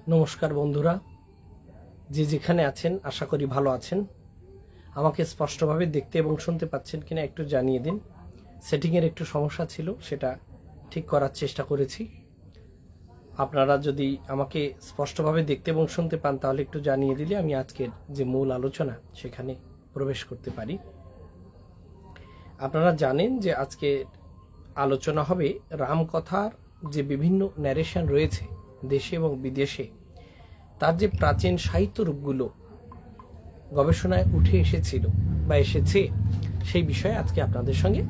নমস্কার বন্ধুরা, যে যেখানে আছেন আশা করি ভালো আছেন। আমাকে স্পষ্টভাবে দেখতে এবং শুনতে পাচ্ছেন কিনা একটু জানিয়ে দিন। সেটিংয়ের একটু সমস্যা ছিল, সেটা ঠিক করার চেষ্টা করেছি। আপনারা যদি আমাকে স্পষ্টভাবে দেখতে এবং শুনতে পান তাহলে একটু জানিয়ে দিলে আমি আজকের যে মূল আলোচনা সেখানে প্রবেশ করতে পারি। আপনারা জানেন যে আজকে আলোচনা হবে রামকথার যে বিভিন্ন ন্যারেশন রয়েছে দেশে এবং বিদেশে, তার যে প্রাচীন সাহিত্য রূপগুলো গবেষণায় উঠে এসেছিল বা এসেছে, সেই বিষয়ে আজকে আপনাদের সঙ্গে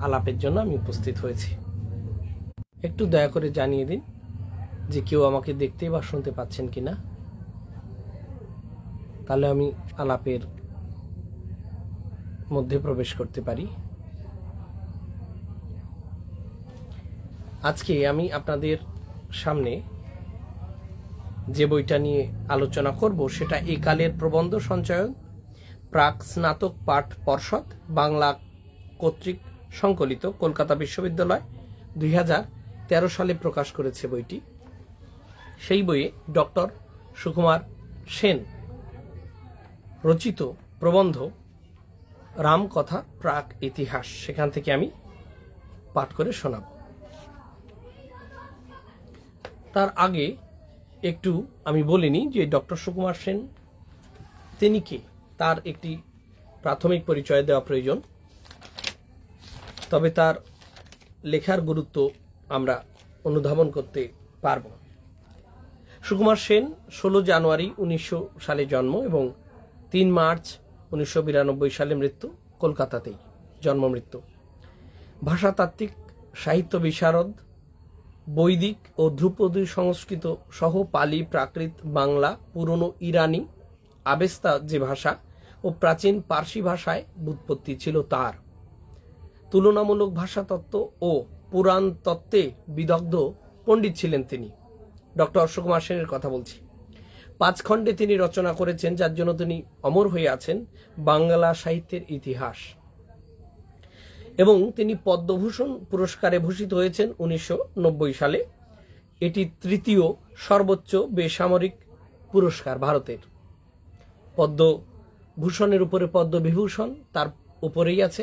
আলাপের জন্য আমি উপস্থিত হয়েছি। একটু দয়া করে জানিয়ে দিন যে কেউ আমাকে দেখতে বা শুনতে পাচ্ছেন কিনা, তাহলে আমি আলাপের মধ্যে প্রবেশ করতে পারি। আজকে আমি আপনাদের সামনে যে বইটা নিয়ে আলোচনা করব সেটা এই কালের প্রবন্ধ সঞ্চয়ন, প্রাক স্নাতক পাঠ পর্ষদ বাংলা কর্তৃক সংকলিত, কলকাতা বিশ্ববিদ্যালয় 2013 সালে প্রকাশ করেছে বইটি। সেই বইয়ে ডক্টর সুকুমার সেন রচিত প্রবন্ধ রামকথা প্রাক ইতিহাস, সেখান থেকে আমি পাঠ করে শোনাব। তার আগে একটু আমি বলিনি যে ডক্টর সুকুমার সেন তিনি কে, তার একটি প্রাথমিক পরিচয় দেওয়া প্রয়োজন, তবে তার লেখার গুরুত্ব আমরা অনুধাবন করতে পারব। সুকুমার সেন 16 জানুয়ারি 1900 সালে জন্ম এবং 3 মার্চ 1992 সালে মৃত্যু। কলকাতাতেই জন্ম মৃত্যু। ভাষাতাত্ত্বিক, সাহিত্য বিশারদ, বৈদিক ও ধ্রুপদী সংস্কৃত সহ পালি, প্রাকৃত, বাংলা, পুরনো ইরানি, আবেস্তা যে ভাষা ও প্রাচীন পার্সি ভাষায় ব্যুৎপত্তি ছিল তার। তুলনামূলক ভাষাতত্ত্ব ও পুরাণ তত্ত্বে বিদগ্ধ পণ্ডিত ছিলেন তিনি। ডক্টর সুকুমার সেনের কথা বলছি। 5 খণ্ডে তিনি রচনা করেছেন, যার জন্য তিনি অমর হয়ে আছেন বাংলা সাহিত্যের ইতিহাস, এবং তিনি পদ্মভূষণ পুরস্কারে ভূষিত হয়েছেন 1990 সালে। এটি তৃতীয় সর্বোচ্চ বেসামরিক পুরস্কার ভারতের। পদ্মভূষণের উপরে পদ্মবিভূষণ, তার উপরেই আছে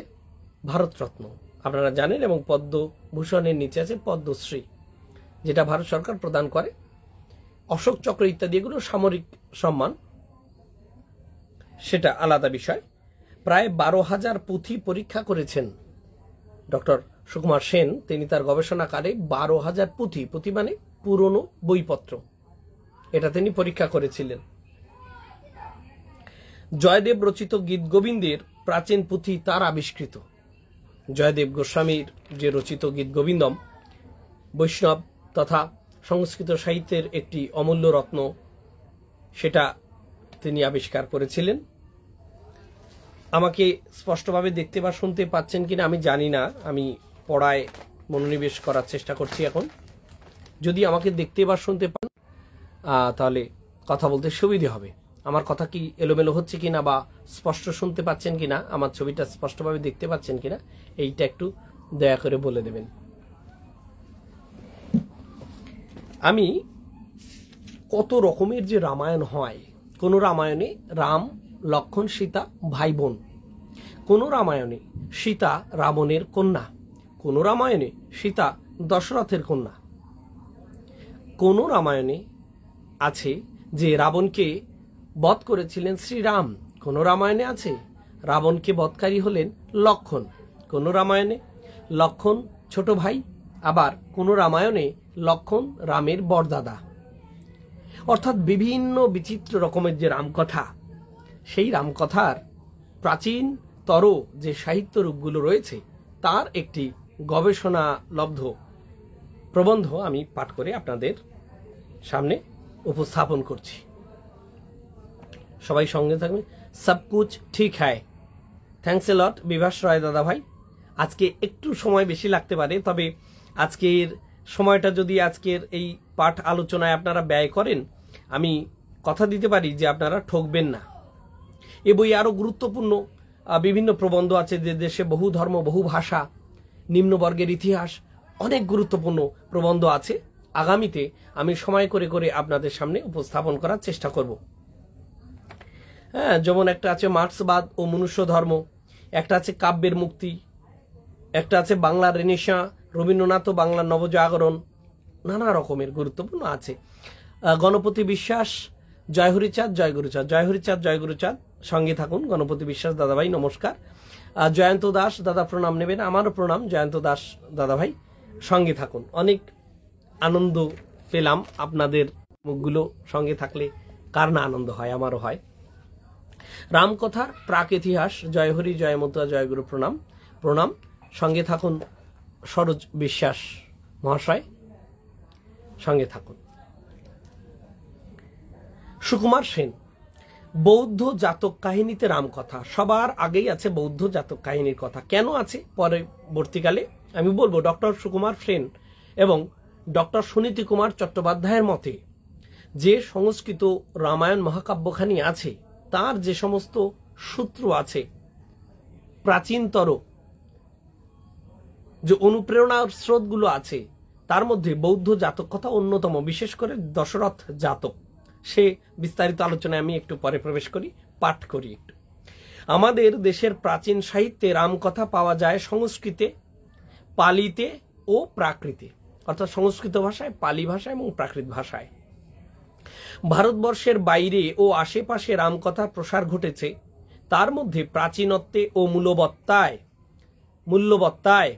ভারতরত্ন আপনারা জানেন, এবং পদ্মভূষণের নিচে আছে পদ্মশ্রী, যেটা ভারত সরকার প্রদান করে। অশোক চক্র ইত্যাদি এগুলো সামরিক সম্মান, সেটা আলাদা বিষয়। প্রায় 12,000 পুঁথি পরীক্ষা করেছেন ডক্টর সুকুমার সেন। তিনি তার গবেষণাকালে 12,000 পুঁথি মানে পুরনো বইপত্র, এটা তিনি পরীক্ষা করেছিলেন। জয়দেব রচিত গীত গোবিন্দের প্রাচীন পুঁথি তার আবিষ্কৃত। জয়দেব গোস্বামীর যে রচিত গীত গোবিন্দম বৈষ্ণব তথা সংস্কৃত সাহিত্যের একটি অমূল্য রত্ন, সেটা তিনি আবিষ্কার করেছিলেন। আমাকে স্পষ্টভাবে দেখতে বা শুনতে পাচ্ছেন কিনা আমি জানি না, আমি পড়ায় মনোনিবেশ করার চেষ্টা করছি এখন। যদি আমাকে দেখতে বা শুনতে পান তাহলে কথা বলতে সুবিধে হবে। আমার কথা কি এলোমেলো হচ্ছে কিনা বা স্পষ্ট শুনতে পাচ্ছেন কিনা, আমার ছবিটা স্পষ্টভাবে দেখতে পাচ্ছেন কিনা, এইটা একটু দয়া করে বলে দেবেন। আমি কত রকমের যে রামায়ণ হয়, কোন রামায়ণে রাম লক্ষ্মণ সীতা ভাই বোন, কোন রামায়ণে সীতা রাবণের কন্যা, কোন রামায়ণে সীতা দশরথের কন্যা, কোন রামায়ণে আছে যে রাবণকে বধ করেছিলেন শ্রীরাম, কোন রামায়ণে আছে রাবণকে বধকারী হলেন লক্ষ্মণ, কোন রামায়ণে লক্ষ্মণ ছোট ভাই, আবার কোন রামায়ণে লক্ষ্মণ রামের বড়দাদা। অর্থাৎ বিভিন্ন বিচিত্র রকমের যে রামকথা, সেই রামকথার প্রাচীনতর যে সাহিত্য রূপগুলো রয়েছে তার একটি গবেষণালব্ধ প্রবন্ধ আমি পাঠ করে আপনাদের সামনে উপস্থাপন করছি। সবাই সঙ্গে থাকবে। সবকুছ ঠিক হ্যায়। থ্যাঙ্কস এ লট বিভাস রায় দাদা ভাই। আজকে একটু সময় বেশি লাগতে পারে, তবে আজকের সময়টা যদি আজকের এই পাঠ আলোচনায় আপনারা ব্যয় করেন, আমি কথা দিতে পারি যে আপনারা ঠকবেন না। এ বই আরো গুরুত্বপূর্ণ বিভিন্ন প্রবন্ধ আছে, যে দেশে বহু ধর্ম, বহু ভাষা, নিম্নবর্গের ইতিহাস, অনেক গুরুত্বপূর্ণ প্রবন্ধ আছে। আগামীতে আমি সময় করে করে আপনাদের সামনে উপস্থাপন করার চেষ্টা করব। হ্যাঁ, যেমন একটা আছে মার্ক্সবাদ ও মনুষ্য ধর্ম, একটা আছে কাব্যের মুক্তি, একটা আছে বাংলার রেনেসাঁ, রবীন্দ্রনাথ ও বাংলার নবজাগরণ, নানা রকমের গুরুত্বপূর্ণ আছে। গণপতি বিশ্বাস, জয় হরিচাঁদ জয় গুরুচাঁদ, জয় হরিচাঁদ জয় গুরুচাঁদ, সঙ্গে থাকুন। গণপতি বিশ্বাস দাদাভাই নমস্কার। জয়ন্ত দাস দাদা প্রণাম নেবেন, আমারও প্রণাম। জয়ন্ত দাস দাদাভাই সঙ্গে থাকুন। অনেক আনন্দ পেলাম আপনাদের মুখগুলো সঙ্গে থাকলে, কার না আনন্দ হয়, আমারও হয়। রামকথার প্রাক ইতিহাস, জয় হরি জয় মতুয়া জয় গুরু, প্রণাম প্রণাম। সঙ্গে থাকুন সরোজ বিশ্বাস মহাশয়, সঙ্গে থাকুন। সুকুমার সেন, বৌদ্ধ জাতক কাহিনীতে রামকথা। সবার আগেই আছে বৌদ্ধ জাতক কাহিনীর কথা। কেন আছে পরবর্তীকালে আমি বলবো। ডক্টর সুকুমার সেন এবং ডক্টর সুনীতি কুমার চট্টোপাধ্যায়ের মতে যে সংস্কৃত রামায়ণ মহাকাব্যখানি আছে, তার যে সমস্ত সূত্র আছে, প্রাচীনতর যে অনুপ্রেরণার স্রোতগুলো আছে, তার মধ্যে বৌদ্ধ জাতক কথা অন্যতম। বিশেষ করে দশরথ জাতক, সে বিস্তারিত আলোচনায় আমি একটু পরে প্রবেশ করি, পাঠ করি একটু। আমাদের দেশের প্রাচীন সাহিত্যে রামকথা পাওয়া যায় সংস্কৃতে, পালিতে ও প্রাকৃতে, অর্থাৎ সংস্কৃত ভাষায়, পালি ভাষায় এবং প্রাকৃত ভাষায়। ভারতবর্ষের বাইরে ও আশেপাশে রামকথার প্রসার ঘটেছে। তার মধ্যে প্রাচীনত্বে ও মূল্যবত্তায়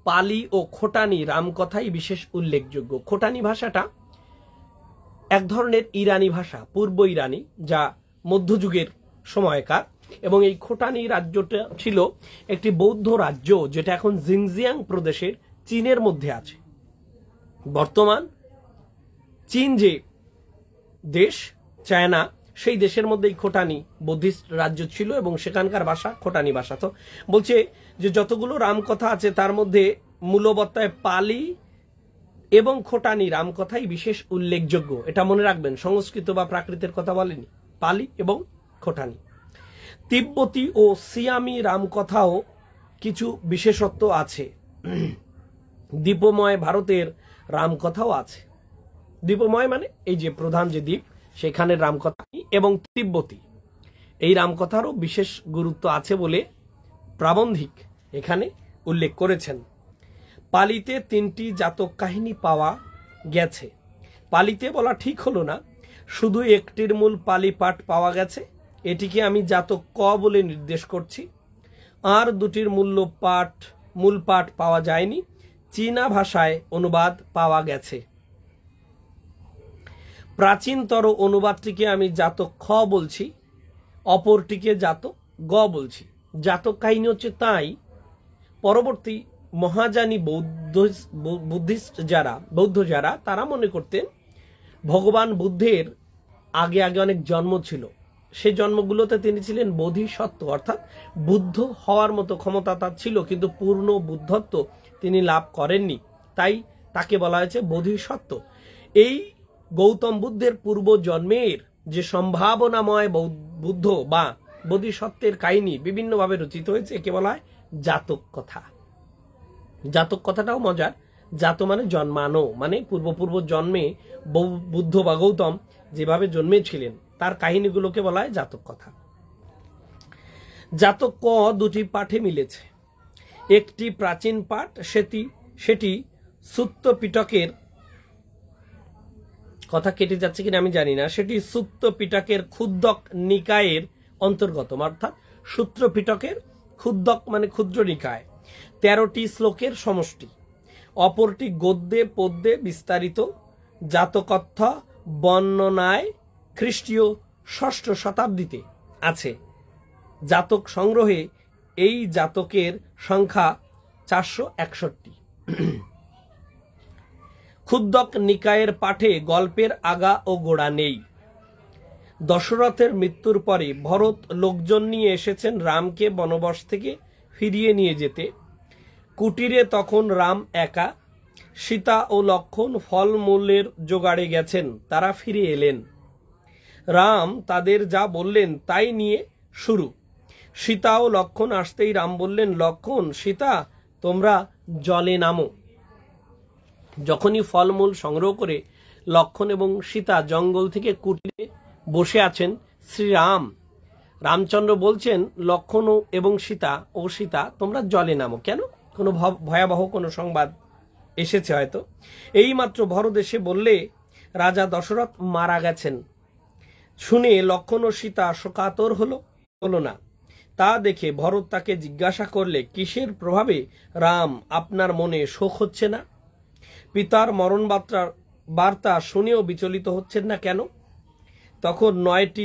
পালি ও খোটানি রামকথাই বিশেষ উল্লেখযোগ্য। খোটানি ভাষাটা এক ধরনের ইরানি ভাষা, পূর্ব ইরানি, যা মধ্যযুগের সময়কার, এবং এই খোটানি রাজ্যটা ছিল একটি বৌদ্ধ রাজ্য, যেটা এখন জিনজিয়াং প্রদেশের চীনের মধ্যে আছে। বর্তমান চীন যে দেশ, চায়না, সেই দেশের মধ্যেই খোটানি বৌদ্ধিস্ট রাজ্য ছিল এবং সেখানকার ভাষা খোটানি ভাষা। তো বলছে যে যতগুলো রামকথা আছে তার মধ্যে মূলবত্তায় পালি এবং খোটানি রামকথাই বিশেষ উল্লেখযোগ্য। এটা মনে রাখবেন, সংস্কৃত বা প্রাকৃতের কথা বলেনি, পালি এবং খোটানি। তিব্বতী ও সিয়ামি রামকথাও কিছু বিশেষত্ব আছে। দ্বীপময় ভারতের রামকথাও আছে। দ্বীপময় মানে এই যে প্রধান যে দ্বীপ, সেখানের রামকথা এবং তিব্বতী, এই রামকথারও বিশেষ গুরুত্ব আছে বলে প্রাবন্ধিক এখানে উল্লেখ করেছেন। পালিতে 3টি জাতক কাহিনী পাওয়া গেছে। পালিতে বলা ঠিক হলো না, শুধু একটির মূল পালি পাঠ পাওয়া গেছে, এটিকে আমি জাতক ক বলে নির্দেশ করছি। আর 2টির মূল পাঠ পাওয়া যায়নি, চীনা ভাষায় অনুবাদ পাওয়া গেছে। প্রাচীনতর অনুবাদটিকে আমি জাতক খ বলছি, অপরটিকে জাতক গ বলছি। জাতক কাহিনী হচ্ছে তাই পরবর্তী মহাযানী বৌদ্ধ যারা তারা মনে করতেন ভগবান বুদ্ধের আগে অনেক জন্ম ছিল, সেই জন্মগুলোতে তিনি ছিলেন বোধিসত্ত্ব, অর্থাৎ বুদ্ধ হওয়ার মতো ক্ষমতা তার ছিল, কিন্তু পূর্ণ বুদ্ধত্ব তিনি লাভ করেননি, তাই তাকে বলা হয়েছে বোধিসত্ত্ব। এই গৌতম বুদ্ধের পূর্ব জন্মের যে সম্ভাবনাময় বুদ্ধ বা বোধিসত্ত্বের কাহিনী বিভিন্নভাবে রচিত হয়েছে, একে বলা হয় জাতক কথা। জাতক কথাটাও মজার। জাত মানে জন্মানো, মানে পূর্ব জন্মে বুদ্ধ বা গৌতম যেভাবে জন্মেছিলেন তার কাহিনীগুলোকে বলা হয় জাতক কথা। জাতক ক 2টি পাঠে মিলেছে। একটি প্রাচীন পাঠ, সেটি সুত্ত পিটকের, কথা কেটে যাচ্ছে কিনা আমি জানি না, সেটি সুত্ত পিটকের ক্ষুদ্দক নিকায়ের অন্তর্গত, অর্থাৎ সূত্র পিটকের ক্ষুদ্দক মানে ক্ষুদ্র নিকায়, 13টি শ্লোকের সমষ্টি। অপরটি গদ্যে পদ্যে বিস্তারিত জাতকত্থ বর্ণনায় খ্রিস্টীয় 6ষ্ঠ শতাব্দীতে আছে। জাতক সংগ্রহে এই জাতকের সংখ্যা 461। ক্ষুদ্দক নিকায়ের পাঠে গল্পের আগা ও গোড়া নেই। দশরথের মৃত্যুর পরে ভরত লোকজন নিয়ে এসেছেন রামকে বনবাস থেকে ফিরিয়ে নিয়ে যেতে। কুটিরে তখন রাম একা, সীতা ও লক্ষ্মণ ফলমূলের জোগাড়ে গেছেন, তারা ফিরে এলেন। রাম তাদের যা বললেন তাই নিয়ে শুরু। সীতা ও লক্ষ্মণ আসতেই রাম বললেন, লক্ষ্মণ সীতা তোমরা জলে নামো। যখনই ফলমূল সংগ্রহ করে লক্ষণ এবং সীতা জঙ্গল থেকে কুটিরে বসে আছেন শ্রীরাম, রামচন্দ্র বলছেন লক্ষণ এবং সীতা তোমরা জলে নামো। কেন? কোনো ভয়াবহ কোনো সংবাদ এসেছে হয়তো। এইমাত্র ভরত এসে বললে রাজা দশরথ মারা গেছেন। শুনে লক্ষণ ও সীতা শোকাতুর হলো না। তা দেখে ভরত তাকে জিজ্ঞাসা করলে, কিসের প্রভাবে রাম আপনার মনে শোক হচ্ছে না? পিতার মরণ বার্তা শুনেও বিচলিত হচ্ছেন না কেন? তখন 9টি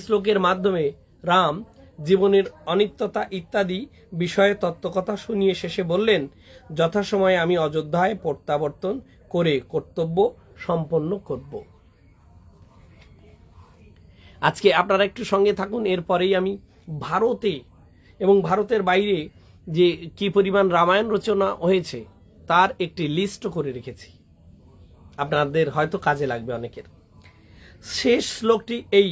শ্লোকের মাধ্যমে রাম জীবনের অনিত্যতা ইত্যাদি বিষয়ে তত্ত্বকথা শুনিয়ে শেষে বললেন, যথাসময়ে আমি অযোধ্যায় প্রত্যাবর্তন করে কর্তব্য সম্পন্ন করব। আজকে আপনারা একটু সঙ্গে থাকুন, এরপরেই আমি ভারতে এবং ভারতের বাইরে যে কি পরিমাণ রামায়ণ রচনা হয়েছে তার একটি লিস্ট করে রেখেছি, আপনাদের হয়তো কাজে লাগবে অনেকের। শেষ শ্লোকটি এই,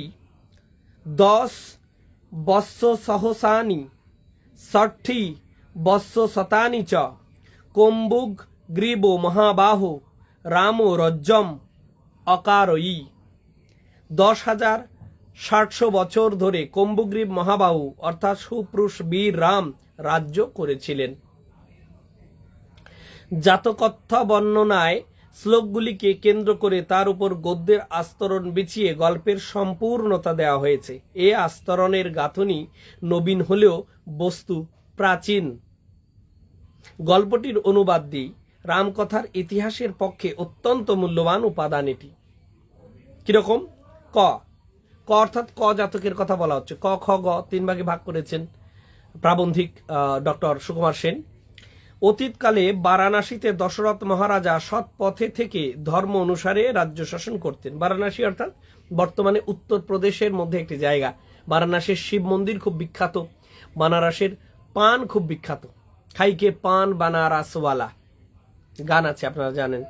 10 বৎস সহসানি 60 বৎস শতানি চ কম্বুগ গ্রীব মহাবাহু রাম রজ্জম অকারয়ী। 10,700 বছর ধরে কম্বুগ্রীব মহাবাহু অর্থাৎ সুপুরুষ বীর রাম রাজ্য করেছিলেন। জাতকথ্য বর্ণনায় শ্লোকগুলিকে কেন্দ্র করে তার উপর গদ্যের আস্তরণ বিছিয়ে গল্পের সম্পূর্ণতা দেওয়া হয়েছে। এ আস্তরণের গাঁথনি নবীন হলেও বস্তু প্রাচীন। গল্পটির অনুবাদ দিই, রামকথার ইতিহাসের পক্ষে অত্যন্ত মূল্যবান উপাদান এটি। কিরকম? ক অর্থাৎ ক জাতকের কথা বলা হচ্ছে। ক, খ, গ 3 ভাগে ভাগ করেছেন প্রাবন্ধিক ডক্টর সুকুমার সেন। অতীতকালে বারাণসীতে দশরথ মহারাজা সৎ পথে থেকে ধর্ম অনুসারে রাজ্য শাসন করতেন। বারাণসী অর্থাৎ বর্তমানে উত্তরপ্রদেশের মধ্যে একটি জায়গা। বারাণসীর শিব মন্দির খুব বিখ্যাত, বানারসের পান খুব বিখ্যাত। খাইকে পান বানারসওয়ালা গান আছে, আপনারা জানেন।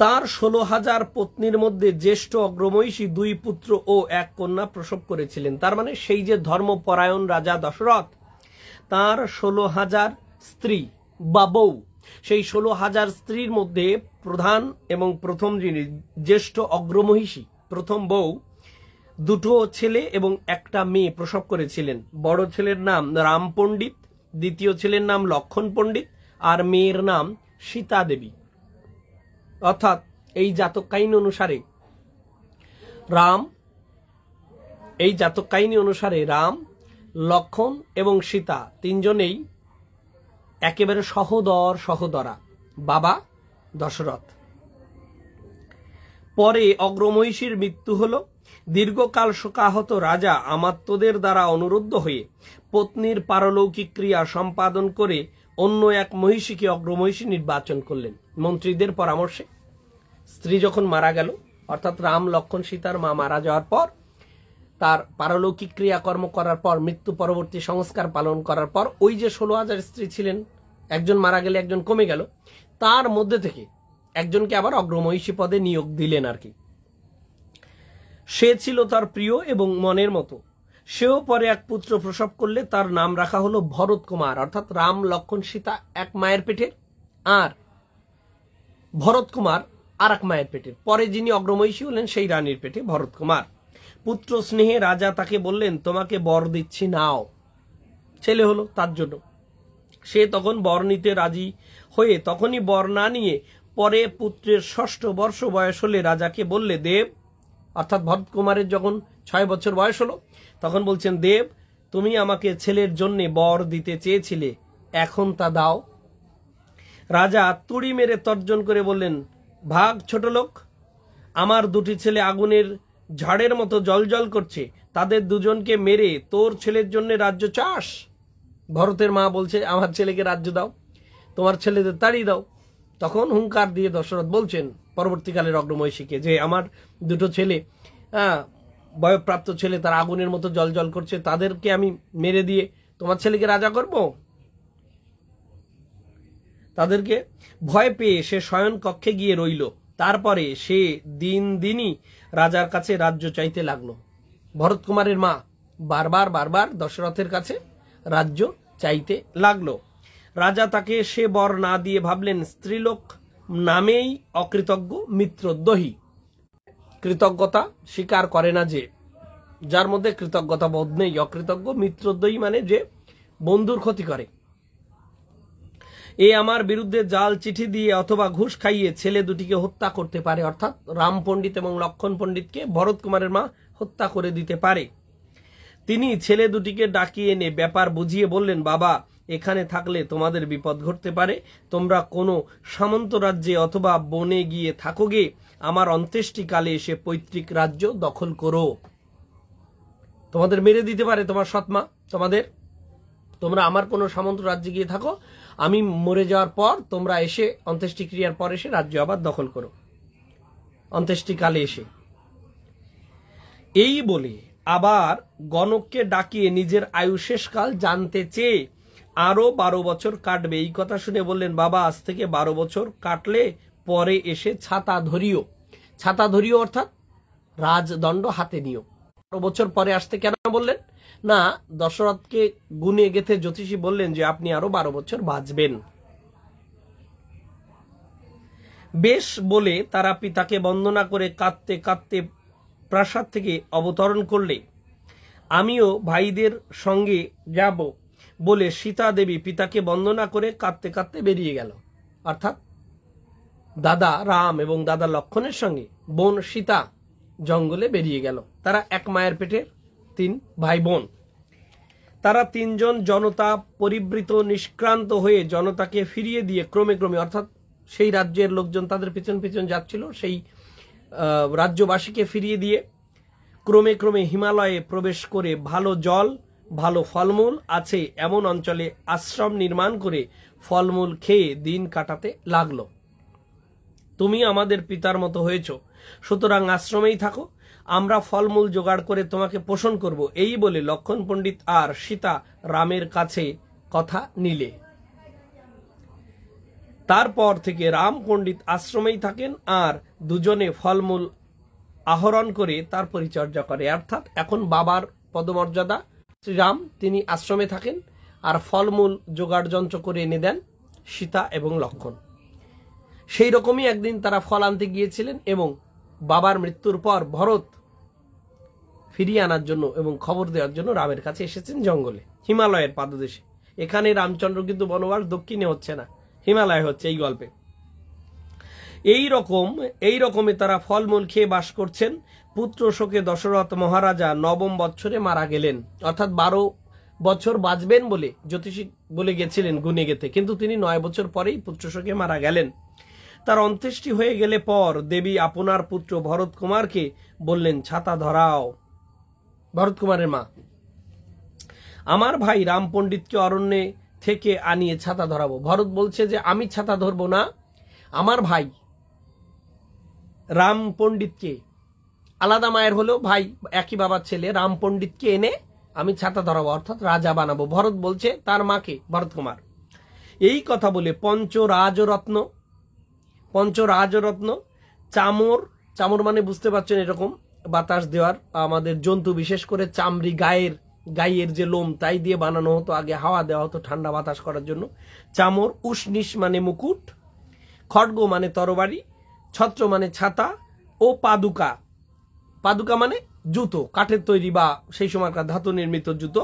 তার 16,000 পত্নীর মধ্যে জ্যেষ্ঠ অগ্রমহিষী 2 পুত্র ও 1 কন্যা প্রসব করেছিলেন। তার মানে সেই যে ধর্মপরায়ণ রাজা দশরথ, তার 16,000 স্ত্রী বা বউ, সেই 16,000 স্ত্রীর মধ্যে প্রধান এবং প্রথম যিনি জ্যেষ্ঠ অগ্রমহিষী প্রথম বউ 2 ছেলে এবং 1টা মেয়ে প্রসব করেছিলেন। বড় ছেলের নাম রাম পণ্ডিত, দ্বিতীয় ছেলের নাম লক্ষণ পণ্ডিত, আর মেয়ের নাম সীতা দেবী। অর্থাৎ এই জাতক কাহিনী অনুসারে রাম, লক্ষণ এবং সীতা 3 জনেই একেবারে সহোদরা, বাবা দশরথ। পরে অগ্রমহিষীর মৃত্যু হলো। দীর্ঘকাল শোকাহত রাজা আমাত্যদের দ্বারা অনুরুদ্ধ হয়ে পত্নীর পারলৌকিক ক্রিয়া সম্পাদন করে অন্য এক মহিষীকে অগ্রমহিষী নির্বাচন করলেন। মন্ত্রীদের পরামর্শে স্ত্রী যখন মারা গেল, অর্থাৎ রাম, লক্ষণ, সীতার মা মারা যাওয়ার পর, তার পারলৌকিক ক্রিয়াকর্ম করার পর, মৃত্যু পরবর্তী সংস্কার পালন করার পর, ওই যে 16,000 স্ত্রী ছিলেন, একজন মারা গেলে একজন কমে গেল, তার মধ্যে থেকে একজনকে আবার অগ্রমহিষী পদে নিয়োগ দিলেন আর কি। সে ছিল তার প্রিয় এবং মনের মতো। সেও পরে এক পুত্র প্রসব করলে তার নাম রাখা হলো ভরত কুমার। অর্থাৎ রাম, লক্ষণ, সীতা এক মায়ের পেটের, আর ভরত কুমার আর এক মায়ের পেটের। পরে যিনি অগ্রমহিষী হলেন সেই রানীর পেটে ভরত কুমার। পুত্র স্নেহে রাজা তাকে বললেন, তোমাকে বর দিচ্ছি, নাও। ছেলে হলো তার জন্য। সে তখন বর নিতে রাজি হয়ে তখনই বর না নিয়ে পরে পুত্রের 6ষ্ঠ বর্ষ বয়স হলে রাজাকে বললে, দেব, অর্থাৎ ভরত কুমারের যখন 6 বছর বয়স হলো তখন বলছেন, দেব, তুমি আমাকে ছেলের জন্য বর দিতে চেয়েছিলে, এখন তা দাও। রাজা তুড়ি মেরে তর্জন করে বললেন, ভাগ ছোট লোক, আমার 2টি ছেলে আগুনের ঝাড়ের মতো জলজল করছে, তাদের 2জনকে মেরে তোর ছেলের জন্য রাজ্য চাস? ভরতের মা বলছে, আমার ছেলেকে রাজ্য দাও, তোমার ছেলেদের তাড়িয়ে দাও। তখন হুঙ্কার দিয়ে দশরথ বলছেন পরবর্তীকালের অগ্রমহিষীকে যে, আমার 2টো ছেলে, বয়প্রাপ্ত ছেলে, তারা আগুনের মতো জলজল করছে, তাদেরকে আমি মেরে দিয়ে তোমার ছেলেকে রাজা করব? তাদেরকে ভয় পেয়ে সে শয়ন কক্ষে গিয়ে রইল। তারপরে সে দিনই রাজার কাছে রাজ্য চাইতে লাগলো। ভরত কুমারের মা বারবার দশরথের কাছে রাজ্য চাইতে লাগলো। রাজা তাকে সে বর না দিয়ে ভাবলেন স্ত্রীলোক নামেই অকৃতজ্ঞ মিত্রদ্রোহী। কৃতজ্ঞতা স্বীকার করে না, যে যার মধ্যে কৃতজ্ঞতা বোধ নেই, অকৃতজ্ঞ মিত্রদ্রোহী মানে যে বন্ধুর ক্ষতি করে। এ আমার বিরুদ্ধে জাল চিঠি দিয়ে অথবা ঘুষ খাইয়ে ছেলে দুটিকে হত্যা করতে পারে, অর্থাৎ রাম পণ্ডিত এবং লক্ষণ পণ্ডিতকে ভরত কুমারের মা হত্যা করে দিতে পারে। তিনি ছেলে দুটিকে ডাকিয়ে এনে ব্যাপার বুঝিয়ে বললেন, বাবা, এখানে থাকলে তোমাদের বিপদ ঘটতে পারে, তোমরা কোনো সামন্ত রাজ্যে অথবা বনে গিয়ে থাকোগে, আমার অন্ত্যেষ্টিকালে এসে পৈতৃক রাজ্য দখল করো। তোমাদের মেরে দিতে পারে তোমার সৎমা, তোমরা আমার কোনো সামন্ত রাজ্যে গিয়ে থাকো, আমি মরে যাওয়ার পর তোমরা এসে অন্ত্যেষ্টিক্রিয়ার পর এসে রাজ্য আবার দখল করো, অন্ত্যেষ্টিকালে এসে। এই বলে আবার গণককে ডাকিয়ে নিজের আয়ু শেষকাল জানতে চেয়ে আরো 12 বছর কাটবে এই কথা শুনে বললেন, বাবা, আজ থেকে 12 বছর কাটলে পরে এসে ছাতা ধরিও অর্থাৎ রাজদণ্ড হাতে নিও। 12 বছর পরে আসতে কেন বললেন না, দশরথকে গুণে গেথে জ্যোতিষী বললেন যে আপনি আরো 12 বছর বাঁচবেন। বেশ বলে তারা পিতাকে বন্দনা করে কাঁদতে কাঁদতে প্রাসাদ থেকে অবতরণ করলে আমিও ভাইদের সঙ্গে যাব বলে সীতা দেবী পিতাকে বন্দনা করে কাঁদতে কাঁদতে বেরিয়ে গেল। অর্থাৎ দাদা রাম এবং দাদা লক্ষণের সঙ্গে বোন সীতা জঙ্গলে বেরিয়ে গেল। তারা এক মায়ের পেটের 3 ভাই বোন। তারা 3 জন জনতা পরিবৃত নিষ্ক্রান্ত হয়ে জনতাকে ফিরিয়ে দিয়ে ক্রমে ক্রমে, অর্থাৎ সেই রাজ্যের লোকজন তাদের পিছন পিছন যাচ্ছিল, সেই রাজ্যবাসীকে ফিরিয়ে দিয়ে ক্রমে ক্রমে হিমালয়ে প্রবেশ করে ভালো জল ভালো ফলমূল আছে এমন অঞ্চলে আশ্রম নির্মাণ করে ফলমূল খেয়ে দিন কাটাতে লাগলো। তুমি আমাদের পিতার মতো হয়েছ, সুতরাং আশ্রমেই থাকো, আমরা ফলমূল জোগাড় করে তোমাকে পোষণ করব। এই বলে লক্ষণ পণ্ডিত আর সীতা রামের কাছে কথা নিলে। তারপর থেকে রাম পণ্ডিত আশ্রমেই থাকেন আর দুজনে ফলমূল আহরণ করে তার পরিচর্যা করে। অর্থাৎ এখন বাবার পদমর্যাদা শ্রীরাম, তিনি আশ্রমে থাকেন আর ফলমূল জোগাড় যন্ত্র করে এনে দেন সীতা এবং লক্ষণ। সেই রকমই একদিন তারা ফল আনতে গিয়েছিলেন এবং বাবার মৃত্যুর পর ভরত ফিরিয়ে আনার জন্য এবং খবর দেওয়ার জন্য রামের কাছে এসেছেন জঙ্গলে, হিমালয়ের পাদদেশে। এখানে রামচন্দ্র কিন্তু বনবাস দক্ষিণে হচ্ছে না, হিমালয় হচ্ছে এই গল্পে। এই রকমে তারা ফলমূল খেয়ে বাস করছেন। পুত্র শোকে দশরথ মহারাজা 9ম বৎসরে মারা গেলেন। অর্থাৎ 12 বছর বাঁচবেন বলে জ্যোতিষী বলে গেছিলেন গুণে গেতে, কিন্তু তিনি 9 বছর পরেই পুত্র শোকে মারা গেলেন। তার অন্ত্যেষ্টি হয়ে গেলে পর দেবী আপনার পুত্র ভরত কুমারকে বললেন, ছাতা ধরাও। ভরত কুমারের মা, আমার ভাই রাম পণ্ডিতকে অরণ্যে থেকে আনিয়ে ছাতা ধরাবো। ভরত বলছে যে আমি ছাতা ধরবো না, আমার ভাই রাম পণ্ডিতকে, আলাদা মায়ের হলেও ভাই একই বাবার ছেলে, রাম পণ্ডিতকে এনে আমি ছাতা ধরাবো, অর্থাৎ রাজা বানাবো। ভরত বলছে তার মাকে, ভরত কুমার। এই কথা বলে পঞ্চরাজরত্ন চামর মানে বুঝতে পারছেন এরকম বাতাস দেওয়ার, আমাদের জন্তু বিশেষ করে চামড়ি গায়ের যে লোম তাই দিয়ে বানানো হতো আগে, হাওয়া দেওয়া হতো ঠান্ডা বাতাস করার জন্য। চামর, উষ্ণিস মানে মুকুট, খড়গ মানে তরবারি, ছত্র মানে ছাতা ও পাদুকা মানে জুতো, কাঠের তৈরি বা সেই সময়কার ধাতু নির্মিত জুতো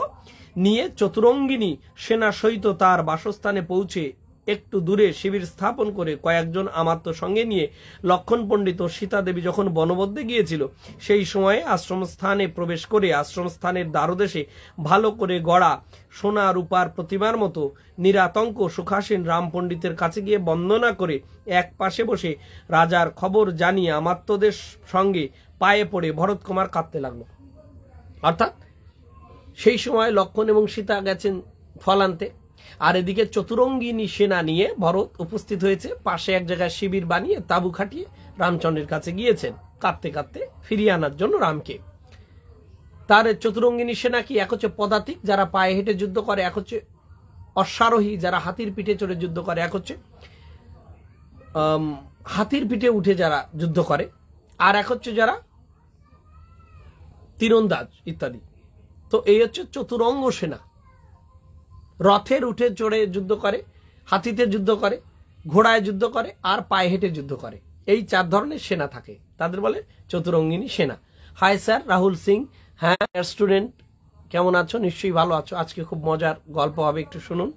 নিয়ে চতুরঙ্গিনী সেনা সহিত তার বাসস্থানে পৌঁছে একটু দূরে শিবির স্থাপন করে কয়েকজন আমাত্য সঙ্গে নিয়ে লক্ষণ পণ্ডিত ও সীতা দেবী যখন বনবদ্ধে গিয়েছিল, সেই সময়ে আশ্রমস্থানে প্রবেশ করে আশ্রমস্থানের দ্বারদেশে ভালো করে গড়া সোনা রূপার প্রতিমার মতো নিরাতঙ্ক সুখাসীন রাম পণ্ডিতের কাছে গিয়ে বন্দনা করে এক পাশে বসে রাজার খবর জানিয়ে আমাত্যদের সঙ্গে পায়ে পড়ে ভরত কুমার কাঁদতে লাগলো। অর্থাৎ সেই সময় লক্ষণ এবং সীতা গেছেন ফল আনতে, আর এদিকে চতুরঙ্গিনী সেনা নিয়ে ভরত উপস্থিত হয়েছে, পাশে এক জায়গায় শিবির বানিয়ে তাঁবু খাটিয়ে রামচন্দ্রের কাছে গিয়েছেন কাঁদতে কাঁদতে ফিরিয়ে আনার জন্য রামকে। তার চতুরঙ্গিনী সেনা কি, এক হচ্ছে পদাতিক যারা পায়ে হেঁটে যুদ্ধ করে, এক হচ্ছে অশ্বারোহী যারা হাতির পিঠে চড়ে যুদ্ধ করে, এক হচ্ছে হাতির পিঠে উঠে যারা যুদ্ধ করে, আর এক হচ্ছে যারা তীরন্দাজ ইত্যাদি। তো এই হচ্ছে চতুরঙ্গ সেনা, রথের উঠে চড়ে যুদ্ধ করে, হাতিতে যুদ্ধ করে, ঘোড়ায় যুদ্ধ করে, আর পায়ে হেঁটে যুদ্ধ করে। এই 4 ধরনের সেনা থাকে, তাদের বলে চতুরঙ্গিনী সেনা। Hi sir, Rahul Singh. হ্যাঁ স্টুডেন্ট, কেমন আছো? নিশ্চয়ই ভালো আছো। আজকে খুব মজার গল্প হবে, একটু শুনুন।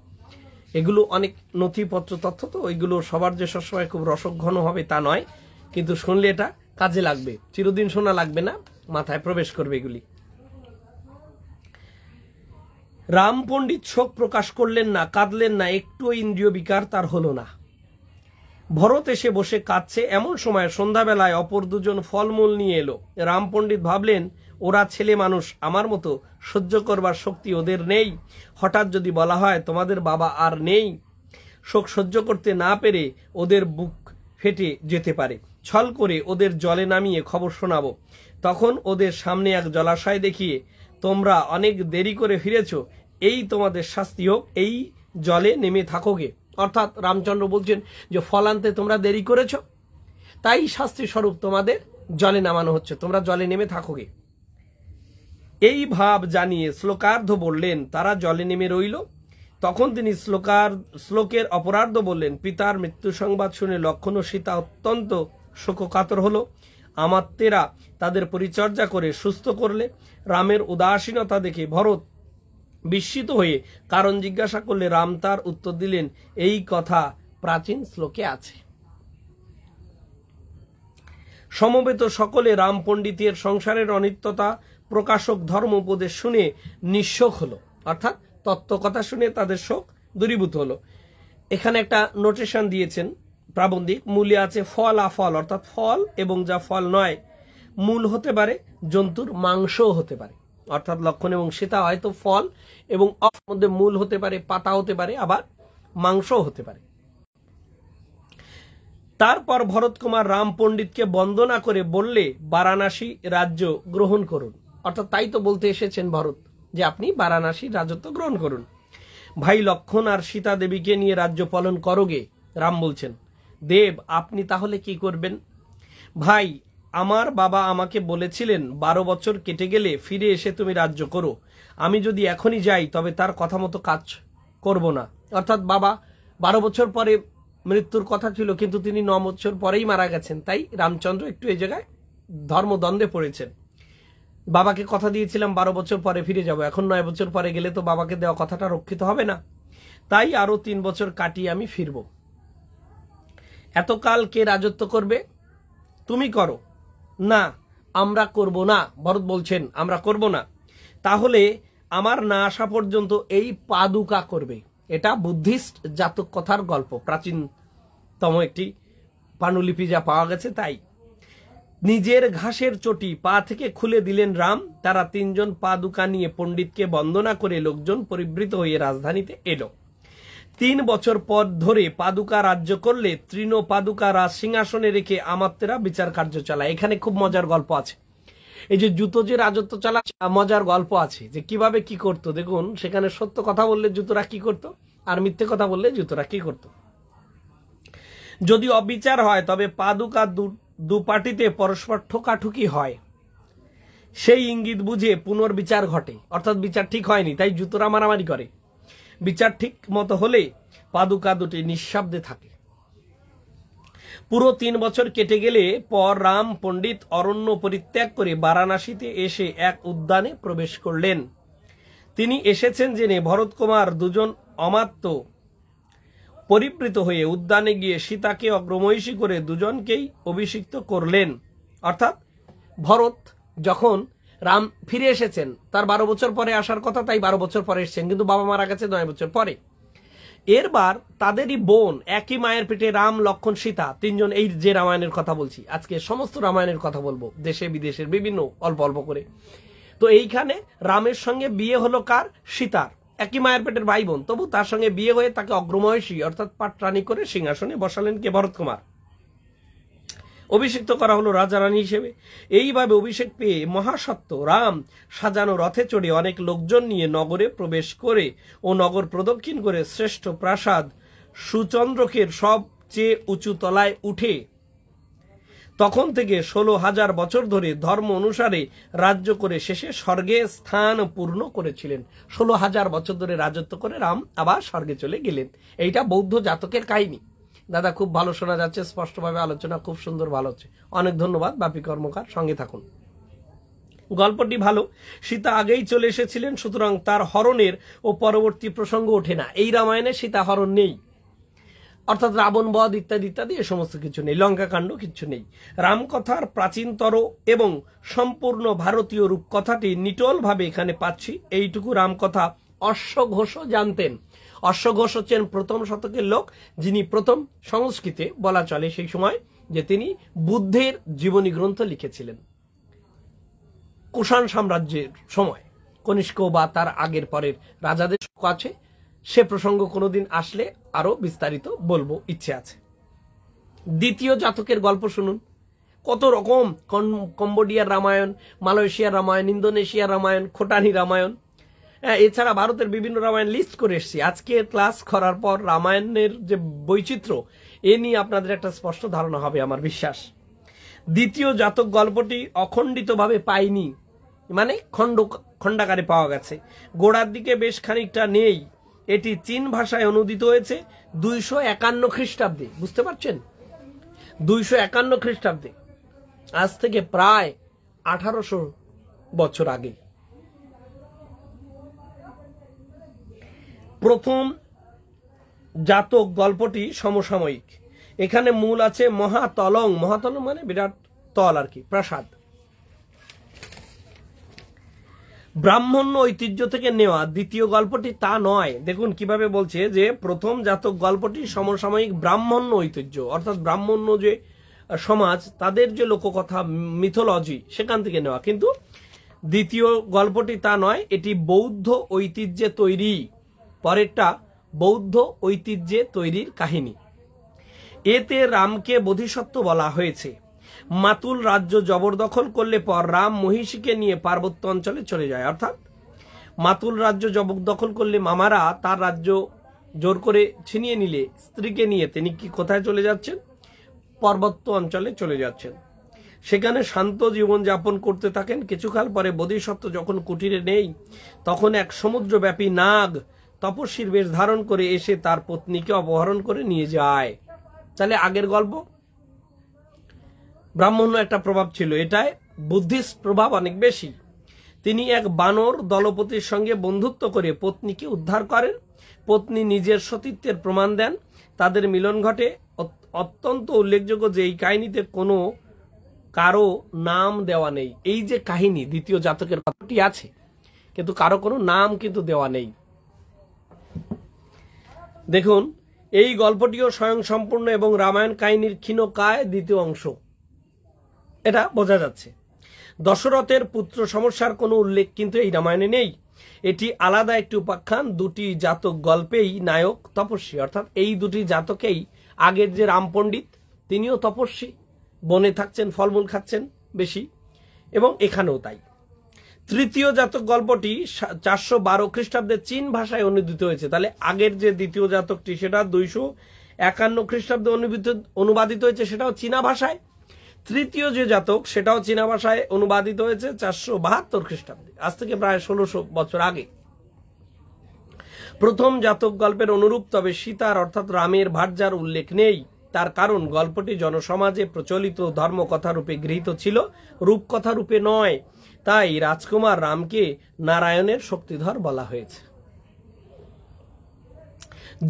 এগুলো অনেক নথিপত্র তথ্য, তো ওইগুলো সবার যে সবসময় খুব রসঘন হবে তা নয়, কিন্তু শুনলে এটা কাজে লাগবে। চিরদিন শোনা লাগবে না, মাথায় প্রবেশ করবে এগুলি। রাম পণ্ডিত শোক প্রকাশ করলেন না, কাঁদলেন না, একটু ইন্দ্রিয় বিকার তার হলো না। ভরত এসে বসে কাঁদছে, এমন সময় সন্ধ্যাবেলায় অপর দুজন ফলমূল নিয়ে এলো। রাম পণ্ডিত ভাবলেন, ওরা ছেলে মানুষ, আমার মতো সহ্য করবার শক্তি ওদের নেই। হঠাৎ যদি বলা হয় তোমাদের বাবা আর নেই, শোক সহ্য করতে না পেরে ওদের বুক ফেটে যেতে পারে। ছল করে ওদের জলে নামিয়ে খবর শোনাবো। তখন ওদের সামনে এক জলাশয় দেখিয়ে, তোমরা অনেক দেরি করে ফিরেছ, এই তোমাদের শাস্তি হোক, এই জলে নেমে থাকোগে। অর্থাৎ রামচন্দ্র বলছেন যে ফল আনতে তোমরা দেরি করেছ, তাই শাস্তি স্বরূপ তোমাদের জলে নামানো হচ্ছে, তোমরা জলে নেমে থাকোগে। এই ভাব জানিয়ে শ্লোকার্ধ বললেন, তারা জলে নেমে রইল। তখন তিনি শ্লোকের অপরার্ধ বললেন, পিতার মৃত্যু সংবাদ শুনে লক্ষ্মণ ও সীতা অত্যন্ত শোককাতর হলো। আমাত্যেরা তাদের পরিচর্যা করে সুস্থ করলে। রামের উদাসীনতা দেখে ভরত বিস্মিত হয়ে কারণ জিজ্ঞাসা করলে রাম তার উত্তর দিলেন, এই কথা প্রাচীন শ্লোকে আছে। সমবেত সকলে রাম পণ্ডিতের সংসারের অনিত্যতা প্রকাশক ধর্ম উপদেশ শুনে নিঃশোক হলো, অর্থাৎ তত্ত্ব কথা শুনে তাদের শোক দূরীভূত হলো। এখানে একটা নোটেশন দিয়েছেন প্রাবন্ধিক, মূলে আছে ফল আফল, অর্থাৎ ফল এবং যা ফল নয়, মূল হতে পারে, জন্তুর মাংসও হতে পারে। অর্থাৎ লক্ষ্মণ এবং সীতা হয়তো ফল এবং মধ্যে মূল হতে পারে, পাতা হতে পারে, আবার মাংসও হতে পারে। তারপর ভরত কুমার রাম পণ্ডিতকে বন্দনা করে বললে, বারাণসী রাজ্য গ্রহণ করুন। অর্থাৎ তাই তো বলতে এসেছেন ভরত, যে আপনি বারাণসী রাজত্ব গ্রহণ করুন। ভাই লক্ষ্মণ আর সীতা দেবীকে নিয়ে রাজ্য পালন করোগে। রাম বলছেন, দেব আপনি তাহলে কি করবেন? ভাই, আমার বাবা আমাকে বলেছিলেন 12 বছর কেটে গেলে ফিরে এসে তুমি রাজ্য করো। আমি যদি এখনই যাই তবে তার কথা মতো কাজ করব না। অর্থাৎ বাবা 12 বছর পরে মৃত্যুর কথা ছিল, কিন্তু তিনি 9 বছর পরেই মারা গেছেন। তাই রামচন্দ্র একটু এই জায়গায় ধর্মদ্বন্দ্বে পড়েছেন। বাবাকে কথা দিয়েছিলাম 12 বছর পরে ফিরে যাব, এখন 9 বছর পরে গেলে তো বাবাকে দেওয়া কথাটা রক্ষিত হবে না, তাই আরো 3 বছর কাটিয়ে আমি ফিরব। এতকাল কে রাজত্ব করবে? তুমি করো। না, আমরা করব না। ভরত বলছেন আমরা করব না। তাহলে আমার না আসা পর্যন্ত এই পাদুকা করবে। এটা বুদ্ধিস্ট জাতক কথার গল্প, প্রাচীনতম একটি পাণ্ডুলিপি যা পাওয়া গেছে। তাই নিজের ঘাসের চটি পা থেকে খুলে দিলেন রাম। তারা 3 জন পাদুকা নিয়ে পণ্ডিতকে বন্দনা করে লোকজন পরিবৃত হয়ে রাজধানীতে এলো। 3 বছর পর ধরে পাদুকা রাজ্য করলে তৃণ পাদুকা রাজ সিংহাসনে রেখে আমাত্যেরা বিচার কার্য চালায়। এখানে খুব মজার গল্প আছে। এই যে জুতো যে রাজত্ব চালাচ্ছে, মজার গল্প আছে যে কিভাবে কি করতো। দেখুন, সেখানে সত্য কথা বললে জুতোরা কি করতো, আর মিথ্যে কথা বললে জুতোরা কি করতো। যদি অবিচার হয় তবে পাদুকা দুপাটিতে পরস্পর ঠোকাঠুকি হয়, সেই ইঙ্গিত বুঝে পুনর্বিচার ঘটে। অর্থাৎ বিচার ঠিক হয়নি, তাই জুতোরা মারামারি করে। বিচার ঠিক মতো হলে পাদুকা দুটি নিঃশব্দে থাকে। পুরো 3 বছর কেটে গেলে পর রাম পণ্ডিত অরণ্য পরিত্যাগ করে বারাণসীতে এসে এক উদ্যানে প্রবেশ করলেন। তিনি এসেছেন জেনে ভরত কুমার 2 জন অমাত্য পরিবৃত হয়ে উদ্যানে গিয়ে সীতাকে অগ্রমহিষী করে 2 জনকেই অভিষিক্ত করলেন। অর্থাৎ ভরত যখন রাম ফিরে এসেছেন, তার 12 বছর পরে আসার কথা, তাই 12 বছর পরে এসেছেন, কিন্তু বাবা মারা গেছে 9 বছর পরে। এরবার তাদেরই বোন, একই মায়ের পেটে রাম লক্ষ্মণ সীতা 3 জন, এই যে রামায়ণের কথা বলছি আজকে, সমস্ত রামায়ণের কথা বলবো, দেশে বিদেশের বিভিন্ন অল্প অল্প করে। তো এইখানে রামের সঙ্গে বিয়ে হলো কার? সীতার। একই মায়ের পেটের ভাই বোন, তবু তার সঙ্গে বিয়ে হয়ে তাকে অগ্রমহিষী অর্থাৎ পাটরানী করে সিংহাসনে বসালেন কে? ভরত কুমার। অভিষিক্ত করা হলো রাজা রানী হিসেবে। এইভাবে অভিষেক পেয়ে মহাসত্ত্ব রাম সাজানো রথে চড়ে অনেক লোকজন নিয়ে নগরে প্রবেশ করে ও নগর প্রদক্ষিণ করে শ্রেষ্ঠ প্রাসাদ সুচন্দ্রকের সবচেয়ে উঁচু তলায় উঠে তখন থেকে 16,000 বছর ধরে ধর্ম অনুসারে রাজ্য করে শেষে স্বর্গে স্থান পূর্ণ করেছিলেন। 16,000 বছর ধরে রাজত্ব করে রাম আবার স্বর্গে চলে গেলেন। এইটা বৌদ্ধ জাতকের কাহিনী। দাদা খুব ভালো শোনা যাচ্ছে, স্পষ্টভাবে আলোচনা খুব সুন্দর, ভালো হচ্ছে। অনেক ধন্যবাদ বাপি কর্মকার, সঙ্গে থাকুন। গল্পটি ভালো। সীতা আগেই চলে এসেছিলেন, সুতরাং তার হরণের ও পরবর্তী প্রসঙ্গ ওঠে না। এই রামায়ণে সীতা হরণ নেই, অর্থাৎ রাবণ বধ ইত্যাদি ইত্যাদি এ সমস্ত কিছু নেই, লঙ্কা কাণ্ড কিছু নেই। রামকথার প্রাচীনতর এবং সম্পূর্ণ ভারতীয় রূপকথাটি নিটলভাবে এখানে পাচ্ছি। এইটুকু রামকথা অশ্বঘোষও জানতেন। অশ্বঘোষ হচ্ছেন প্রথম শতকের লোক, যিনি প্রথম সংস্কৃতে বলা চলে সেই সময় যে তিনি বুদ্ধের জীবনী গ্রন্থ লিখেছিলেন কুষাণ সাম্রাজ্যের সময়। কনিষ্ক বা তার আগের পরের রাজাদের আছে, সে প্রসঙ্গ কোনোদিন আসলে আরো বিস্তারিত বলবো, ইচ্ছে আছে। দ্বিতীয় জাতকের গল্প শুনুন, কত রকম। কম্বোডিয়ার রামায়ণ, মালয়েশিয়ার রামায়ণ, ইন্দোনেশিয়ার রামায়ণ, খোটানি রামায়ণ, এছাড়া ভারতের বিভিন্ন রামায়ণ লিস্ট করে এসেছি। আজকে ক্লাস করার পর রামায়ণের যে বৈচিত্র্য, এ নিয়ে আপনাদের একটা স্পষ্ট ধারণা হবে আমার বিশ্বাস। দ্বিতীয় জাতক গল্পটি অখণ্ডিতভাবে পাইনি, মানে খণ্ডাকারে পাওয়া গেছে। গোড়ার দিকে বেশ খানিকটা নেই। এটি চীন ভাষায় অনুদিত হয়েছে 251 খ্রিস্টাব্দে। বুঝতে পারছেন, 251 খ্রিস্টাব্দে, আজ থেকে প্রায় 1800 বছর আগে। প্রথম জাতক গল্পটি সমসাময়িক। এখানে মূল আছে মহাতলং। মহাতলং মানে বিরাট তল আর কি, প্রাসাদ। ব্রাহ্মণ্য ঐতিহ্য থেকে নেওয়া। দ্বিতীয় গল্পটি তা নয়। দেখুন কিভাবে বলছে যে প্রথম জাতক গল্পটি সমসাময়িক ব্রাহ্মণ্য ঐতিহ্য, অর্থাৎ ব্রাহ্মণ্য যে সমাজ, তাদের যে লোককথা, মিথোলজি, সেখান থেকে নেওয়া। কিন্তু দ্বিতীয় গল্পটি তা নয়, এটি বৌদ্ধ ঐতিহ্যে তৈরি। পরেরটা বৌদ্ধ ঐতিহ্যে তৈরির কাহিনী। এতে রামকে বোধিসত্ত্ব বলা হয়েছে। মাতুল রাজ্য জবরদখল করলে পর রাম মহিষীকে নিয়ে পার্বত্য অঞ্চলে চলে যায়। অর্থাৎ মাতুল রাজ্য জবরদখল করলে মামারা তার রাজ্য জোর করে ছিনিয়ে নিলে স্ত্রীকে নিয়ে তিনি কি কোথায় চলে যাচ্ছেন? পার্বত্য অঞ্চলে চলে যাচ্ছেন। সেখানে শান্ত জীবন যাপন করতে থাকেন। কিছুকাল পরে বোধিসত্ত্ব যখন কুটিরে নেই, তখন এক সমুদ্রব্যাপী নাগ তপস্বীর বেশ ধারণ করে এসে তার পত্নীকে অপহরণ করে নিয়ে যায়। তাহলে আগের গল্প ব্রাহ্মণ্য একটা প্রভাব ছিল, এটায় বুদ্ধিস্ট প্রভাব অনেক বেশি। তিনি এক বানর দলপতির সঙ্গে বন্ধুত্ব করে পত্নীকে উদ্ধার করেন। পত্নী নিজের সতীত্বের প্রমাণ দেন, তাদের মিলন ঘটে। অত্যন্ত উল্লেখযোগ্য যে এই কাহিনীতে কোনো কারো নাম দেওয়া নেই। এই যে কাহিনী দ্বিতীয় জাতকের কথাটি আছে, কিন্তু কারো কোনো নাম কিন্তু দেওয়া নেই। দেখুন এই গল্পটিও স্বয়ং সম্পূর্ণ এবং রামায়ণ কাহিনীর ক্ষীণকায় দ্বিতীয় অংশ, এটা বোঝা যাচ্ছে। দশরথের পুত্র সমস্যার কোনো উল্লেখ কিন্তু এই রামায়ণে নেই। এটি আলাদা একটি উপাখ্যান। দুটি জাতক গল্পেই নায়ক তপস্বী, অর্থাৎ এই দুটি জাতকেই, আগের যে রাম পণ্ডিত তিনিও তপস্বী, বনে থাকছেন, ফলমূল খাচ্ছেন বেশি, এবং এখানেও তাই। তৃতীয় জাতক গল্পটি 412 খ্রিস্টাব্দে চীন ভাষায় অনুদিত হয়েছে। তাহলে আগের যে দ্বিতীয় জাতকটি সেটা 251 খ্রিস্টাব্দে অনুবাদিত হয়েছে, সেটাও চীনা ভাষায়। তৃতীয় যে জাতক সেটাও চীনা ভাষায় অনুবাদিত হয়েছে 472 খ্রিস্টাব্দে, আজ থেকে প্রায় 1600 বছর আগে। প্রথম জাতক গল্পের অনুরূপ, তবে সীতার অর্থাৎ রামের ভার্যার উল্লেখ নেই। তার কারণ গল্পটি জনসমাজে প্রচলিত ধর্মকথা রূপে গৃহীত ছিল, রূপকথা রূপে নয়। তাই রাজকুমার রামকে নারায়ণের শক্তিধর বলা হয়েছে।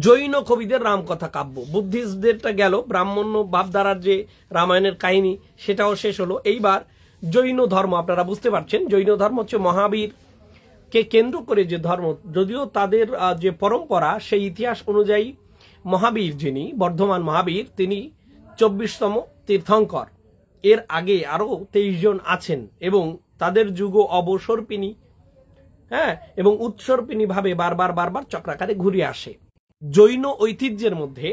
জৈন কবিদের রামকথা কাব্য। বুদ্ধিস্টদেরটা গেল, ব্রাহ্মণ্য ভাবধারার যে রামায়ণের কাহিনী সেটাও শেষ হলো। এইবার জৈন ধর্ম, আপনারা বুঝতে পারছেন জৈন ধর্ম হচ্ছে মহাবীরকে কেন্দ্র করে যে ধর্ম। যদিও তাদের যে পরম্পরা, সেই ইতিহাস অনুযায়ী মহাবীর যিনি বর্ধমান মহাবীর, তিনি 24তম তীর্থঙ্কর। এর আগে আরো 23 জন আছেন এবং তাদের যুগ অবসর্পিনী, এবং উৎসর্পিনী ভাবে বারবার চক্রাকারে ঘুরে আসে। জৈন ঐতিহ্যের মধ্যে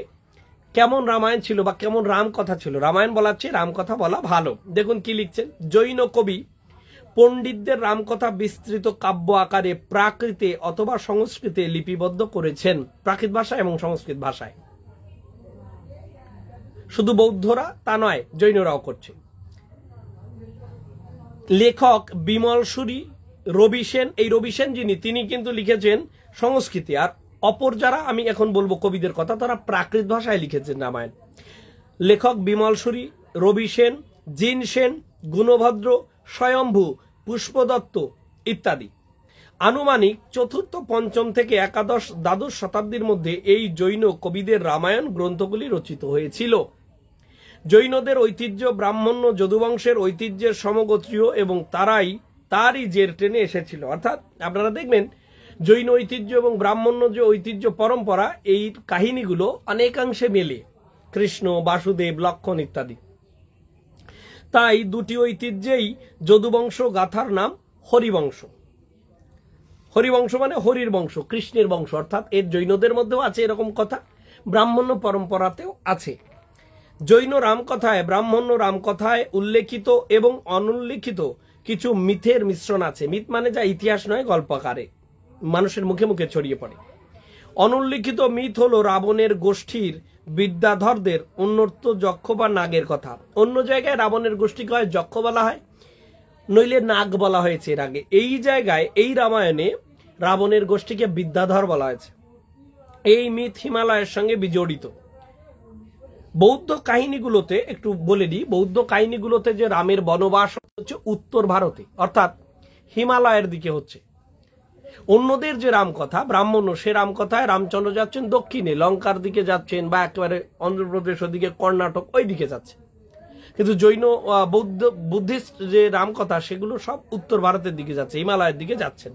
কেমন রামায়ণ ছিল বা কেমন রাম কথা ছিল, রামায়ণ বলার চেয়ে রামকথা বলা ভালো। দেখুন কি লিখছেন। জৈন কবি পণ্ডিতদের রামকথা বিস্তৃত কাব্য আকারে প্রাকৃতে অথবা সংস্কৃতে লিপিবদ্ধ করেছেন, প্রাকৃত ভাষায় এবং সংস্কৃত ভাষায়। শুধু বৌদ্ধরা তা নয়, জৈনরাও করছে। লেখক বিমল সুরি, রবি সেন। এই রবি সেন তিনি কিন্তু লিখেছেন সংস্কৃতে, আর অপর যারা আমি এখন বলবো কবিদের কথা, তারা প্রাকৃত ভাষায় লিখেছেন রামায়ণ। লেখক বিমল সুরি, রবি সেন, জিন সেন, গুণভদ্র, স্বয়ম্ভু, পুষ্পদত্ত ইত্যাদি। আনুমানিক চতুর্থ পঞ্চম থেকে একাদশ দ্বাদশ শতাব্দীর মধ্যে এই জৈন কবিদের রামায়ণ গ্রন্থগুলি রচিত হয়েছিল। জৈনদের ঐতিহ্য ব্রাহ্মণ্য যদুবংশের ঐতিহ্যের সমগোত্রীয় এবং তারই জের টেনে এসেছিল। অর্থাৎ আপনারা দেখবেন জৈন ঐতিহ্য এবং ব্রাহ্মণ্য যে ঐতিহ্য পরম্পরা, এই কাহিনীগুলো অনেকাংশে মেলে, কৃষ্ণ, বাসুদেব, লক্ষ্মণ ইত্যাদি। তাই দুটি ঐতিহ্যেই যদুবংশ গাথার নাম হরিবংশ। হরিবংশ মানে হরির বংশ, কৃষ্ণের বংশ, অর্থাৎ এর জৈনদের মধ্যেও আছে এরকম কথা, ব্রাহ্মণ্য পরম্পরাতেও আছে। জৈন রামকথায়, ব্রাহ্মণ্য রামকথায় উল্লেখিত এবং অনুল্লেখিত কিছু মিথের মিশ্রণ আছে। মিথ মানে যা ইতিহাস নয়, গল্প আকারে মানুষের মুখে মুখে ছড়িয়ে পড়ে। অনুল্লিখিত মিথ হলো রাবণের গোষ্ঠীর বিদ্যাধরদের অন্যত্র যক্ষ বা নাগের কথা। অন্য জায়গায় রাবণের গোষ্ঠীকে হয় যক্ষ বলা হয়, নইলে নাগ বলা হয়েছে এর আগে। এই জায়গায় এই রামায়ণে রাবণের গোষ্ঠীকে বিদ্যাধর বলা হয়েছে। এই মিথ হিমালয়ের সঙ্গে বিজড়িত। বৌদ্ধ কাহিনীগুলোতে একটু বলে দিই, বৌদ্ধ কাহিনীগুলোতে যে রামের বনবাস হচ্ছে উত্তর ভারতে, অর্থাৎ হিমালয়ের দিকে হচ্ছে। অন্যদের যে রামকথা ব্রাহ্মণ্য, সে রামকথায় রামচন্দ্র যাচ্ছেন দক্ষিণে, লঙ্কার দিকে যাচ্ছেন, বা একেবারে অন্ধ্রপ্রদেশ ওদিকে, কর্ণাটক ওই দিকে যাচ্ছে। কিন্তু জৈন বুদ্ধিস্ট যে রামকথা সেগুলো সব উত্তর ভারতের দিকে যাচ্ছে, হিমালয়ের দিকে যাচ্ছেন।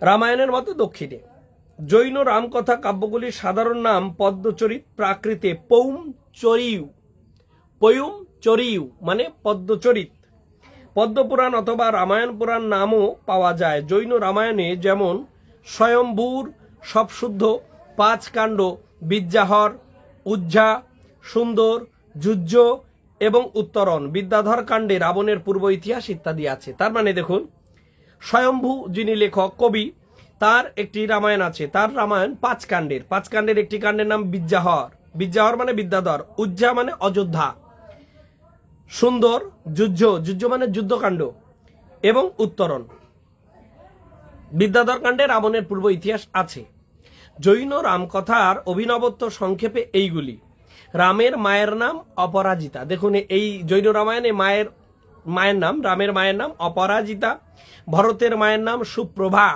রামায়ণের মতো দক্ষিণে। জৈন রামকথা কাব্যগুলির সাধারণ নাম পদ্মচরিত, প্রাকৃতে পৌম চরিউ মানে পদ্মচরিত। পদ্মপুরাণ অথবা রামায়ণ পুরাণ নামও পাওয়া যায়। জৈন রামায়ণে যেমন স্বয়ম্ভূর সবশুদ্ধ, 5 কাণ্ড, বিদ্যাহর, উজ্জা, সুন্দর, যুজ্জ এবং উত্তরণ, বিদ্যাধর কাণ্ডে রাবণের পূর্ব ইতিহাস ইত্যাদি আছে। তার মানে দেখুন, স্বয়ম্ভু যিনি লেখক কবি, তার একটি রামায়ণ আছে, তার রামায়ণ 5 কাণ্ডের। 5 কাণ্ডের একটি কাণ্ডের নাম বিদ্যাহর মানে বিদ্যাধর, উজ্জা মানে অযোধ্যা, সুন্দর, যুজ্জ মানে যুদ্ধকাণ্ড এবং উত্তরণ। বিদ্যাধর কাণ্ডে রাবণের পূর্ব ইতিহাস আছে। জৈন রামকথার অভিনবত্ব সংক্ষেপে এইগুলি। রামের মায়ের নাম অপরাজিতা। দেখুন এই জৈন রামায়ণে রামের মায়ের নাম অপরাজিতা। ভরতের মায়ের নাম সুপ্রভা।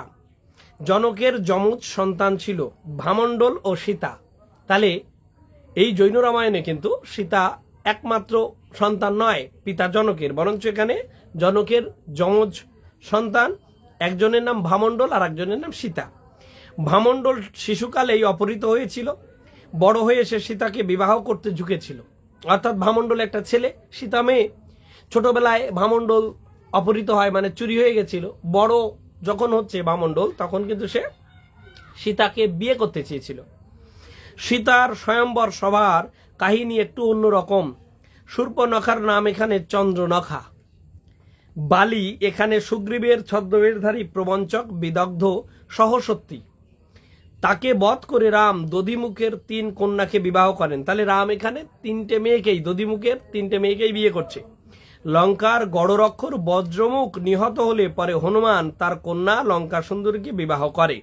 জনকের যমজ সন্তান ছিল ভামণ্ডল ও সীতা। তাহলে এই জৈন রামায়ণে কিন্তু সীতা একমাত্র সন্তান নয় পিতা জনকের, বরঞ্চ এখানে জনকের যমজ সন্তান, একজনের নাম ভামণ্ডল আর একজনের নাম সীতা। ভামণ্ডল শিশুকালেই অপহৃত হয়েছিল, বড় হয়ে সে সীতাকে বিবাহ করতে ঝুঁকেছিল। অর্থাৎ ভামণ্ডল একটা ছেলে, সীতা মেয়ে। ছোটবেলায় ভামণ্ডল অপহৃত হয়, মানে চুরি হয়ে গেছিল। বড় যখন হচ্ছে ভামণ্ডল, তখন কিন্তু সে সীতাকে বিয়ে করতে চেয়েছিল। সীতার স্বয়ম্বর সভার কাহিনী একটু অন্যরকম। শূর্পনখার নাম এখানে চন্দ্রনখা। বালি এখানে সুগ্রীবের ছদ্মবেশধারী প্রবঞ্চক বিদগ্ধ সহসত্যি। তাকে বধ করে রাম দধিমুখের 3 কন্যাকে বিবাহ করেন। তাহলে রাম এখানে 3টে মেয়েকেই, দধিমুখের 3টে মেয়েকেই বিয়ে করছে। লঙ্কার গড়রক্ষর বজ্রমুখ নিহত হলে পরে হনুমান তার কন্যা লঙ্কা সুন্দরীকে বিবাহ করে।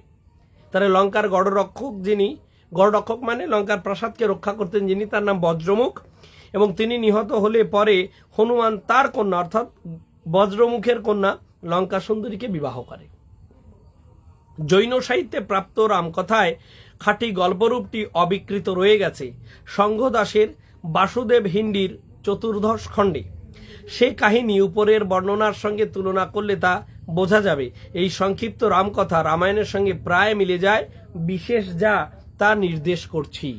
তাহলে লঙ্কার গড়রক্ষক মানে লঙ্কার প্রাসাদকে রক্ষা করতেন যিনি, তার নাম বজ্রমুখ, এবং তিনি নিহত হলে পরে হনুমান তার কন্যা অর্থাৎ বজ্রমুখের কন্যা লঙ্কা সুন্দরীকে বিবাহ করে। জৈন সাহিত্যে প্রাপ্ত রামকথায় খাঁটি গল্পরূপটি অবিকৃত রয়ে গেছে সংঘদাসের বাসুদেব হিন্দির 14 খণ্ডে। সে কাহিনী উপরের বর্ণনার সঙ্গে তুলনা করলে তা বোঝা যাবে। এই সংক্ষিপ্ত রামকথা রামায়ণের সঙ্গে প্রায় মিলে যায়, বিশেষ যা তা নির্দেশ করছি।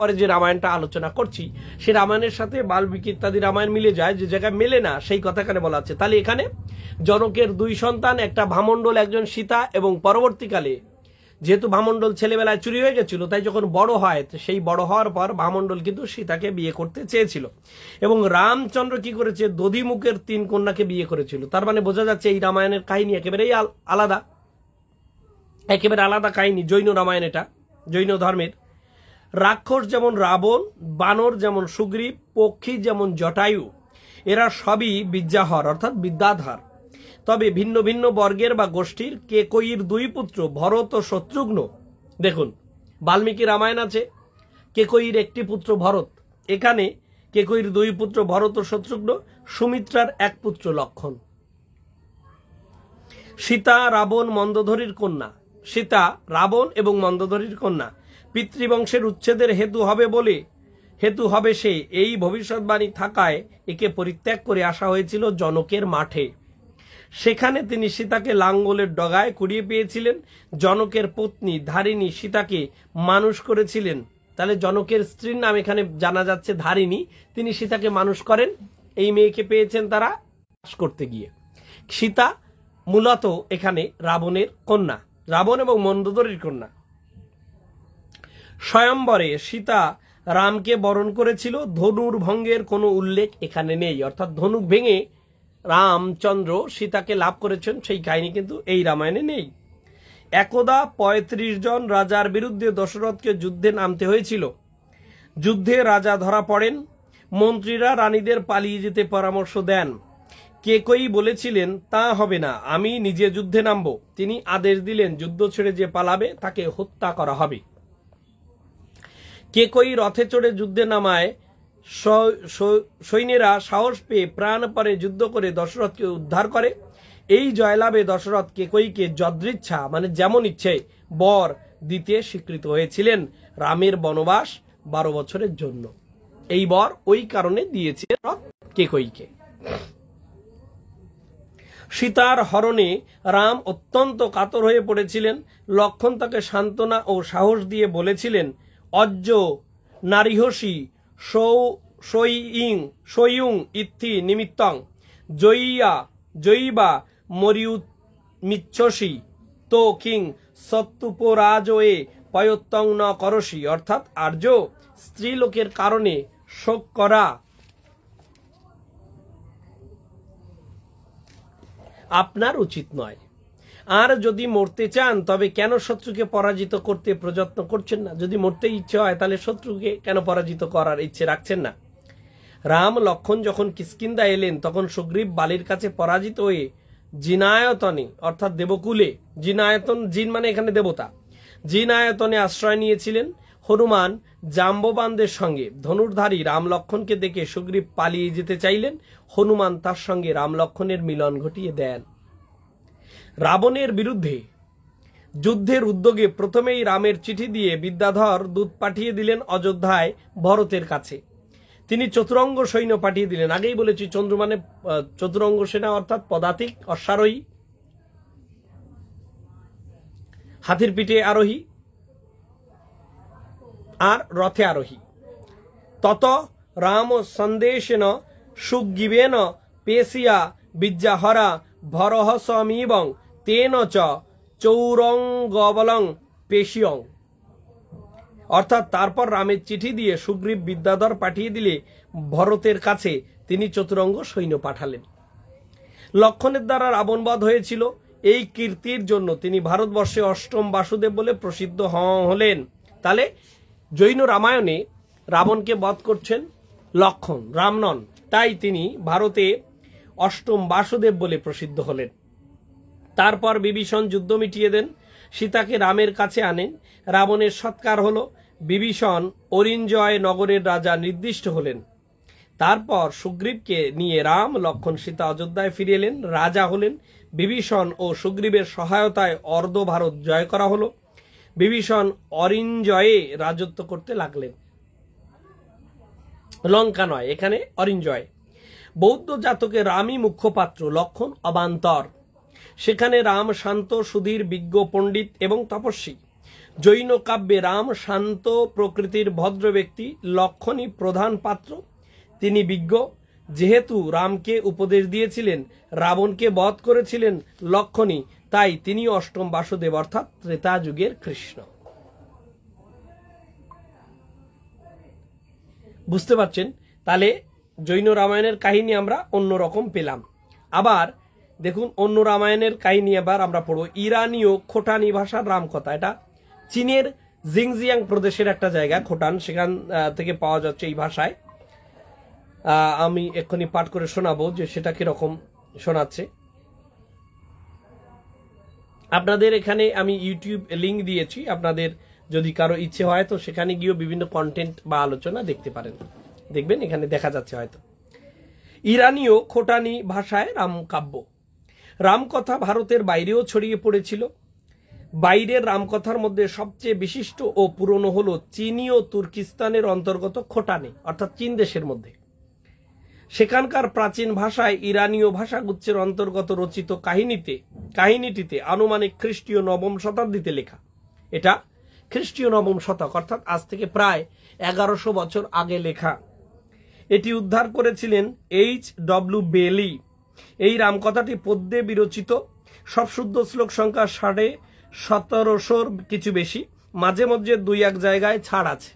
পরে যে রামায়ণটা আলোচনা করছি সে রামায়ণের সাথে বাল্মীকি ইত্যাদি রামায়ণ মিলে যায়, যে জায়গায় মেলে না সেই কথা এখানে বলা হচ্ছে। তাহলে এখানে জনকের 2 সন্তান, একটা ভামণ্ডল, একজন সীতা, এবং পরবর্তীকালে যেহেতু ভামণ্ডল ছেলেবেলায় চুরি হয়ে গেছিল, তাই যখন বড় হয়, সেই বড় হওয়ার পর ভামণ্ডল কিন্তু সীতাকে বিয়ে করতে চেয়েছিল, এবং রামচন্দ্র কি করেছে, দধিমুখের 3 কন্যাকে বিয়ে করেছিল। তার মানে বোঝা যাচ্ছে এই রামায়ণের কাহিনী একেবারেই আলাদা, একেবারে আলাদা কাহিনী জৈন রামায়ণ। এটা জৈন ধর্মের। রাক্ষস যেমন রাবণ, বানর যেমন সুগ্রীব, পক্ষী যেমন জটায়ু, এরা সবই বিদ্যাহর অর্থাৎ বিদ্যাধর। তবে ভিন্ন ভিন্ন বর্গের বা গোষ্ঠীর কেকয়ীর দুই পুত্র ভরত ও শত্রুঘ্ন। দেখুন, বাল্মীকি রামায়ণ আছে, কেকয়ীর একটি পুত্র ভরত, এখানে কেকয়ীর দুই পুত্র ভরত ও শত্রুঘ্ন, সুমিত্রার এক পুত্র লক্ষণ। সীতা রাবণ মন্দোদরীর কন্যা। সীতা রাবণ এবং মন্দোদরীর কন্যা। পিতৃবংশের উচ্ছেদের হেতু হবে সে, এই ভবিষ্যৎবাণী থাকায় একে পরিত্যাগ করে আসা হয়েছিল জনকের মাঠে। সেখানে তিনি সীতাকে লাঙ্গলের ডগায় কুড়িয়ে পেয়েছিলেন। জনকের পত্নী ধারিণী সীতাকে মানুষ করেছিলেন। তাহলে জনকের স্ত্রীর নাম এখানে জানা যাচ্ছে ধারিণী, তিনি সীতাকে মানুষ করেন। এই মেয়েকে পেয়েছেন তারা বাস করতে গিয়ে। সীতা মূলত এখানে রাবণের কন্যা, রাবণ এবং মন্দোদরীর কন্যা। স্বয়ম্বরে সীতা রামকে বরণ করেছিল। ধনুর ভঙ্গের কোনো উল্লেখ এখানে নেই, অর্থাৎ ধনুক ভেঙে রামচন্দ্র সীতাকে লাভ করেছেন সেই কাহিনী কিন্তু এই রামায়ণে নেই। একদা ৩৫ জন রাজার বিরুদ্ধে দশরথকে যুদ্ধে নামতে হয়েছিল। যুদ্ধে রাজা ধরা পড়েন। মন্ত্রীরা রানীদের পালিয়ে যেতে পরামর্শ দেন। কেকয়ী বলেছিলেন তা হবে না, আমি নিজে যুদ্ধে নামব। তিনি আদেশ দিলেন যুদ্ধ ছেড়ে যে পালাবে তাকে হত্যা করা হবে। কেকয়ী রথে চড়ে যুদ্ধে নামায় সৈন্যেরা সাহস পেয়ে প্রাণপণে যুদ্ধ করে দশরথকে উদ্ধার করে। এই জয়লাভে দশরথ কেকয়ীকে যদৃচ্ছা মানে যেমন ইচ্ছে বর দিতে স্বীকৃত হয়েছিলেন রামের বনবাস 12 বছরের জন্য। এই বর ওই কারণে দিয়েছে কেকয়ীকে। সীতার হরণে রাম অত্যন্ত কাতর হয়ে পড়েছিলেন। লক্ষণ তাকে সান্ত্বনা ও সাহস দিয়ে বলেছিলেন, অজ্জ নারিহসি সইয়ুং ইত্থি নিমিত্তং জয়ীবা মরিউমিচ্ছসি তো কিং সত্যুপরাজয়ে পয়ত্তং ন করসি। অর্থাৎ আর্য, স্ত্রীলোকের কারণে শোক করা আপনার উচিত নয়। আর যদি মরতে চান তবে কেন শত্রুকে পরাজিত করতে প্রযত্ন করছেন না? যদি মরতে ইচ্ছে হয় তাহলে শত্রুকে কেন পরাজিত করার ইচ্ছে রাখছেন না? রাম লক্ষণ যখন কিষ্কিন্ধা এলেন তখন সুগ্রীব বালির কাছে পরাজিত হয়ে জিনায়তনে অর্থাৎ দেবকুলে, জিনায়তন জিন মানে এখানে দেবতা, জিনায়তনে আশ্রয় নিয়েছিলেন। হনুমান জাম্ববানদের সঙ্গে। ধনুর্ধারী রাম লক্ষণকে দেখে সুগ্রীব পালিয়ে যেতে চাইলেন। হনুমান তার সঙ্গে রাম লক্ষণের মিলন ঘটিয়ে দেন। রাবণের বিরুদ্ধে যুদ্ধের উদ্যোগে প্রথমেই রামের চিঠি দিয়ে বিদ্যাধর দূত পাঠিয়ে দিলেন অযোধ্যায় ভরতের কাছে। তিনি চতুরঙ্গ সৈন্য পাঠিয়ে দিলেন। আগেই বলেছি চন্দ্র মানে চতুরঙ্গ সেনা অর্থাৎ পদাতিক, অশ্বারোহী, হাতির পিঠে আরোহী আর রথে আরোহী। তত রাম সন্দেশেন সুগ্রীবেন পেশিয়া বিদ্যাহরা ভরহসমিবং তেন চ চৌরঙ্গবলং পেশিয়ং। অর্থাৎ তারপর রামের চিঠি দিয়ে সুগ্রীব বিদ্যাধর পাঠিয়ে দিলে ভরতের কাছে তিনি চতুরঙ্গ সৈন্য পাঠালেন। লক্ষণের দ্বারা রাবণবধ হয়েছিল। এই কীর্তির জন্য তিনি ভারতবর্ষে অষ্টম বাসুদেব বলে প্রসিদ্ধ হলেন। তাহলে জৈন রামায়ণে রাবণকে বধ করছেন লক্ষণ, রাম নন, তাই তিনি ভারতে অষ্টম বাসুদেব বলে প্রসিদ্ধ হলেন। তারপর বিভীষণ যুদ্ধ মিটিয়ে দেন, সীতাকে রামের কাছে আনেন। রাবণের সৎকার হলো। বিভীষণ অরিঞ্জয় নগরের রাজা নির্দিষ্ট হলেন। তারপর সুগ্রীবকে নিয়ে রাম লক্ষণ সীতা অযোধ্যায় ফিরে এলেন, রাজা হলেন। বিভীষণ ও সুগ্রীবের সহায়তায় অর্ধ ভারত জয় করা হলো। বিভীষণ অরিঞ্জয়ে রাজত্ব করতে লাগলেন। লঙ্কা নয়, এখানে অরিঞ্জয়। বৌদ্ধ জাতকে রামই মুখ্য পাত্র, লক্ষণ অবান্তর। সেখানে রাম শান্ত, সুধীর, বিজ্ঞ, পণ্ডিত এবং তপস্বী। জৈন কাব্যে রাম শান্ত প্রকৃতির ভদ্র ব্যক্তি, লক্ষণই প্রধান পাত্র। তিনি বিজ্ঞ। যেহেতু রামকে উপদেশ দিয়েছিলেন, রাবণকে বধ করেছিলেন লক্ষণই, তাই তিনি অষ্টম বাসুদেব অর্থাৎ ত্রেতা যুগের কৃষ্ণ। বুঝতে পারছেন? তাহলে জৈন রামায়ণের কাহিনী আমরা অন্যরকম পেলাম। আবার দেখুন অন্য রামায়ণের কাহিনী আবার আমরা পড়ব। ইরানীয় খোটানি ভাষার রামকথা। এটা চীনের জিংজিয়াং প্রদেশের একটা জায়গা খোটান, সেখান থেকে পাওয়া যাচ্ছে এই ভাষায়। আমি এক্ষুনি পাঠ করে শোনাবো যে সেটা কিরকম শোনাচ্ছে। আপনাদের এখানে আমি ইউটিউব লিংক দিয়েছি, আপনাদের যদি কারো ইচ্ছে হয় তো সেখানে গিয়েও বিভিন্ন কন্টেন্ট বা আলোচনা দেখতে পারেন, দেখবেন এখানে দেখা যাচ্ছে হয়তো। ইরানীয় খোটানি ভাষায় রামকাব্য। রামকথা ভারতের বাইরেও ছড়িয়ে পড়েছিল। বাইরের রামকথার মধ্যে সবচেয়ে বিশিষ্ট ও পুরনো হলো চীনী ও তুর্কিস্তানের অন্তর্গত খোটানি, অর্থাৎ চীন দেশের মধ্যে। সেখানকার প্রাচীন ভাষায় ইরানীয় ভাষাগুচ্ছের অন্তর্গত রচিত কাহিনীটিতে আনুমানিক খ্রিস্টীয় নবম শতাব্দীতে লেখা। এটা খ্রিস্টীয় নবম শতক, অর্থাৎ আজ থেকে প্রায় 1100 বছর আগে লেখা। এটি উদ্ধার করেছিলেন H.W. বেলি। এই রামকথাটি পদ্যে বিরচিত, সব শুদ্ধ শ্লোক সংখ্যা 1750 কিছু বেশি, মাঝে মধ্যে 2-1 জায়গায় ছাড় আছে।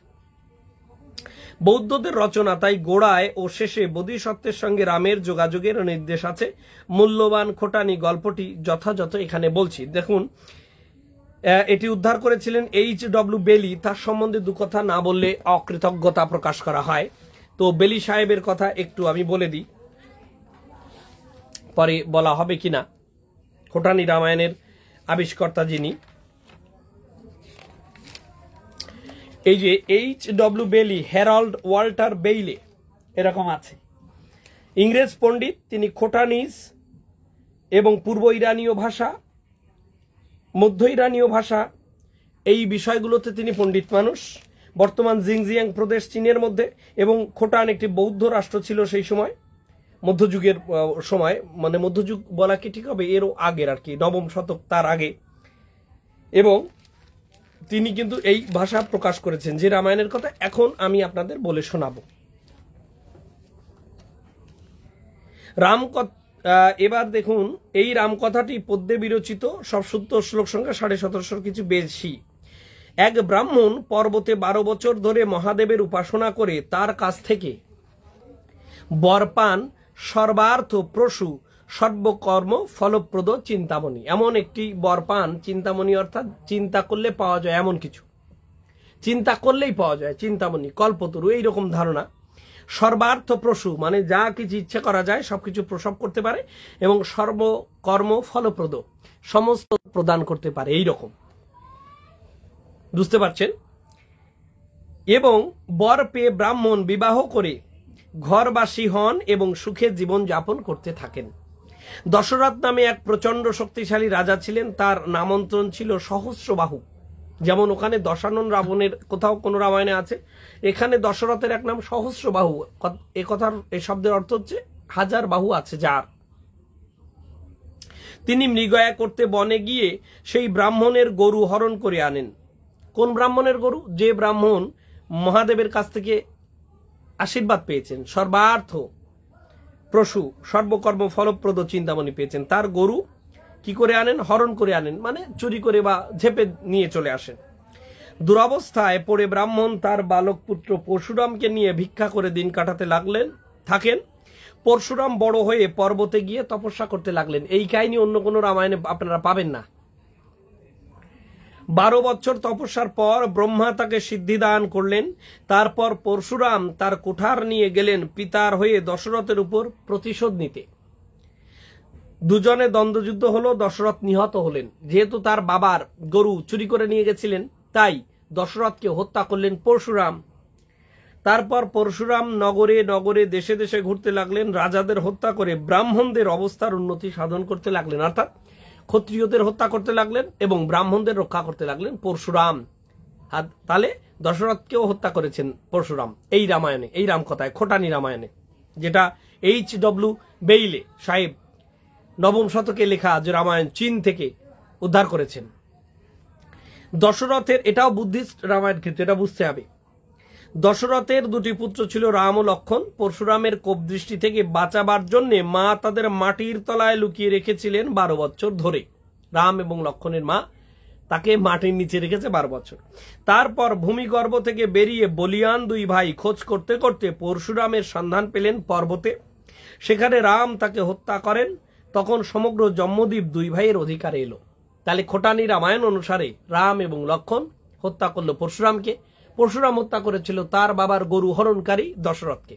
বৌদ্ধদের রচনা, তাই গোড়ায় ও শেষে বোধিসত্ত্বের সঙ্গে রামের যোগাযোগের নির্দেশ আছে। মূল্যবান খোটানি গল্পটি যথাযথ এখানে বলছি। দেখুন, এটি উদ্ধার করেছিলেন H.W. বেলি। তার সম্বন্ধে দু কথা না বললে অকৃতজ্ঞতা প্রকাশ করা হয়। তো বেলি সাহেবের কথা একটু আমি বলে দিই, পরে বলা হবে কিনা। খোটানি রামায়ণের আবিষ্কর্তা যিনি, এই যে H.W. বেলি, হ্যারল্ড ওয়াল্টার বেইলে এরকম আছে। ইংরেজ পণ্ডিত তিনি। খোটানিজ এবং পূর্ব ইরানীয় ভাষা, মধ্য ইরানীয় ভাষা, এই বিষয়গুলোতে তিনি পণ্ডিত মানুষ। বর্তমান জিংজিয়াং প্রদেশ চীনের মধ্যে, এবং খোটান একটি বৌদ্ধ রাষ্ট্র ছিল সেই সময়, মধ্যযুগের সময়, মানে মধ্যযুগ বলা কি ঠিক হবে, এরও আগের আর কি, নবম শতক তার আগে। এবং তিনি কিন্তু এই ভাষা প্রকাশ করেছেন, যে রামায়ণের কথা এখন আমি আপনাদের বলে শোনাবো। এবার দেখুন, এই রামকথাটি পদ্যে বিরচিত, সব শুদ্ধ শ্লোক সংখ্যা 1750 কিছু বেশি। এক ব্রাহ্মণ পর্বতে 12 বছর ধরে মহাদেবের উপাসনা করে তার কাছ থেকে বরপান সর্বার্থ প্রসূ সর্বকর্ম ফলপ্রদ চিন্তামণি, এমন একটি বরপান, চিন্তামণি অর্থাৎ চিন্তা করলে পাওয়া যায় এমন কিছু, চিন্তা করলেই পাওয়া যায় চিন্তামণি, কল্পতরু, এইরকম ধারণা। সর্বার্থ প্রসূ মানে যা কিছু ইচ্ছে করা যায় সবকিছু প্রসব করতে পারে, এবং সর্বকর্ম ফলপ্রদ, সমস্ত প্রদান করতে পারে, এই রকম, বুঝতে পারছেন। এবং বর পেয়ে ব্রাহ্মণ বিবাহ করে ঘরবাসী হন এবং সুখে জীবন যাপন করতে থাকেন। দশরথ নামে এক প্রচন্ড শক্তিশালী রাজা ছিলেন, তার নামন্ত্রণ ছিল সহস্রবাহু। যেমন ওখানে দশানন রাবণের কোথাও কোনো রামায়ণে আছে, এখানে দশরথের এক নাম সহস্রবাহু। এই শব্দের অর্থ হচ্ছে 1000 বাহু আছে যার। তিনি মৃগয়া করতে বনে গিয়ে সেই ব্রাহ্মণের গরু হরণ করে আনেন। কোন ব্রাহ্মণের গরু? যে ব্রাহ্মণ মহাদেবের কাছ থেকে আশীর্বাদ পেয়েছেন, সর্বার্থ প্রসূ সর্বকর্ম ফলপ্রদ চিন্তামণি পেয়েছেন, তার গরু কি করে আনেন? হরণ করে আনেন, মানে চুরি করে বা ঝেপে নিয়ে চলে আসেন। দুরবস্থায় পড়ে ব্রাহ্মণ তার বালক পুত্র পরশুরামকে নিয়ে ভিক্ষা করে দিন কাটাতে থাকেন। পরশুরাম বড় হয়ে পর্বতে গিয়ে তপস্যা করতে লাগলেন। এই কাহিনী অন্য কোনো রামায়ণে আপনারা পাবেন না। 12 বছর তপস্যার পর ব্রহ্মা তাকে সিদ্ধি দান করলেন। তারপর পরশুরাম তার কুঠার নিয়ে গেলেন পিতার হয়ে দশরথের উপর প্রতিশোধ নিতে। দুজনে দ্বন্দ্বযুদ্ধ হলো, দশরথ নিহত হলেন। যেহেতু তার বাবার গরু চুরি করে নিয়ে গেছিলেন, তাই দশরথকে হত্যা করলেন পরশুরাম। তারপর পরশুরাম নগরে নগরে দেশে দেশে ঘুরতে লাগলেন, রাজাদের হত্যা করে ব্রাহ্মণদের অবস্থার উন্নতি সাধন করতে লাগলেন, অর্থাৎ ক্ষত্রিয়দের হত্যা করতে লাগলেন এবং ব্রাহ্মণদের রক্ষা করতে লাগলেন পরশুরাম। তাহলে দশরথকেও হত্যা করেছেন পরশুরাম এই রামায়ণে, এই রামকথায়, খোটানি রামায়ণে, যেটা H.W. বেইলে সাহেব নবম শতকে লেখা যে রামায়ণ চীন থেকে উদ্ধার করেছেন। দশরথের, এটাও বুদ্ধিস্ট রামায়ণ কিন্তু, এটা বুঝতে হবে। দশরথের 2টি পুত্র ছিল, রাম ও লক্ষণ। পরশুরামের কোপ দৃষ্টি থেকে বাঁচাবার জন্য মা তাদের মাটির তলায় লুকিয়ে রেখেছিলেন 12 বছর ধরে। রাম এবং লক্ষণের মা তাকে মাটির নিচে রেখেছে 12 বছর। তারপর ভূমিগর্ভ থেকে বেরিয়ে বলিয়ান 2 ভাই খোঁজ করতে করতে পরশুরামের সন্ধান পেলেন পর্বতে। সেখানে রাম তাকে হত্যা করেন। তখন সমগ্র জম্মদ্বীপ 2 ভাইয়ের অধিকারে এলো। তাহলে খোটানি রামায়ণ অনুসারে রাম এবং লক্ষণ হত্যা করলো পরশুরামকে। পরশুরাম হত্যা করেছিল তার বাবার গরু হরণকারী দশরথকে।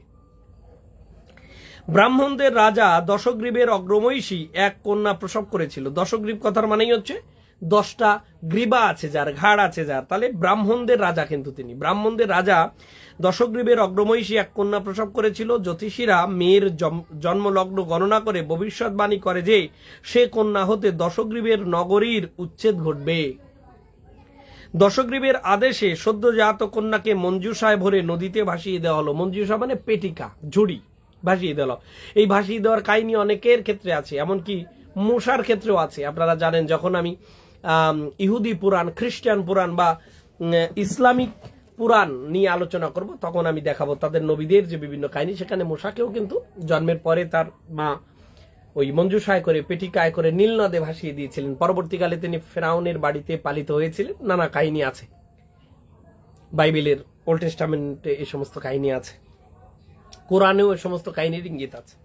ব্রাহ্মণদের রাজা দশগ্রীবের অগ্রমহিষী এক কন্যা প্রসব করেছিল। দশগ্রীব কথার মানেই হচ্ছে 10টা গ্রীবা আছে যার, ঘাড় আছে যার, তাহলে ব্রাহ্মণদের রাজা কিন্তু তিনি। ব্রাহ্মণদের রাজা দশগ্রীবের অগ্রমহিষী এক কন্যা প্রসব করেছিল। জ্যোতিষীরা মেয়ের জন্মলগ্ন গণনা করে ভবিষ্যৎবাণী করে যে সে কন্যা হতে দশগ্রীবের নগরীর উচ্ছেদ ঘটবে। দশগ্রীবের আদেশে সদ্যজাত কন্যাকে মঞ্জুষায় ভরে নদীতে ভাসিয়ে দেওয়া হলো। মঞ্জুষা মানে পেটিকা, ঝুড়ি, ভাসিয়ে দেওয়া। এই ভাসিয়ে দেওয়ার কাহিনী অনেকের ক্ষেত্রে আছে, এমনকি মূসার ক্ষেত্রেও আছে। আপনারা জানেন, যখন আমি ইহুদি পুরাণ, খ্রিস্টান পুরাণ বা ইসলামিক পুরাণ নিয়ে আলোচনা করব, তখন আমি দেখাবো তাদের নবীদের যে বিভিন্ন কাহিনী। সেখানে মূসাকেও কিন্তু জন্মের পরে তার মা ওই মঞ্জুষায় করে, পেটিকায় করে নীল নদে ভাসিয়ে দিয়েছিলেন। পরবর্তীকালে তিনি ফেরাউনের বাড়িতে পালিত হয়েছিলেন। নানা কাহিনী আছে, বাইবেলের ওল্ড টেস্টামেন্টে এই সমস্ত কাহিনী আছে, কোরআনেও এই সমস্ত কাহিনীর ইঙ্গিত আছে।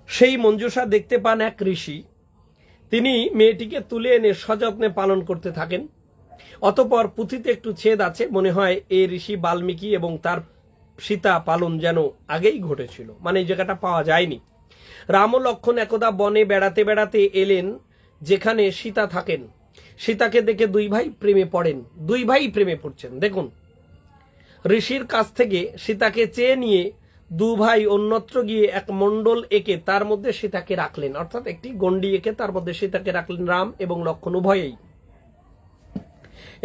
সেই মঞ্জুষা দেখতে পান এক ঋষি। তিনি মেয়েটিকে তুলে এনে সযত্নে পালন করতে থাকেন। অতঃপর পুঁথিতে একটু ছেদ আছে, মনে হয় এই ঋষি বাল্মীকি এবং তার সীতা পালন যেন আগেই ঘটেছিল, মানে এই জায়গাটা পাওয়া যায়নি। রাম ও লক্ষ্মণ একদা বনে বেড়াতে বেড়াতে এলেন যেখানে সীতা থাকেন। সীতাকে দেখে দুই ভাই প্রেমে পড়েন। দুই ভাই প্রেমে পড়ছেন। দেখুন, ঋষির কাছ থেকে সীতাকে চেয়ে নিয়ে দু ভাই অন্যত্র গিয়ে এক মণ্ডল এঁকে তার মধ্যে সীতাকে রাখলেন, অর্থাৎ একটি গণ্ডি এঁকে তার মধ্যে সীতাকে রাখলেন রাম এবং লক্ষ্মণ উভয়েই।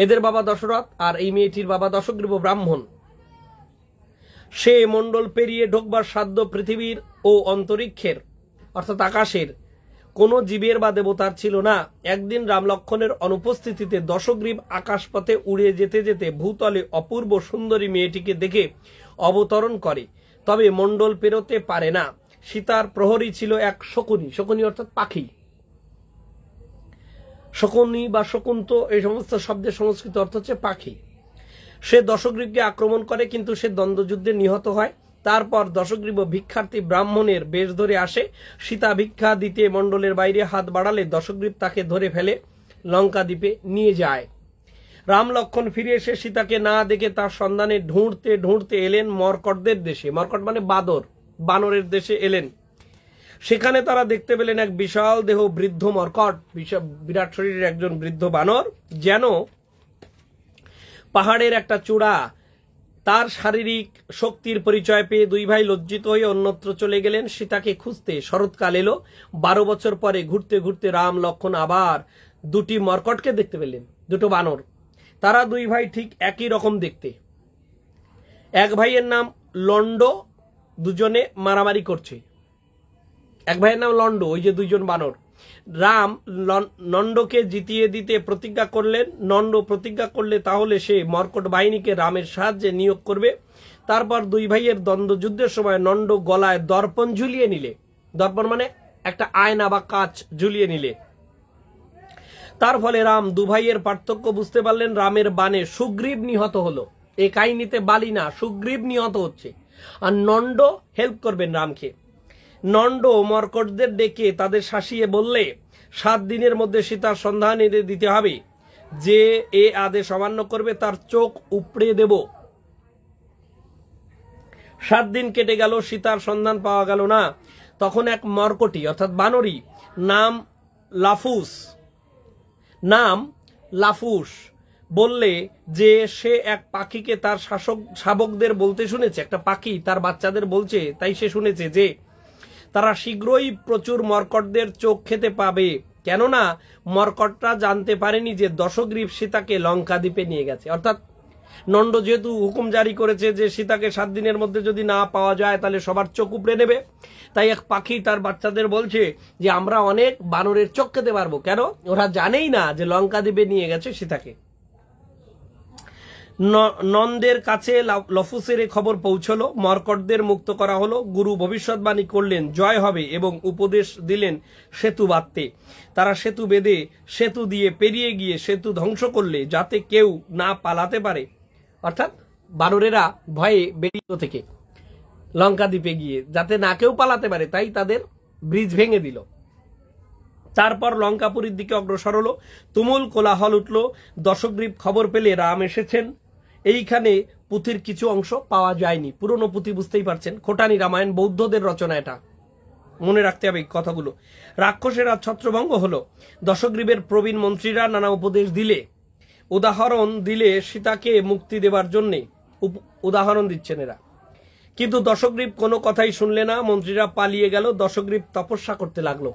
এদের বাবা দশরথ আর এই মেয়েটির বাবা দশগ্রীব ব্রাহ্মণ। সে মণ্ডল পেরিয়ে ঢোকবার সাধ্য পৃথিবীর ও অন্তরিক্ষের, অর্থাৎ আকাশের, কোনো জীবের বা দেবতার ছিল না। একদিন রাম লক্ষ্মণের অনুপস্থিতিতে দশগ্রীব আকাশপথে উড়ে যেতে যেতে ভূতলে অপূর্ব সুন্দরী মেয়েটিকে দেখে অবতরণ করে, তবে মণ্ডল পেরোতে পারে না। সীতার প্রহরী ছিল এক শকুনি। শকুনি অর্থাৎ পাখি। শকুনি বা শকুন্ত এই সমস্ত শব্দের সংস্কৃত অর্থ হচ্ছে পাখি। সে দশগ্রীবকে আক্রমণ করে, কিন্তু সে দ্বন্দ্বযুদ্ধে নিহত হয়। তারপর দশগ্রীব ভিক্ষার্থী ব্রাহ্মণের বেশ ধরে আসে। সীতা ভিক্ষা দিতে মণ্ডলের বাইরে হাত বাড়ালে দশগ্রীব তাকে ধরে ফেলে লঙ্কা দ্বীপে নিয়ে যায়। রাম লক্ষ্মণ ফিরে এসে সীতাকে না দেখে তার সন্ধানে ঢুঁড়তে ঢুঁড়তে এলেন মর্কটদের দেশে। মর্কট মানে বাদর, বানরের দেশে এলেন। সেখানে তারা দেখতে পেলেন এক বিশাল দেহ বৃদ্ধ মর্কট, বিরাট শরীরের একজন বৃদ্ধ বানর, যেন পাহাড়ের একটা চূড়া। তার শারীরিক শক্তির পরিচয় পেয়ে দুই ভাই লজ্জিত হয়ে অন্যত্র চলে গেলেন সীতাকে খুঁজতে। শরৎকাল এলো। 12 বছর পরে ঘুরতে ঘুরতে রাম লক্ষ্মণ আবার দুটি মর্কটকে দেখতে পেলেন, দুটো বানর। তারা দুই ভাই ঠিক একই রকম দেখতে। এক ভাইয়ের নাম লন্ড, দুজনে মারামারি করছে। এক ভাইয়ের নাম লন্ড, ওই যে দুইজন বানর। রাম নন্ডকে জিতিয়ে দিতে প্রতিজ্ঞা করলেন। নন্ড প্রতিজ্ঞা করলে তাহলে সে মর্কট বাহিনীকে রামের সাহায্যে নিয়োগ করবে। তারপর দুই ভাইয়ের দ্বন্দ্বযুদ্ধের সময় নন্ড গলায় দর্পণ ঝুলিয়ে নিলে, দর্পণ মানে একটা আয়না বা কাচ ঝুলিয়ে নিলে। তার ফলে রাম দু ভাইয়ের পার্থক্য বুঝতে পারলেন। রামের বাণে সুগ্রীব নিহত হলো। এই কাহিনীতে বালি না, সুগ্রীব নিহত হচ্ছে, আর নন্ড হেল্প করবেন রামকে। নন্ড মর্কটদের ডেকে তাদের শাসিয়ে বললে 7 দিনের মধ্যে সীতার সন্ধান এনে দিতে হবে। যে এ আদেশ অমান্য করবে তার চোখ উপড়ে দেব। 7 দিন কেটে গেল, সীতার সন্ধান পাওয়া গেল না। তখন এক মর্কটি অর্থাৎ বানরী নাম লাফুস বললে যে সে এক পাখিকে তার শাবকদের বলতে শুনেছে, একটা পাখি তার বাচ্চাদের বলছে, তাই সে শুনেছে যে তারা শীঘ্রই প্রচুর মর্কটদের চোখ খেতে পাবে, কেননা মর্কটরা জানতে পারেনি যে দশগ্রীব সীতাকে লঙ্কা দ্বীপে নিয়ে গেছে। অর্থাৎ নন্ড যেহেতু হুকুম জারি করেছে যে সীতাকে 7 দিনের মধ্যে যদি না পাওয়া যায় তাহলে সবার চোখ উপড়ে নেবে, তাই এক পাখি তার বাচ্চাদের বলছে যে আমরা অনেক বানরের চোখ খেতে পারবো। কেন? ওরা জানেই না যে লঙ্কা দ্বীপে নিয়ে গেছে সীতাকে। নন্দের কাছে লফুসের খবর পৌঁছলো। মর্কটদের মুক্ত করা হলো। গুরু ভবিষ্যৎবাণী করলেন জয় হবে এবং উপদেশ দিলেন সেতু বাঁধতে। তারা সেতু বেঁধে সেতু দিয়ে পেরিয়ে গিয়ে সেতু ধ্বংস করলে যাতে কেউ না পালাতে পারে, অর্থাৎ বানরেরা ভয়ে বেরিয়ে থেকে লঙ্কা দ্বীপে গিয়ে যাতে না কেউ পালাতে পারে, তাই তাদের ব্রিজ ভেঙে দিল। তারপর লঙ্কাপুরীর দিকে অগ্রসর হলো। তুমুল কোলাহল উঠল। দশগ্রীব খবর পেলে রাম এসেছেন এইখানে পুঁথির কিছু অংশ পাওয়া যায়নি। পুরনো পুঁথি বুঝতেই পারছেন, খোটানি রামায়ণ বৌদ্ধদের রচনা, এটা মনে রাখতে হবে কথা রাক্ষসেরা ছত্রভঙ্গ হলো, দশগ্রীবের প্রবীণ মন্ত্রীরা নানা উপদেশ দিলে, উদাহরণ দিলে সীতাকে মুক্তি দেবার জন্যে উদাহরণ দিচ্ছেন এরা। কিন্তু দশগ্রীব কোনো কথাই শুনলে না, মন্ত্রীরা পালিয়ে গেল, দশগ্রীব তপস্যা করতে লাগলো।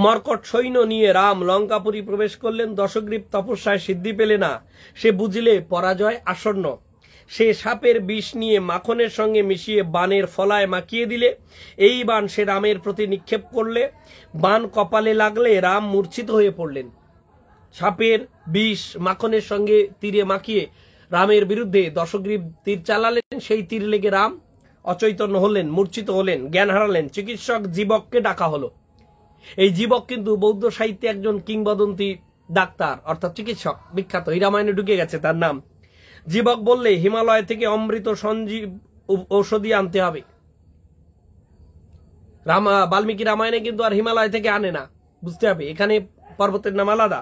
মর্কট সৈন্য নিয়ে রাম লঙ্কাপুরী প্রবেশ করলেন। দশগ্রীব তপস্যায় সিদ্ধি পেলে না, সে বুঝলে পরাজয় আসন্ন। সে সাপের বিষ নিয়ে মাখনের সঙ্গে মিশিয়ে বানের ফলায় মাখিয়ে দিলে, এই বান সে রামের প্রতি নিক্ষেপ করলে, বান কপালে লাগলে রাম মূর্ছিত হয়ে পড়লেন। সাপের বিষ মাখনের সঙ্গে তীরে মাখিয়ে রামের বিরুদ্ধে দশগ্রীব তীর চালালেন, সেই তীর লেগে রাম অচৈতন্য হলেন, মূর্ছিত হলেন, জ্ঞান হারালেন। চিকিৎসক জীবককে ডাকা হলো। এই জীবক কিন্তু বৌদ্ধ সাহিত্যে একজন কিংবদন্তি ডাক্তার অর্থাৎ চিকিৎসক, বিখ্যাত, এই রামায়ণে ঢুকে গেছে তার নাম। জীবক বললে হিমালয় থেকে অমৃত সঞ্জীব ঔষধি আনতে হবে। বাল্মীকি রামায়ণে কিন্তু আর হিমালয় থেকে আনে না, বুঝতে হবে, এখানে পর্বতের নাম আলাদা।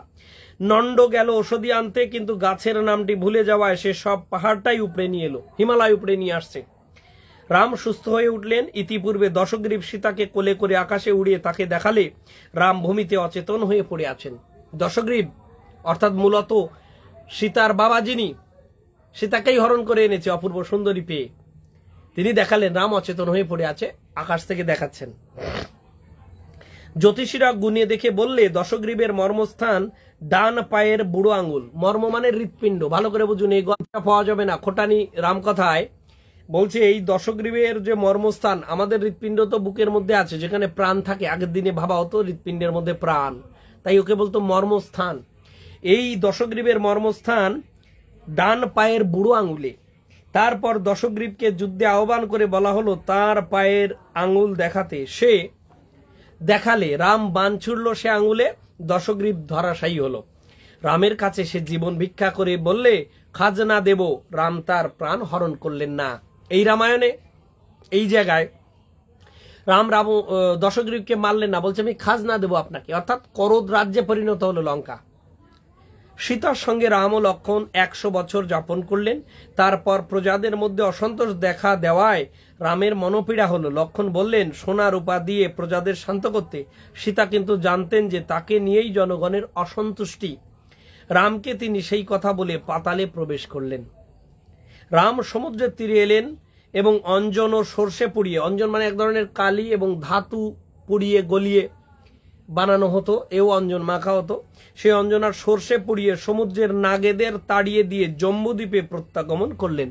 নন্দ গেল ঔষধি আনতে, কিন্তু গাছের নামটি ভুলে যাওয়ায় সে সব পাহাড়টাই উপড়ে নিয়ে এলো, হিমালয় উপড়ে নিয়ে আসছে। রাম সুস্থ হয়ে উঠলেন। ইতিপূর্বে দশগ্রীব সীতাকে কোলে করে আকাশে উড়িয়ে তাকে দেখালে রাম ভূমিতে অচেতন হয়ে পড়ে আছেন। দশগ্রীব অর্থাৎ মূলত সীতার বাবা, যিনি সীতাকেই হরণ করে এনেছে অপূর্ব সুন্দরী পেয়ে, তিনি দেখালেন রাম অচেতন হয়ে পড়ে আছে, আকাশ থেকে দেখাচ্ছেন। জ্যোতিষীরা গুনিয়ে দেখে বললে দশগ্রীবের মর্মস্থান ডান পায়ের বুড়ো আঙুল। মর্ম মানে হৃৎপিণ্ড, ভালো করে বুঝুন, এই গল্পটা পাওয়া যাবে না খোটানি রামকথায়। বলছে এই দশগ্রীবের যে মর্মস্থান, আমাদের হৃৎপিণ্ড তো বুকের মধ্যে আছে, যেখানে প্রাণ থাকে। আগের দিনে ভাবা হতো হৃৎপিণ্ডের মধ্যে প্রাণ, তাই ওকে বলতো মর্মস্থান। এই দশগ্রীবের মর্মস্থান ডান পায়ের বুড়ো আঙুলে। তারপর দশগ্রীবকে যুদ্ধে আহ্বান করে বলা হলো তার পায়ের আঙুল দেখাতে। সে দেখালে রাম বান ছুড়ল সে আঙুলে, দশগ্রীব ধরাশায়ী হলো। রামের কাছে সে জীবন ভিক্ষা করে বললে খাজনা দেব, রাম তার প্রাণ হরণ করলেন না। এই রামায়ণে এই জায়গায় রাম দশগ্রীবকে মারলেন না, বলছে আমি খাজনা দেব আপনাকে, অর্থাৎ করদ রাজ্যে পরিণত হলো লঙ্কা। সীতার সঙ্গে রাম ও লক্ষ্মণ 100 বছর যাপন করলেন। তারপর প্রজাদের মধ্যে অসন্তোষ দেখা দেওয়ায় রামের মনোপীড়া হলো। লক্ষ্মণ বললেন সোনা রূপা দিয়ে প্রজাদের শান্ত করতে। সীতা কিন্তু জানতেন যে তাকে নিয়েই জনগণের অসন্তুষ্টি। রামকে তিনি সেই কথা বলে পাতালে প্রবেশ করলেন। রাম সমুদ্রের তীরে এলেন এবং অঞ্জন ও সর্ষে পুড়িয়ে, অঞ্জন মানে এক ধরনের কালি এবং ধাতু পুড়িয়ে গলিয়ে বানানো হতো, এও অঞ্জন মাখা হতো, সেই অঞ্জন আর সর্ষে পুড়িয়ে সমুদ্রের নাগেদের তাড়িয়ে দিয়ে জম্বুদ্বীপে প্রত্যাগমন করলেন।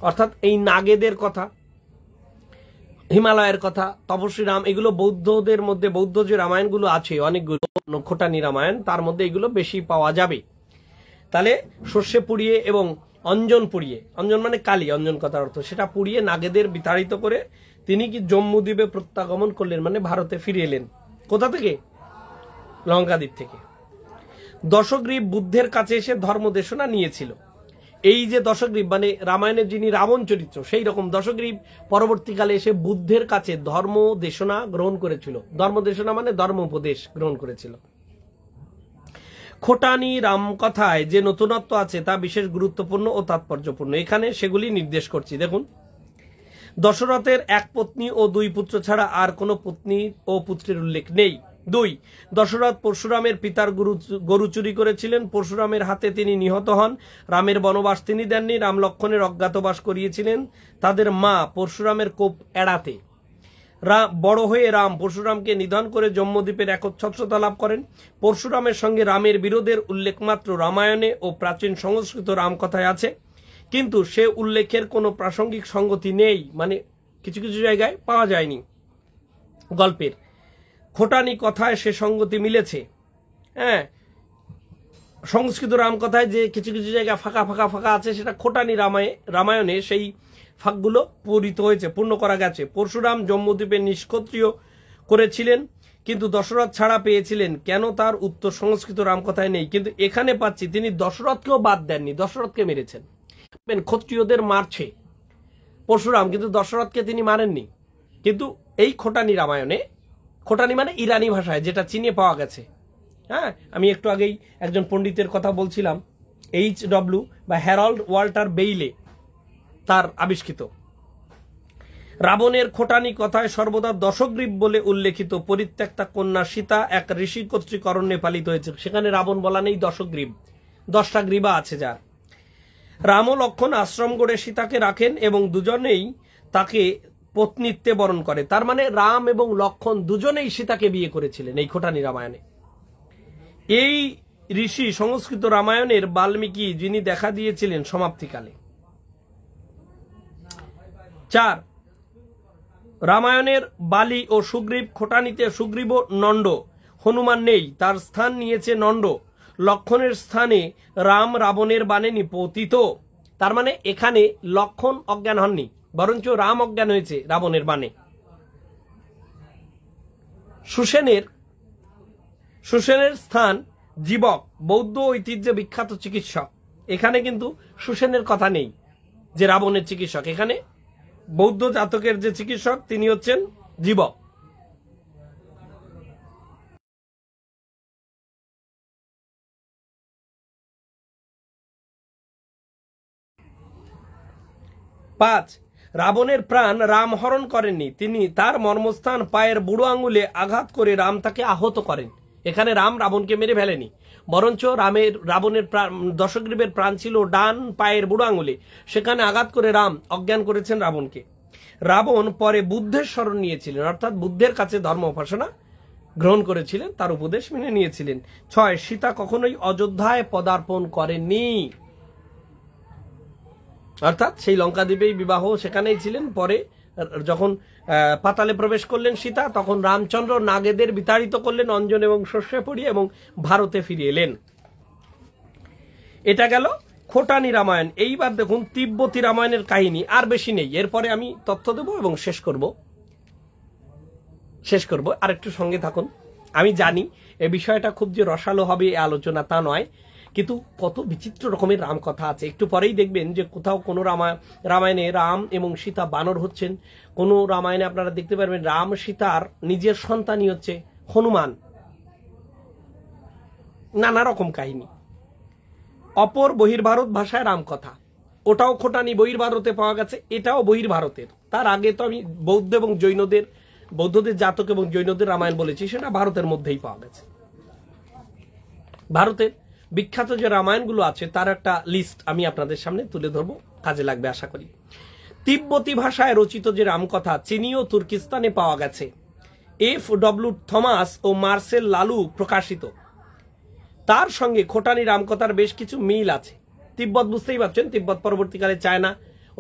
অর্থাৎ এই নাগেদের কথা, হিমালয়ের কথা, তপস্বী রাম, এগুলো বৌদ্ধদের মধ্যে, বৌদ্ধ যে রামায়ণগুলো আছে অনেকগুলো, খোটানি রামায়ণ, তার মধ্যে এগুলো বেশি পাওয়া যাবে। তাহলে সর্ষে পুড়িয়ে এবং অঞ্জন পুড়িয়ে, অঞ্জন মানে কালি, অঞ্জন কথার অর্থ, সেটা পুড়িয়ে নাগেদের বিতাড়িত করে তিনি কি জম্বুদ্বীপে প্রত্যাগমন করলেন, মানে ভারতে ফিরে এলেন। কোথা থেকে? লঙ্কাদ্বীপ থেকে। দশগ্রীব বুদ্ধের কাছে এসে ধর্মদেশনা নিয়েছিল। এই যে দশগ্রীব মানে রামায়ণের যিনি রাবণ চরিত্র, সেই রকম দশগ্রীব পরবর্তীকালে এসে বুদ্ধের কাছে ধর্মদেশনা গ্রহণ করেছিল। ধর্মদেশনা মানে ধর্ম উপদেশ গ্রহণ করেছিল। খোটানি রামকথায় যে নতুনত্ব আছে তা বিশেষ গুরুত্বপূর্ণ ও তাৎপর্যপূর্ণ, এখানে সেগুলি নির্দেশ করছি। দেখুন, দশরথের এক পত্নী ও 2 পুত্র ছাড়া আর কোনো পত্নী ও পুত্রের উল্লেখ নেই। 2, দশরথ পরশুরামের পিতার গরু চুরি করেছিলেন, পরশুরামের হাতে তিনি নিহত হন। রামের বনবাস তিনি দেননি, রাম লক্ষ্মণের অজ্ঞাতবাস করিয়েছিলেন তাদের মা পরশুরামের কোপ এড়াতে। বড় হয়ে রাম পরশুরামকে নিধন করে জম্বুদ্বীপের একচ্ছত্রতা লাভ করেন। পরশুরামের সঙ্গে রামের বিরোধের উল্লেখ মাত্র রামায়ণে ও প্রাচীন সংস্কৃত রামকথায় আছে, কিন্তু সে উল্লেখের কোনো প্রাসঙ্গিক সঙ্গতি নেই, মানে কিছু কিছু জায়গায় পাওয়া যায়নি। গল্পের খোটানি কথায় সে সঙ্গতি মিলেছে। হ্যাঁ, সংস্কৃত রামকথায় যে কিছু কিছু জায়গায় ফাঁকা ফাঁকা ফাঁকা আছে, সেটা খোটানি রামায়ণে সেই ফাঁকগুলো পূরিত হয়েছে, পূর্ণ করা গেছে। পরশুরাম জম্বুদ্বীপে নিষ্ক্ষত্রিয় করেছিলেন, কিন্তু দশরথ ছাড়া পেয়েছিলেন, কেন তার উত্তর সংস্কৃত রামকথায় নেই। কিন্তু এখানে পাচ্ছি তিনি দশরথকেও বাদ দেননি, দশরথকে মেরেছেন। ক্ষত্রিয়দের মারছে পরশুরাম, কিন্তু দশরথকে তিনি মারেননি। কিন্তু এই খোটানি রামায়ণে, খোটানি মানে ইরানি ভাষায়, যেটা চীনে পাওয়া গেছে। হ্যাঁ, আমি একটু আগেই একজন পণ্ডিতের কথা বলছিলাম, HW বা হ্যারল্ড ওয়াল্টার বেইলে তার আবিষ্কৃত। রাবণের খোটানি কথায় সর্বদা দশগ্রীব বলে উল্লেখিত পরিত্যক্তা কন্যা সীতা এক ঋষি কর্তৃক অরণ্যে পালিত হয়েছে। সেখানে রাবণ বলা নেই, দশগ্রীব, 10টা গ্রীবা আছে যার। রাম ও লক্ষণ আশ্রম গড়ে সীতাকে রাখেন এবং দুজনেই তাকে পত্নীত্বে বরণ করে। তার মানে রাম এবং লক্ষণ দুজনেই সীতাকে বিয়ে করেছিলেন এই খোটানি রামায়ণে। এই ঋষি সংস্কৃত রামায়ণের বাল্মীকি, যিনি দেখা দিয়েছিলেন সমাপ্তিকালে। 4, রামায়ণের বালি ও সুগ্রীব। খোটানিতে সুগ্রীব ও নন্দ, হনুমান নেই, তার স্থান নিয়েছে নন্দ। লক্ষণের স্থানে রাম রাবণের বাণে নিপতিত। তার মানে এখানে লক্ষণ অজ্ঞান হননি, বরঞ্চ রাম অজ্ঞান হয়েছে রাবণের বাণে। সুসেনের স্থান জীবক, বৌদ্ধ ঐতিহ্যে বিখ্যাত চিকিৎসক। এখানে কিন্তু সুসেনের কথা নেই যে রাবণের চিকিৎসক, এখানে বৌদ্ধ জাতকের যে চিকিৎসক তিনি হচ্ছেন জীবক। পাঁচ, রাবণের প্রাণ রাম হরণ করেননি, তিনি তার মর্মস্থান পায়ের বুড়ো আঙুলে আঘাত করে রাম তাকে আহত করেন। এখানে রাম রাবণকে মেরে ফেলেনি, বরঞ্চ রাবণের দশগ্রীবের প্রাণ ছিল ডান পায়ের বুড়ো আঙুলে, সেখানে আঘাত করে রাম অজ্ঞান করেছেন রাবণকে। রাবণ পরে বুদ্ধের শরণ নিয়েছিলেন, অর্থাৎ বুদ্ধের কাছে ধর্ম উপাসনা গ্রহণ করেছিলেন, তার উপদেশ মেনে নিয়েছিলেন। 6, সীতা কখনোই অযোধ্যায় পদার্পণ করেননি, অর্থাৎ সেই লঙ্কাদ্বীপেই বিবাহ, সেখানেই ছিলেন। পরে যখন পাতালে প্রবেশ করলেন সীতা, তখন রামচন্দ্র নাগেদের বিতাড়িত করলেন অঞ্জন এবং শস্যে পড়িয়ে এবং ভারতে ফিরে এলেন। এটা গেল খোটানি রামায়ণ। এইবার দেখুন তিব্বতী রামায়ণের কাহিনী, আর বেশি নেই, এরপরে আমি তথ্য দেব এবং শেষ করব। আর একটু সঙ্গে থাকুন। আমি জানি এই বিষয়টা খুব যে রসালো হবে এই আলোচনা তা নয়, কিন্তু কত বিচিত্র রকমের রাম কথা আছে। একটু পরেই দেখবেন যে কোথাও কোনো রামায়ণে রাম এবং সীতা বানর হচ্ছেন, কোনো রামায়ণে আপনারা দেখতে পারবেন রাম সীতার নিজের সন্তানই হচ্ছে হনুমান। নানা রকম কাহিনী। অপর বহির্ভারত ভাষায় রামকথা, ওটাও খোটানি বহির্ভারতে পাওয়া গেছে, এটাও বহির্ভারতের। তার আগে তো আমি বৌদ্ধ এবং বৌদ্ধদের জাতক এবং জৈনদের রামায়ণ বলেছি, সেটা ভারতের মধ্যেই পাওয়া গেছে। ভারতের বিখ্যাত যে রামায়ণগুলো আছে তার একটা লিস্ট আমি আপনাদের সামনে তুলে ধরবো, কাজে লাগবে আশা করি। তিব্বতী ভাষায় রচিত যে রামকথা চীনি ও তুর্কিস্তানে পাওয়া গেছে, F.W. থমাস ও মার্সেল লালু প্রকাশিত। তার সঙ্গে খোটানি রামকথার বেশ কিছু মিল আছে। তিব্বত বুঝতেই পারছেন, তিব্বত পরবর্তীকালে চায়না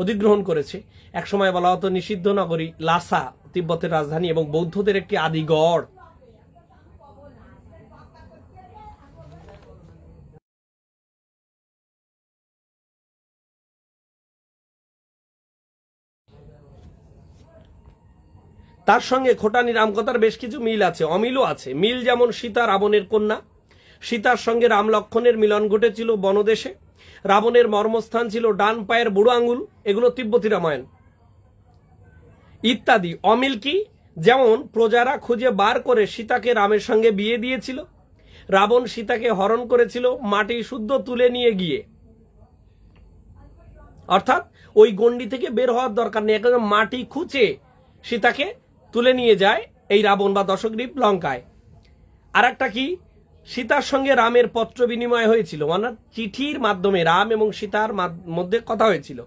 অধিগ্রহণ করেছে। একসময় বলা হতো নিষিদ্ধ নগরী লাসা তিব্বতের রাজধানী এবং বৌদ্ধদের একটি আদিগড়। তার সঙ্গে খোটানি রামকথার বেশ কিছু মিল আছে, অমিলও আছে। মিল যেমন সীতা রাবণের কন্যা, সীতার সঙ্গে রাম লক্ষণের মিলন ঘটেছিল বনদেশে, রাবণের মর্মস্থান ছিল ডান পায়ের বুড়ো আঙুল, এগুলো তিব্বতী রামায়ণ ইত্যাদি। অমিল কি? যেমন প্রজারা খুঁজে বার করে সীতাকে রামের সঙ্গে বিয়ে দিয়েছিল, রাবণ সীতাকে হরণ করেছিল মাটি শুদ্ধ তুলে নিয়ে গিয়ে, অর্থাৎ ওই গণ্ডি থেকে বের হওয়ার দরকার নেই, একদম মাটি খুঁচে সীতাকে তুলে নিয়ে যায় এই রাবণ বা দশগ্রীব লঙ্কায়। আর একটা কি, সীতার সঙ্গে রামের পত্র বিনিময় হয়েছিল, মানে চিঠির মাধ্যমে রাম এবং সীতার মধ্যে কথা হয়েছিল।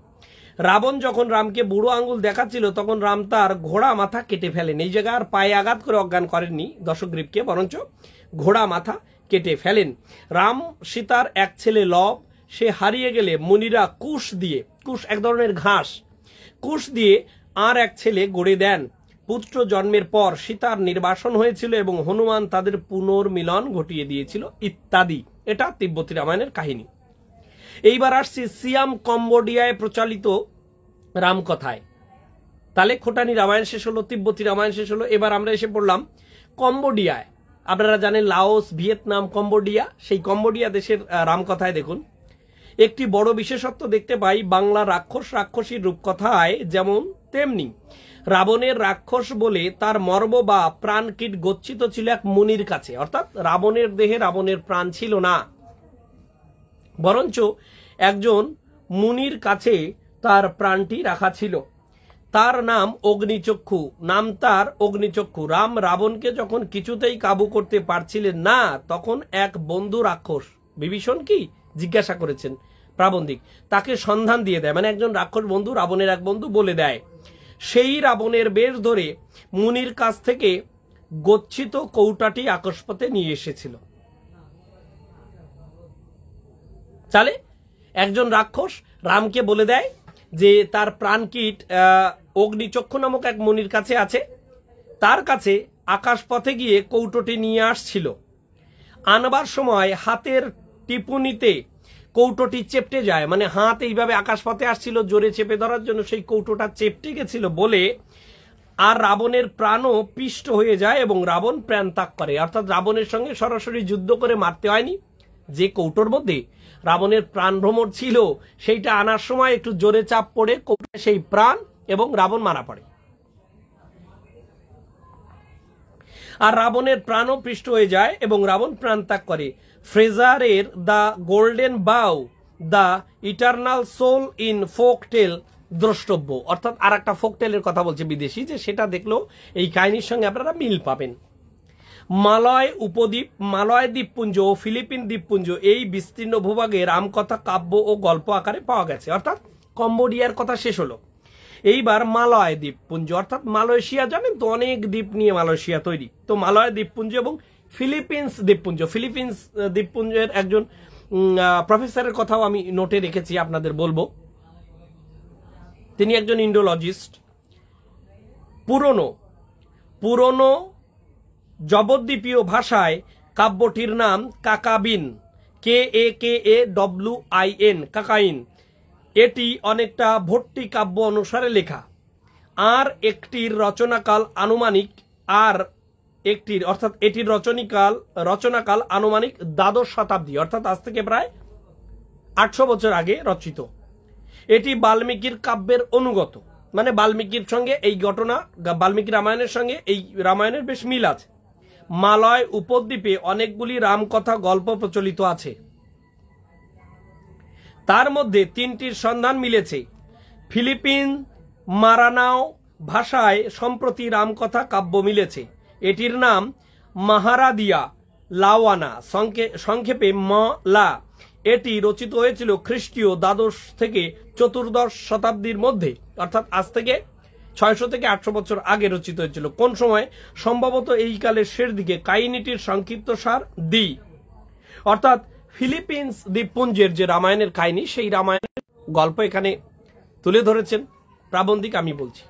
রাবণ যখন রামকে বুড়ো আঙ্গুল দেখাচ্ছিল তখন রাম তার ঘোড়া মাথা কেটে ফেলেন। এই জায়গায় আর পায়ে আঘাত করে অজ্ঞান করেননি দশগ্রীবকে, বরঞ্চ ঘোড়া মাথা কেটে ফেলেন। রাম সীতার এক ছেলে লব, সে হারিয়ে গেলে মুনিরা কুশ এক ধরনের ঘাস, কুশ দিয়ে আর এক ছেলে গড়ে দেন। পুত্র জন্মের পর সীতার নির্বাসন হয়েছিল এবং হনুমান তাদের পুনর্মিলন ঘটিয়ে দিয়েছিল ইত্যাদি। এটা তিব্বতী রামায়ণের কাহিনী। এইবার আসছি সিয়াম কম্বোডিয়ায় প্রচলিত রামকথায়। তাহলে খোটানি রামায়ণ শেষ হলো, তিব্বতী রামায়ণ শেষ হলো, এবার আমরা এসে পড়লাম কম্বোডিয়ায়। আপনারা জানেন লাওস, ভিয়েতনাম, কম্বোডিয়া, সেই কম্বোডিয়া দেশের রামকথায় দেখুন একটি বড় বিশেষত্ব দেখতে পাই। বাংলা রাক্ষসীর রূপকথায় যেমন তেমনি রাবণের রাক্ষস বলে তার মর্ম বা প্রাণকীট গচ্ছিত ছিল এক মুনির কাছে, অর্থাৎ রাবণের দেহে রাবণের প্রাণ ছিল না। বরঞ্চ একজন মুনির কাছে তার প্রাণটি রাখা ছিল। তার নাম অগ্নিচক্ষু, রাম রাবণকে যখন কিছুতেই কাবু করতে পারছিলেন না, তখন এক বন্ধু রাক্ষস বিভীষণ কি জিজ্ঞাসা করেছেন প্রাবন্ধিক, তাকে সন্ধান দিয়ে দেয়, মানে একজন রাক্ষস বন্ধু, রাবণের এক বন্ধু বলে দেয়। সেই রাবণের বেশ ধরে মুনির কাছ থেকে গচ্ছিত কৌটাটি আকাশপথে নিয়ে এসেছিল। তাহলে একজন রাক্ষস রামকে বলে দেয় যে তার প্রাণকীট অগ্নিচক্ষু নামক এক মুনির কাছে আছে, তার কাছে আকাশপথে গিয়ে কৌটোটি নিয়ে আসছিল। আনবার সময় হাতের টিপুনিতে কৌটোটি চেপটে যায়, মানে হাত এইভাবে আকাশপথে আসছিল জোরে চেপে ধরার জন্য, সেই কৌটোটা চেপটে গেছিল বলে আর রাবণের প্রাণও পিষ্ট হয়ে যায় এবং রাবণ প্রাণ ত্যাগ করে। অর্থাৎ রাবণের সঙ্গে সরাসরি যুদ্ধ করে মারতে হয়নি, যে কৌটোর মধ্যে রাবণের প্রাণ ভ্রমর ছিল সেইটা আনার সময় একটু জোরে চাপ পড়ে কৌটোয় সেই প্রাণ এবং রাবণ মারা পড়ে। আর রাবণের প্রাণও পৃষ্ঠ হয়ে যায় এবং রাবণ প্রাণ ত্যাগ করে। ফ্রেজারের the golden bough, the eternal soul in folk tale দ্রষ্টব্য, অর্থাৎ আর একটা ফোক টেলের কথা বলছে বিদেশি, যে সেটা দেখলেও এই কাহিনীর সঙ্গে আপনারা মিল পাবেন। মালয় উপদ্বীপ, মালয় দ্বীপপুঞ্জ ও ফিলিপিন দ্বীপপুঞ্জ এই বিস্তীর্ণ ভূভাগে রামকথা কাব্য ও গল্প আকারে পাওয়া গেছে। অর্থাৎ কম্বোডিয়ার কথা শেষ হলো, এইবার মালয় দ্বীপপুঞ্জ, অর্থাৎ মালয়েশিয়া, জানেন তো অনেক দ্বীপ নিয়ে মালয়েশিয়া তৈরি, তো মালয় দ্বীপপুঞ্জ এবং ফিলিপিন্স দ্বীপপুঞ্জ। ফিলিপিন্স দ্বীপপুঞ্জের একজন প্রফেসরের কথাও আমি নোটে রেখেছি, আপনাদের বলবো। তিনি একজন ইন্ডোলজিস্ট। পুরনো জবদ্বীপীয় ভাষায় কাব্যটির নাম কাকাবিন, KAKAWIN, কাকাইন। এটি অনেকটা ভট্টি কাব্য অনুসারে লেখা। আর একটির রচনাকাল আনুমানিক এটির রচনাকাল আনুমানিক দ্বাদশ শতাব্দী, অর্থাৎ আজ থেকে প্রায় 800 বছর আগে রচিত। এটি বাল্মীকির কাব্যের অনুগত, মানে বাল্মীকির সঙ্গে এই ঘটনা, বাল্মীকি রামায়ণের সঙ্গে এই রামায়ণের বেশ মিল আছে। মালয় উপদ্বীপে অনেকগুলি রামকথা গল্প প্রচলিত আছে, তার মধ্যে 3টির সন্ধান মিলেছে। ফিলিপিন মারানাও ভাষায় সম্প্রতি রামকথা কাব্য মিলেছে। এটির নাম মাহারাদিয়া লাওয়ানা, সংক্ষেপে লা। এটি রচিত হয়েছিল খ্রিস্টীয় দ্বাদশ থেকে চতুর্দশ শতাব্দীর মধ্যে, অর্থাৎ আজ থেকে 600 থেকে 800 বছর আগে রচিত হয়েছিল। কোন সময়? সম্ভবত এই কালের শেষ দিকে। কাহিনীটির সংক্ষিপ্তসার দি, অর্থাৎ ফিলিপিন্স দ্বীপপুঞ্জের যে রামায়ণের কাহিনী, সেই রামায়ণের গল্প এখানে তুলে ধরেছেন প্রাবন্ধিক। আমি বলছি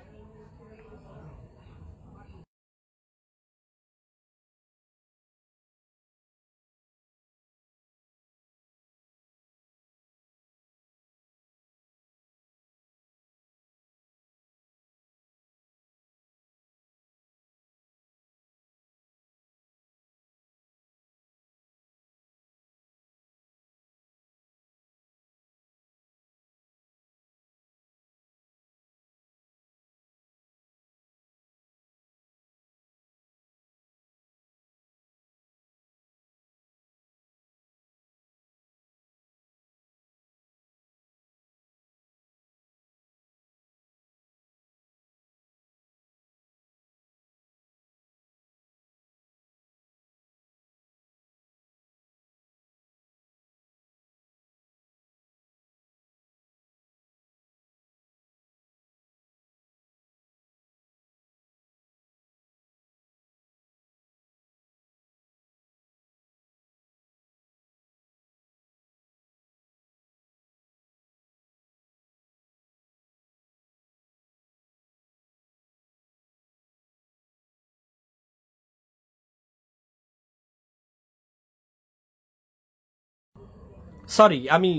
সরি, আমি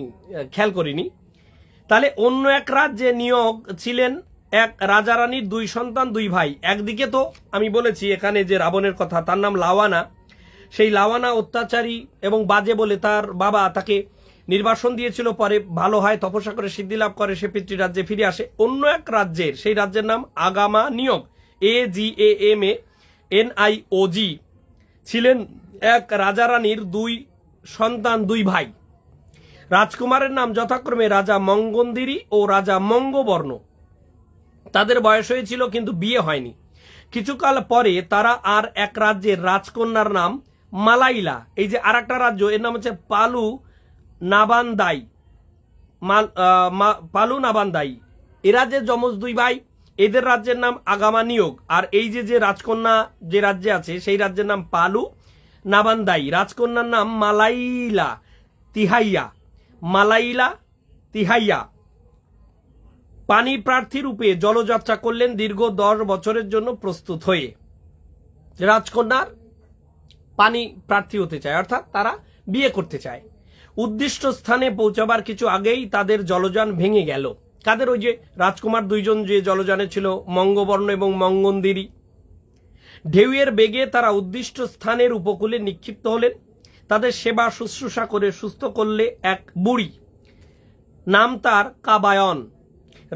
খেয়াল করিনি। তাহলে অন্য এক রাজ্যে নিয়োগ ছিলেন এক রাজা রানীর 2 সন্তান 2 ভাই। একদিকে তো আমি বলেছি এখানে যে রাবণের কথা, তার নাম লাওয়ানা। সেই লাওয়ানা অত্যাচারী এবং বাজে বলে তার বাবা তাকে নির্বাসন দিয়েছিল, পরে ভালো হয়, তপস্যা করে সিদ্ধি লাভ করে, সে পিতৃরাজ্যে ফিরে আসে। অন্য এক রাজ্যের, সেই রাজ্যের নাম আগামা নিয়োগ, AGAMANIOG, ছিলেন এক রাজা রানীর 2 সন্তান 2 ভাই। রাজকুমারের নাম যথাক্রমে রাজা মঙ্গন্দিরী ও রাজা মঙ্গবর্ণ। তাদের বয়স হয়েছিল কিন্তু বিয়ে হয়নি। কিছুকাল পরে তারা আর এক রাজ্যের রাজকন্যার নাম মালাইলা, এই যে আর একটা রাজ্য, এর নাম হচ্ছে পালু নাবান্দাই, পালু নাবান্দাই। এ রাজ্যের যমজ দুই ভাই, এদের রাজ্যের নাম আগামা নিয়োগ। আর এই যে রাজকন্যা যে রাজ্যে আছে সেই রাজ্যের নাম পালু নাবান্দাই। রাজকন্যার নাম মালাইলা তিহাইয়া। মালাইলা তিহাইয়া পানি প্রার্থী রূপে জলযাত্রা করলেন দীর্ঘ 10 বছরের জন্য প্রস্তুত হয়ে। রাজকন্যার পানি প্রার্থী হতে চায়, অর্থাৎ তারা বিয়ে করতে চায়। উদ্দিষ্ট স্থানে পৌঁছাবার কিছু আগেই তাদের জলযান ভেঙে গেল। কাদের? ওই যে রাজকুমার দুইজন যে জলযানে ছিল, মঙ্গবর্ণ এবং মঙ্গন্দিরী। ঢেউয়ের বেগে তারা উদ্দিষ্ট স্থানের উপকূলে নিক্ষিপ্ত হলেন। তাদের সেবা শুশ্রূষা করে সুস্থ করলে এক বুড়ি, নাম তার কাবায়ন।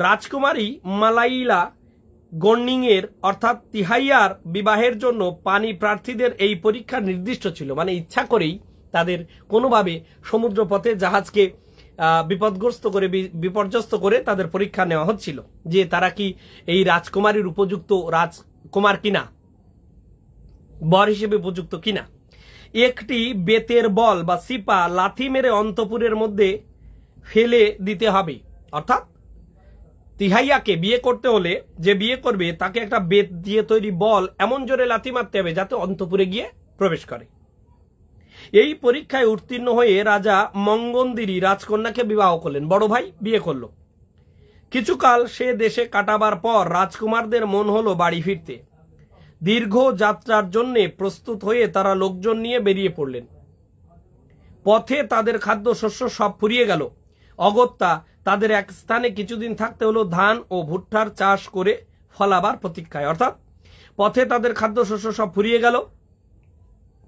রাজকুমারী মালাইলা গর্নিংয়ের অর্থাৎ তিহাইয়ার বিবাহের জন্য পানি প্রার্থীদের এই পরীক্ষা নির্দিষ্ট ছিল, মানে ইচ্ছা করেই তাদের কোনোভাবে সমুদ্রপথে জাহাজকে বিপর্যস্ত করে তাদের পরীক্ষা নেওয়া হচ্ছিল যে তারা কি এই রাজকুমারীর উপযুক্ত রাজকুমার কিনা, বর হিসেবে উপযুক্ত কিনা। একটি বেতের বল বা সিপা লাথি মেরে অন্তপুরের মধ্যে ফেলে দিতে হবে, অর্থাৎ তিহাইয়াকে বিয়ে করতে হলে যে বিয়ে করবে তাকে একটা বেত দিয়ে তৈরি বল এমন জোরে লাথি মারতে হবে যাতে অন্তপুরে গিয়ে প্রবেশ করে। এই পরীক্ষায় উত্তীর্ণ হয়ে রাজা মঙ্গন্দিরী রাজকন্যাকে বিবাহ করলেন, বড় ভাই বিয়ে করল। কিছুকাল সে দেশে কাটাবার পর রাজকুমারদের মন হলো বাড়ি ফিরতে। দীর্ঘ যাত্রার জন্য প্রস্তুত হয়ে তারা লোকজন নিয়ে বেরিয়ে পড়লেন। পথে তাদের খাদ্যশস্য সব ফুরিয়ে গেল। অগত্যা তাদের এক স্থানে কিছুদিন থাকতে হলো ধান ও ভুট্টার চাষ করে ফলাবার প্রতীক্ষায়। অর্থাৎ পথে তাদের খাদ্যশস্য সব ফুরিয়ে গেল।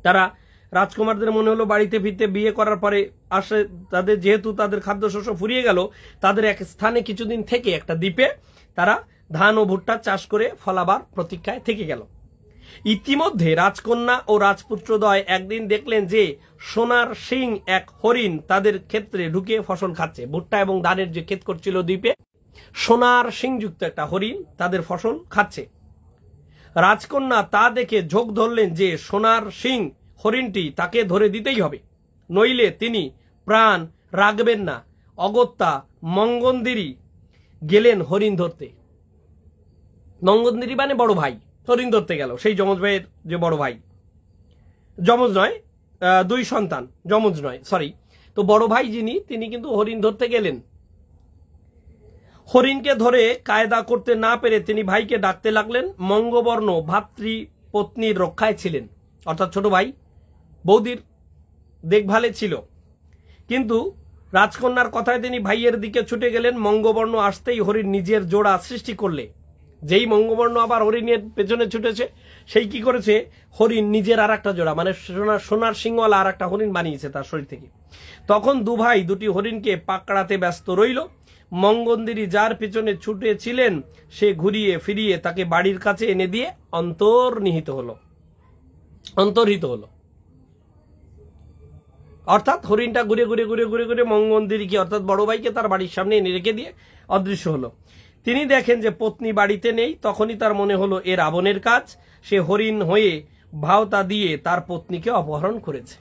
তারা রাজকুমারদের মনে হলো বাড়িতে ফিরতে, বিয়ে করার পরে আসে তাদের, যেহেতু তাদের খাদ্যশস্য ফুরিয়ে গেল, তাদের এক স্থানে কিছুদিন থেকে একটা দ্বীপে তারা ধান ও ভুট্টা চাষ করে ফলাবার প্রতীক্ষায় থেকে গেল। ইতিমধ্যে রাজকন্যা ও রাজপুত্রদ্বয় একদিন দেখলেন যে সোনার সিং এক হরিণ তাদের ক্ষেত্রে ঢুকে ফসল খাচ্ছে। ভুট্টা এবং ধানের যে ক্ষেত করছিল দ্বীপে, সোনার সিংযুক্ত একটা হরিণ তাদের ফসল খাচ্ছে। রাজকন্যা তা দেখে ঝোঁক ধরলেন যে সোনার সিং হরিণটি তাকে ধরে দিতেই হবে, নইলে তিনি প্রাণ রাখবেন না। অগত্যা মঙ্গন্দিরী গেলেন হরিণ ধরতে। মঙ্গন্দিরী মানে বড় ভাই, হরিণ ধরতে গেল। সেই যমজ ভাইয়ের যে বড় ভাই, যমজ নয়, 2 সন্তান, যমজ নয়, সরি। তো বড় ভাই যিনি, তিনি কিন্তু হরিণ ধরতে গেলেন। হরিণকে ধরে কায়দা করতে না পেরে তিনি ভাইকে ডাকতে লাগলেন। মঙ্গবর্ণ ভাতৃ পত্নীর রক্ষায় ছিলেন, অর্থাৎ ছোট ভাই বৌদির দেখভালে ছিল, কিন্তু রাজকন্যার কথায় তিনি ভাইয়ের দিকে ছুটে গেলেন। মঙ্গবর্ণ আসতেই হরিণ নিজের জোড়া সৃষ্টি করলে। যেই মঙ্গবর্ণ আবার হরিণের পেছনে ছুটেছে, সেই কি করেছে, হরিণ নিজের আর একটা জোড়া, মানে সোনার সিংওয়ালা আর একটা হরিণ বানিয়েছে তার শরীর থেকে। তখন দুভাই দুটি হরিণকে পাকড়াতে ব্যস্ত রইল। মঙ্গন্দিরী যার পিছনে ছুটেছিলেন সে ঘুরিয়ে ফিরিয়ে তাকে বাড়ির কাছে এনে দিয়ে অন্তর্হিত হলো। অর্থাৎ হরিণটা ঘুরে ঘুরে ঘুরে ঘুরে ঘুরে মঙ্গন্দিরীকে অর্থাৎ বড় ভাইকে তার বাড়ির সামনে এনে রেখে দিয়ে অদৃশ্য হলো। তিনি দেখেন যে পত্নী বাড়িতে নেই। তখনই তার মনে হলো এ রাবণের কাজ। সে হরিণ হয়ে ভাওতা দিয়ে তার পত্নীকে অপহরণ করেছে।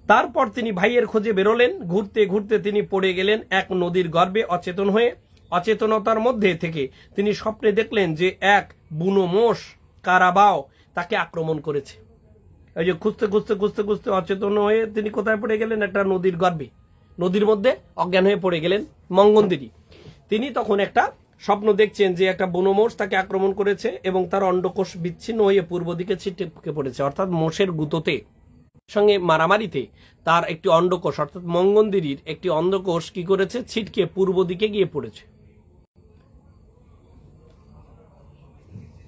তারপর তিনি ভাইয়ের খোঁজে বেরোলেন। ঘুরতে ঘুরতে তিনি পড়ে গেলেন এক নদীর গর্ভে অচেতন হয়ে। অচেতনতার মধ্যে থেকে তিনি স্বপ্নে দেখলেন যে এক বুনো মোষ কারাবাও তাকে আক্রমণ করেছে। এই যে খুঁজতে খুঁজতে খুঁজতে খুঁজতে অচেতন হয়ে তিনি কোথায় পড়ে গেলেন, একটা নদীর গর্ভে, নদীর মধ্যে অজ্ঞান হয়ে পড়ে গেলেন মঙ্গন্দিরী। তিনি তখন একটা স্বপ্ন দেখছেন যে একটা বুনো মোষ তাকে আক্রমণ করেছে এবং তার অন্ডকোষ বিচ্ছিন্ন হয়ে পূর্ব দিকে ছিটকে পড়েছে। অর্থাৎ মোষের গুঁতোতে সঙ্গে মারামারিতে তার একটি অন্ডকোষ, অর্থাৎ মঙ্গন্দিরীর একটি অন্ডকোষ কি করেছে, ছিটকে পূর্ব দিকে গিয়ে পড়েছে।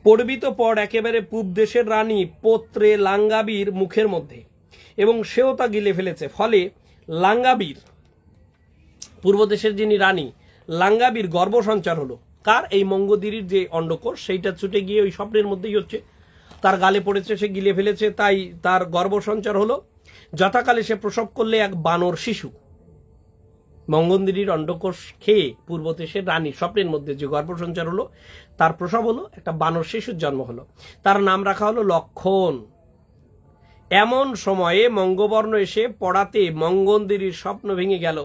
পড়বি তো পড় একেবারে পূব দেশের রানী পোত্রে লাঙ্গাবীর মুখের মধ্যে, এবং সেও তা গিলে ফেলেছে। ফলে লাঙ্গাবীর, পূর্ব দেশের যিনি রানী, লাঙ্গাবীর গর্ভ সঞ্চার হলো। কার? এই মঙ্গন্দিরীর যে অন্ডকোষ, সেইটা ছুটে গিয়ে ওই স্বপ্নের মধ্যেই হচ্ছে, তার গালে পড়েছে, সে গিলে ফেলেছে, তাই তার গর্ভ সঞ্চার হলো। যথাকালে সে প্রসব করলে এক বানর শিশু। মঙ্গন্দিরীর অন্ডকোষ খেয়ে পূর্ব দেশের রানী স্বপ্নের মধ্যে যে গর্ভসঞ্চার হলো, তার প্রসব হলো, একটা বানর শিশুর জন্ম হলো, তার নাম রাখা হলো লক্ষণ। এমন সময়ে মঙ্গবর্ণ এসে পড়াতে মঙ্গন্দিরীর স্বপ্ন ভেঙে গেল।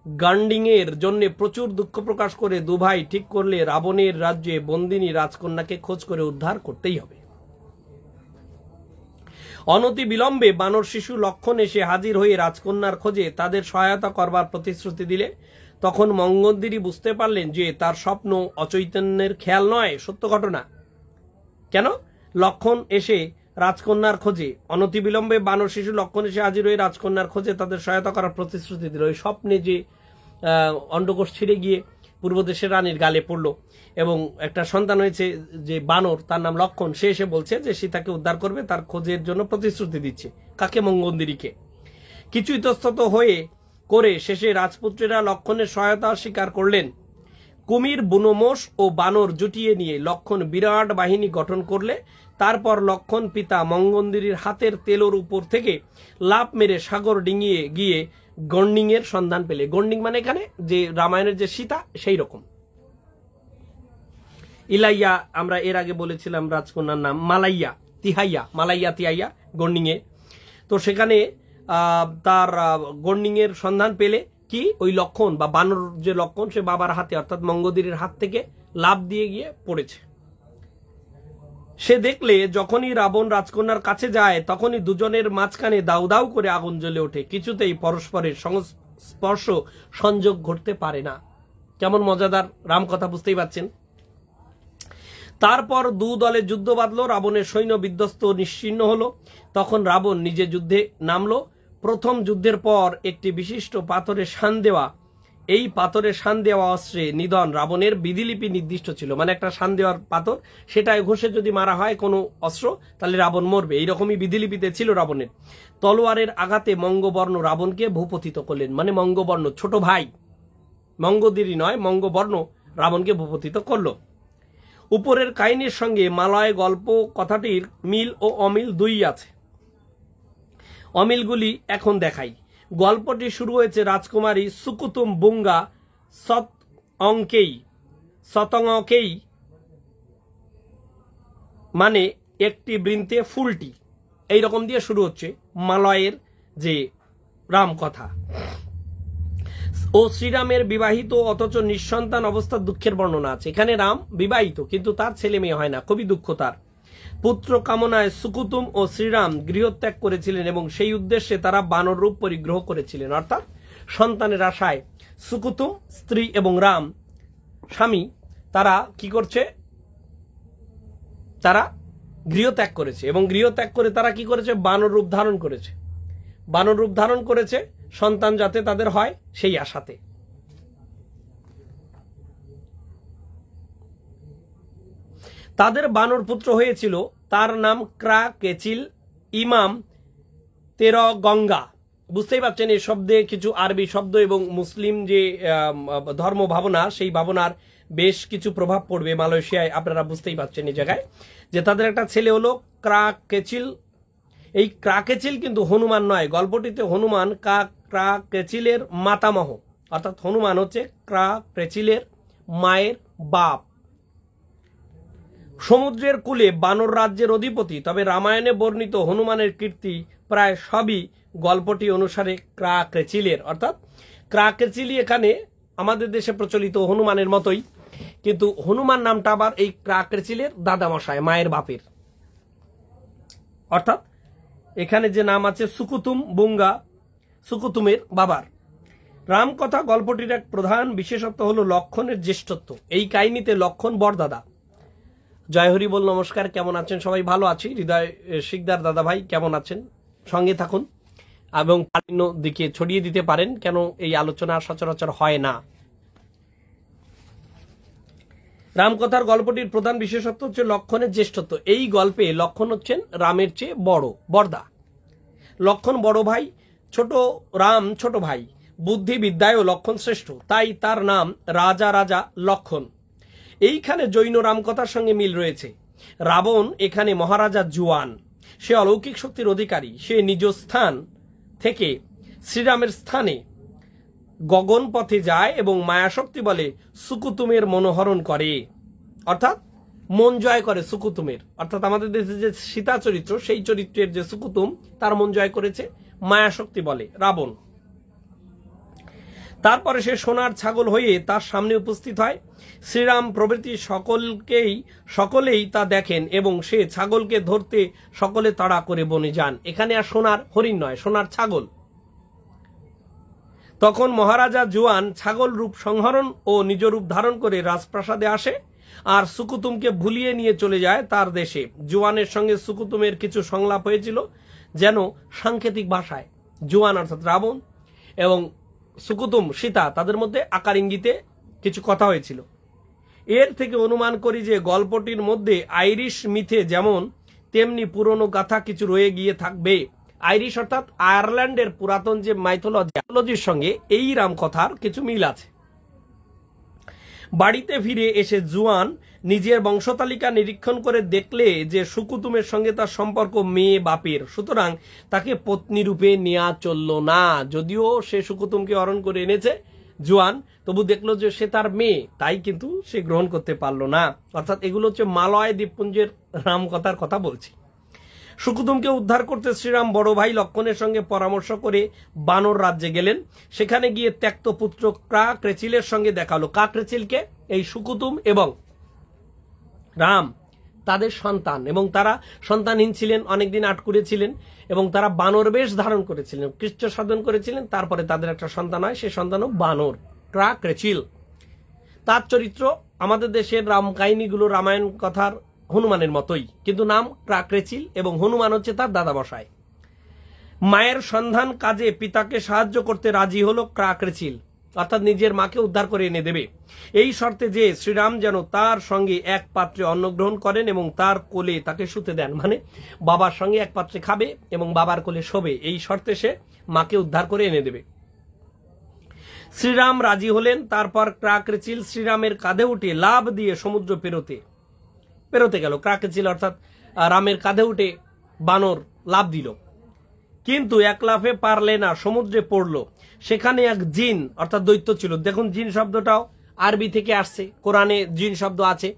গান্ডিং এর জন্য প্রচুর দুঃখ প্রকাশ করে দুভাই ঠিক করলে রাবণের রাজ্যে বন্দিনী রাজকন্যাকে খোঁজ করে উদ্ধার করতেই হবে। অনতি বিলম্বে বানর শিশু লক্ষণ এসে হাজির হয়ে রাজকন্যার খোঁজে তাদের সহায়তা করবার প্রতিশ্রুতি দিলে তখন মঙ্গন্দিরী বুঝতে পারলেন যে তার স্বপ্ন অচৈতন্যের খেয়াল নয়, সত্য ঘটনা। কেন? লক্ষণ এসে রাজকন্যার খোঁজে, অনতিবিলম্বে বানর শিশু লক্ষণ এসে হাজির হয়ে রাজকন্যার খোঁজে তাদের সহায়তা করার প্রতিশ্রুতি দিল। ওই স্বপ্নে যে অন্ডকোষ ছিঁড়ে গিয়ে পূর্ব দেশের রানীর গালে পড়লো এবং একটা সন্তান হয়েছে যে বানর, তার নাম লক্ষণ, সে এসে বলছে যে সীতাকে উদ্ধার করবে, তার খোঁজের জন্য প্রতিশ্রুতি দিচ্ছে। কাকে? মঙ্গন্দিরীকে। কিছু ইতস্তত হয়ে করে শেষে রাজপুত্রেরা লক্ষণের সহায়তা স্বীকার করলেন। কুমির, বুনোমোষ ও বানর জুটিয়ে নিয়ে লক্ষণ বিরাট বাহিনী গঠন করলে তারপর লক্ষণ পিতা মঙ্গন্দিরীর হাতের তেলোর উপর থেকে লাফ মেরে সাগর ডিঙিয়ে গিয়ে গন্ডিং এর সন্ধান পেলে। গন্ডিং মানে এখানে যে রামায়ণের যে সীতা, সেই রকম। ইলাইয়া, আমরা এর আগে বলেছিলাম রাজকন্যার নাম মালাইয়া তিহাইয়া, মালাইয়া তিহাইয়া গন্ডিং এ। তো সেখানে তার গন্ডিং এর সন্ধান পেলে কি ওই লক্ষণ বা বানর যে লক্ষণ, সে বাবার হাতে অর্থাৎ মঙ্গন্দিরীর হাত থেকে লাফ দিয়ে গিয়ে পড়েছে। সে দেখলে যখনই রাবণ রাজকন্যার কাছে যায় তখনই দুজনের মাঝখানে দাউ দাউ করে আগুন জ্বলে ওঠে, কিছুতেই পরস্পরের সংস্পর্শ সংযোগ ঘটতে পারে না। কেমন মজাদার রামকথা, বুঝতেই পারছেন। তারপর দু দলে যুদ্ধ বাঁধলো, রাবণের সৈন্য বিধ্বস্ত নিশ্চিহ্ন হলো। তখন রাবণ নিজে যুদ্ধে নামলো। প্রথম যুদ্ধের পর একটি বিশিষ্ট পাথরের শান দেওয়া, এই পাথরের শান দেওয়া অস্ত্রে নিধন রাবণের বিধিলিপি নির্দিষ্ট ছিল। মানে একটা শান দেওয়ার পাথর, সেটায় ঘষে যদি মারা হয় কোনো অস্ত্র, তাহলে রাবণ মরবে, এইরকমই বিধিলিপিতে ছিল রাবণের। তলোয়ারের আঘাতে মঙ্গবর্ণ রাবণকে ভূপতিত করলেন। মানে মঙ্গবর্ণ ছোট ভাই, মঙ্গন্দিরী নয়, মঙ্গবর্ণ রাবণকে ভূপতিত করলো। উপরের কাহিনীর সঙ্গে মালয় গল্প কথাটির মিল ও অমিল দুই আছে। অমিলগুলি এখন দেখাই। গল্পটি শুরু হয়েছে রাজকুমারী সুকুতুম বুঙ্গা সতঙ্গকেই, মানে একটি বৃন্তে ফুলটি, এইরকম দিয়ে শুরু হচ্ছে মালয়ের যে রামকথা। ও শ্রীরামের বিবাহিত অথচ নিঃসন্তান অবস্থার দুঃখের বর্ণনা আছে। এখানে রাম বিবাহিত কিন্তু তার ছেলে মেয়ে হয় না, খুবই দুঃখ তার। পুত্র কামনায় সুকুতুম ও শ্রীরাম গৃহত্যাগ করেছিলেন এবং সেই উদ্দেশ্যে তারা বানর রূপ পরিগ্রহ করেছিলেন। অর্থাৎ সন্তানের আশায় সুকুতুম স্ত্রী এবং রাম স্বামী তারা কি করছে, তারা গৃহত্যাগ করেছে এবং গৃহত্যাগ করে তারা কি করেছে, বানর রূপ ধারণ করেছে। বানর রূপ ধারণ করেছে সন্তান যাতে তাদের হয় সেই আশাতে। তাদের বানর পুত্র হয়েছিল, তার নাম ক্রা কেচিল ইমাম তের গঙ্গা। বুঝতেই পারছেন এই শব্দে কিছু আরবি শব্দ এবং মুসলিম যে ধর্ম ভাবনা, সেই ভাবনার বেশ কিছু প্রভাব পড়বে মালয়েশিয়ায়। আপনারা বুঝতেই পারছেন এই জায়গায় যে তাদের একটা ছেলে হলো ক্রা কেচিল। এই ক্রাকেচিল কিন্তু হনুমান নয়, গল্পটিতে হনুমান ক্রাকেচিলের মাতামহ, অর্থাৎ হনুমান হচ্ছে ক্রাকেচিলের মায়ের বাপ। সমুদ্রের কূলে বানর রাজ্যের অধিপতি। তবে রামায়ণে বর্ণিত হনুমানের কীর্তি প্রায় সবই গল্পটি অনুসারে ক্রাকেচিলের, অর্থাৎ ক্রাকেচিলি এখানে আমাদের দেশে প্রচলিত হনুমানের মতোই, কিন্তু হনুমান নামটা আবার এই ক্রাকেচিলের দাদামশায়, মায়ের বাপের। অর্থাৎ এখানে যে নাম আছে সুকুতুম বুঙ্গা, সুকুতুমের বাবার। রামকথা গল্পটির এক প্রধান বিশেষত্ব হলো লক্ষণের জ্যেষ্ঠত্ব। এই কাহিনীতে লক্ষণ বরদাদা। জয় হরি বল, নমস্কার, কেমন আছেন সবাই? ভালো আছি। হৃদয় শিকদার দাদা ভাই কেমন আছেন? সঙ্গে থাকুন এবং বিভিন্ন দিকে ছড়িয়ে দিতে পারেন, কেন এই আলোচনা সচরাচর হয় না। রামকথার গল্পটির প্রধান বিশেষত্ব হচ্ছে লক্ষণের জ্যেষ্ঠত্ব। এই গল্পে লক্ষণ হচ্ছেন রামের চেয়ে বড়, বরদা। লক্ষণ বড় ভাই, ছোট রাম ছোট ভাই। বুদ্ধি বিদ্যায়ও লক্ষণ শ্রেষ্ঠ, তাই তার নাম রাজা রাজা লক্ষণ। এইখানে জৈন রামকথার সঙ্গে মিল রয়েছে। রাবণ এখানে মহারাজা জুয়ান, সে অলৌকিক শক্তির অধিকারী। সে নিজ স্থান থেকে শ্রীরামের স্থানে গগন পথে যায় এবং মায়াশক্তি বলে সুকুতুমের মনোহরণ করে, অর্থাৎ মন জয় করে সুকুতুমের। অর্থাৎ আমাদের দেশে যে সীতা চরিত্র, সেই চরিত্রের যে সুকুতুম, তার মন জয় করেছে মায়াশক্তি বলে রাবণ। তারপরে সে সোনার ছাগল হয়ে তার সামনে উপস্থিত হয়। শ্রীরাম প্রভৃতি সকলেই তা দেখেন এবং সে ছাগলকে ধরতে সকলে তাড়া করে বনে যান। এখানে আর সোনার হরিণ নয়, সোনার ছাগল। তখন মহারাজা জুয়ান ছাগল রূপ সংহরণ ও নিজ রূপ ধারণ করে রাজপ্রাসাদে আসে আর সুকুতুমকে ভুলিয়ে নিয়ে চলে যায় তার দেশে। জুয়ানের সঙ্গে সুকুতুমের কিছু সংলাপ হয়েছিল, যেন সাংকেতিক ভাষায়। জুয়ান অর্থাৎ রাবণ এবং সুকুতুম সীতা, তাদের মধ্যে আকার ইঙ্গিতে কিছু কথা হয়েছিল। এর থেকে অনুমান করি যে গল্পটির মধ্যে আইরিশ মিথে যেমন তেমনি পুরনো গাথা কিছু রয়ে গিয়ে থাকবে। আইরিশ অর্থাৎ আয়ারল্যান্ডের পুরাতন যে মাইথোলজির সঙ্গে এই রামকথার কিছু মিল আছে। বাড়িতে ফিরে এসে জুয়ান নিজের বংশতালিকা নিরীক্ষণ করে দেখলে যে সুকুতুমের সঙ্গে তার সম্পর্ক মেয়ে বাপের, সুতরাং তাকে পত্নী রূপে নেওয়া চলল না। যদিও সে সুকুতুমকে হরণ করে এনেছে জুয়ান, তবু দেখলো যে সে তার মেয়ে, তাই কিন্তু সে গ্রহণ করতে পারলো না। অর্থাৎ এগুলো হচ্ছে মালয় দ্বীপপুঞ্জের রামকথার কথা বলছি। সুকুতুমকে উদ্ধার করতে শ্রীরাম বড় ভাই লক্ষণের সঙ্গে পরামর্শ করে বানর রাজ্যে গেলেন। সেখানে গিয়ে ত্যক্ত পুত্র ক্রেচিলের সঙ্গে দেখালো। ক্রেচিলকে এই সুকুতুম এবং রাম তাদের সন্তান, এবং তারা সন্তানহীন ছিলেন, অনেকদিন আটকুরে ছিলেন এবং তারা বানর বেশ ধারণ করেছিলেন, কৃচ্ছ সাধন করেছিলেন। তারপরে তাদের একটা সন্তান হয়, সে সন্তানও বানর, ক্রেচিল। তার চরিত্র আমাদের দেশের রাম কাহিনীগুলো রামায়ণ কথার হনুমানের মতোই, কিন্তু নাম ক্রেচিল এবং হনুমান হচ্ছে তার দাদা বসায়। মায়ের সন্ধান কাজে পিতাকে সাহায্য করতে রাজি হলো ক্রেচিল, অর্থাৎ নিজের মাকে উদ্ধার করে এনে দেবে, এই শর্তে যে শ্রীরাম যেন তার সঙ্গে এক পাত্রে অন্ন গ্রহণ করেন এবং তার কোলে তাকে শুতে দেন। মানে বাবার সঙ্গে এক পাত্রে খাবে এবং বাবার কোলে শোবে, এই শর্তে সে মাকে উদ্ধার করে এনে দেবে। শ্রীরাম রাজি হলেন। তারপর ক্রেচিল শ্রীরামের কাঁধে উঠে লাভ দিয়ে সমুদ্র পেরোতে গেল। ক্রেচিল অর্থাৎ রামের কাঁধে উঠে বানর লাভ দিল, কিন্তু এক লাফে পারলে না, সমুদ্রে পড়ল। সেখানে এক জিন অর্থাৎ দৈত্য ছিল। দেখুন, জিন শব্দটাও আরবি থেকে আসছে, কোরআনে জিন শব্দ আছে।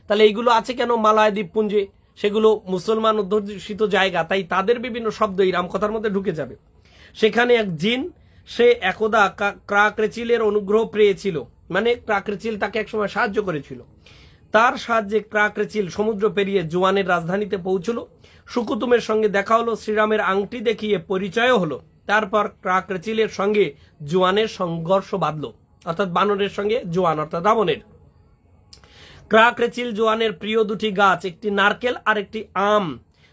তাহলে এইগুলো আছে কেন মালয় দ্বীপপুঞ্জে? সেগুলো মুসলমান অধ্যুষিত জায়গা, তাই তাদের বিভিন্ন শব্দ এই রামকথার মধ্যে ঢুকে যাবে। সেখানে এক জিন, সে একদা ক্রেচিলের অনুগ্রহ পেয়েছিল, মানে ক্রেচিল তাকে একসময় সাহায্য করেছিল। তার সাহায্যে ক্রেচিল সমুদ্র পেরিয়ে জুয়ানের রাজধানীতে পৌঁছল। সুকুতুমের সঙ্গে দেখা হলো, শ্রীরামের আংটি দেখিয়ে পরিচয় হলো। তারপর ক্রেচিলের সঙ্গে জুয়ানের সংঘর্ষ বাঁধল, অর্থাৎ বানরের সঙ্গে জুয়ান অর্থাৎ রাবণের। ক্রেচিল জুয়ানের প্রিয় দুটি গাছ, একটি নারকেল আর একটি আম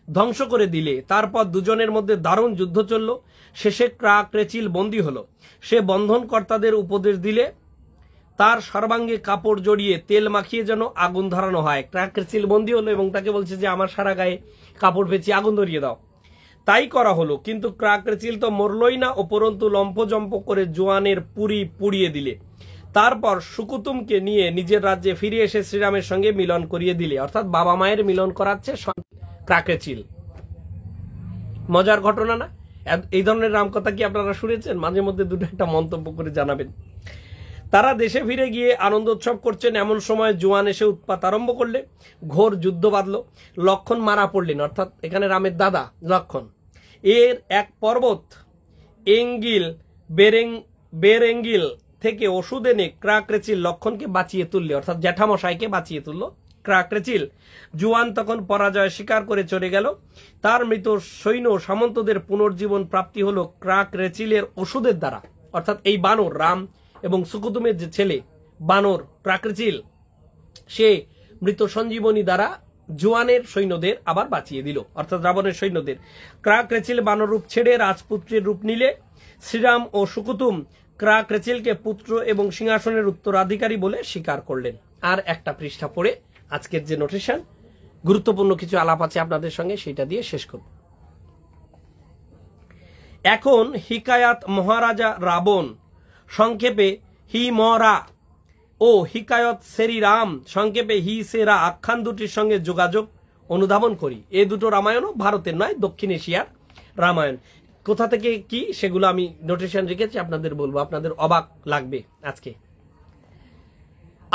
ধ্বংস করে দিলে তারপর দুজনের মধ্যে দারুণ যুদ্ধ চলল। শেষে ক্রেচিল বন্দী হলো। সে বন্ধনকর্তাদের উপদেশ দিলে তার সর্বাঙ্গে কাপড় জড়িয়ে তেল মাখিয়ে যেন আগুন ধরানো হয়। ক্রেচিল বন্দী হলো এবং তাকে বলছে যে আমার সারা গায়ে কাপড় পেঁচিয়ে আগুন ধরিয়ে দাও। তাই করা হলো, কিন্তু ক্রেচিল তো মরলই না, উপরন্তু লম্ফজম্প করে জুয়ানের পুরি পুড়িয়ে দিলে। তারপর সুকুতুমকে নিয়ে নিজের রাজ্যে ফিরে এসে শ্রীরামের সঙ্গে মিলন করিয়ে দিলে, অর্থাৎ বাবা মায়ের মিলন করাচ্ছে ক্রেচিল। মজার ঘটনা না? এই ধরনের রামকথা কি আপনারা শুনেছেন? মাঝে মধ্যে দুটো একটা মন্তব্য করে জানাবেন। তারা দেশে ফিরে গিয়ে আনন্দ উৎসব করছেন। এমন সময় জুয়ান এসে উৎপাত আরম্ভ করলে, ঘোর যুদ্ধ বাঁধল। লক্ষণ মারা পড়লেন, অর্থাৎ এখানে রামের দাদা লক্ষণ। এর এক পর্বত বেরেঙ্গিল থেকে ওষুধ এনে ক্রেচিল লক্ষণকে বাঁচিয়ে তুললে, অর্থাৎ জ্যাঠামশাইকে বাঁচিয়ে তুলল ক্রেচিল। জুয়ান তখন পরাজয় স্বীকার করে চলে গেল। তার মৃত সৈন্য সামন্তদের পুনর্জীবন প্রাপ্তি হলো ক্রেচিলের ওষুধের দ্বারা, অর্থাৎ এই বানর রাম এবং সুকুতুমের যে ছেলে বানর ক্রেচিল, সে মৃত সঞ্জীবনী দ্বারা জুয়ানের সৈন্যদের আবার বাঁচিয়ে দিল, অর্থাৎ রাবণের সৈন্যদের। ক্রেচিল বানর রূপ ছেড়ে রাজপুত্রের রূপ নিলে শ্রীরাম ও সুকুতুম ক্রেচিলকে পুত্র এবং সিংহাসনের উত্তরাধিকারী বলে স্বীকার করলেন। আর একটা পৃষ্ঠা পড়ে আজকের যে নোটেশন, গুরুত্বপূর্ণ কিছু আলাপ আছে আপনাদের সঙ্গে, সেটা দিয়ে শেষ করব। এখন হিকায়াত মহারাজা রাবণ, সংক্ষেপে হি মরা, ও হিকায়ত সেরি রাম, সংক্ষেপে হি সেরা আখ্যান দুটির সঙ্গে যোগাযোগ অনুধাবন করি। এ দুটো রামায়ণও ভারতের নয়, দক্ষিণ এশিয়ার রামায়ণ। কোথা থেকে কি সেগুলো আমি নোটেশন রেখেছি, আপনাদের বলবো, আপনাদের অবাক লাগবে আজকে।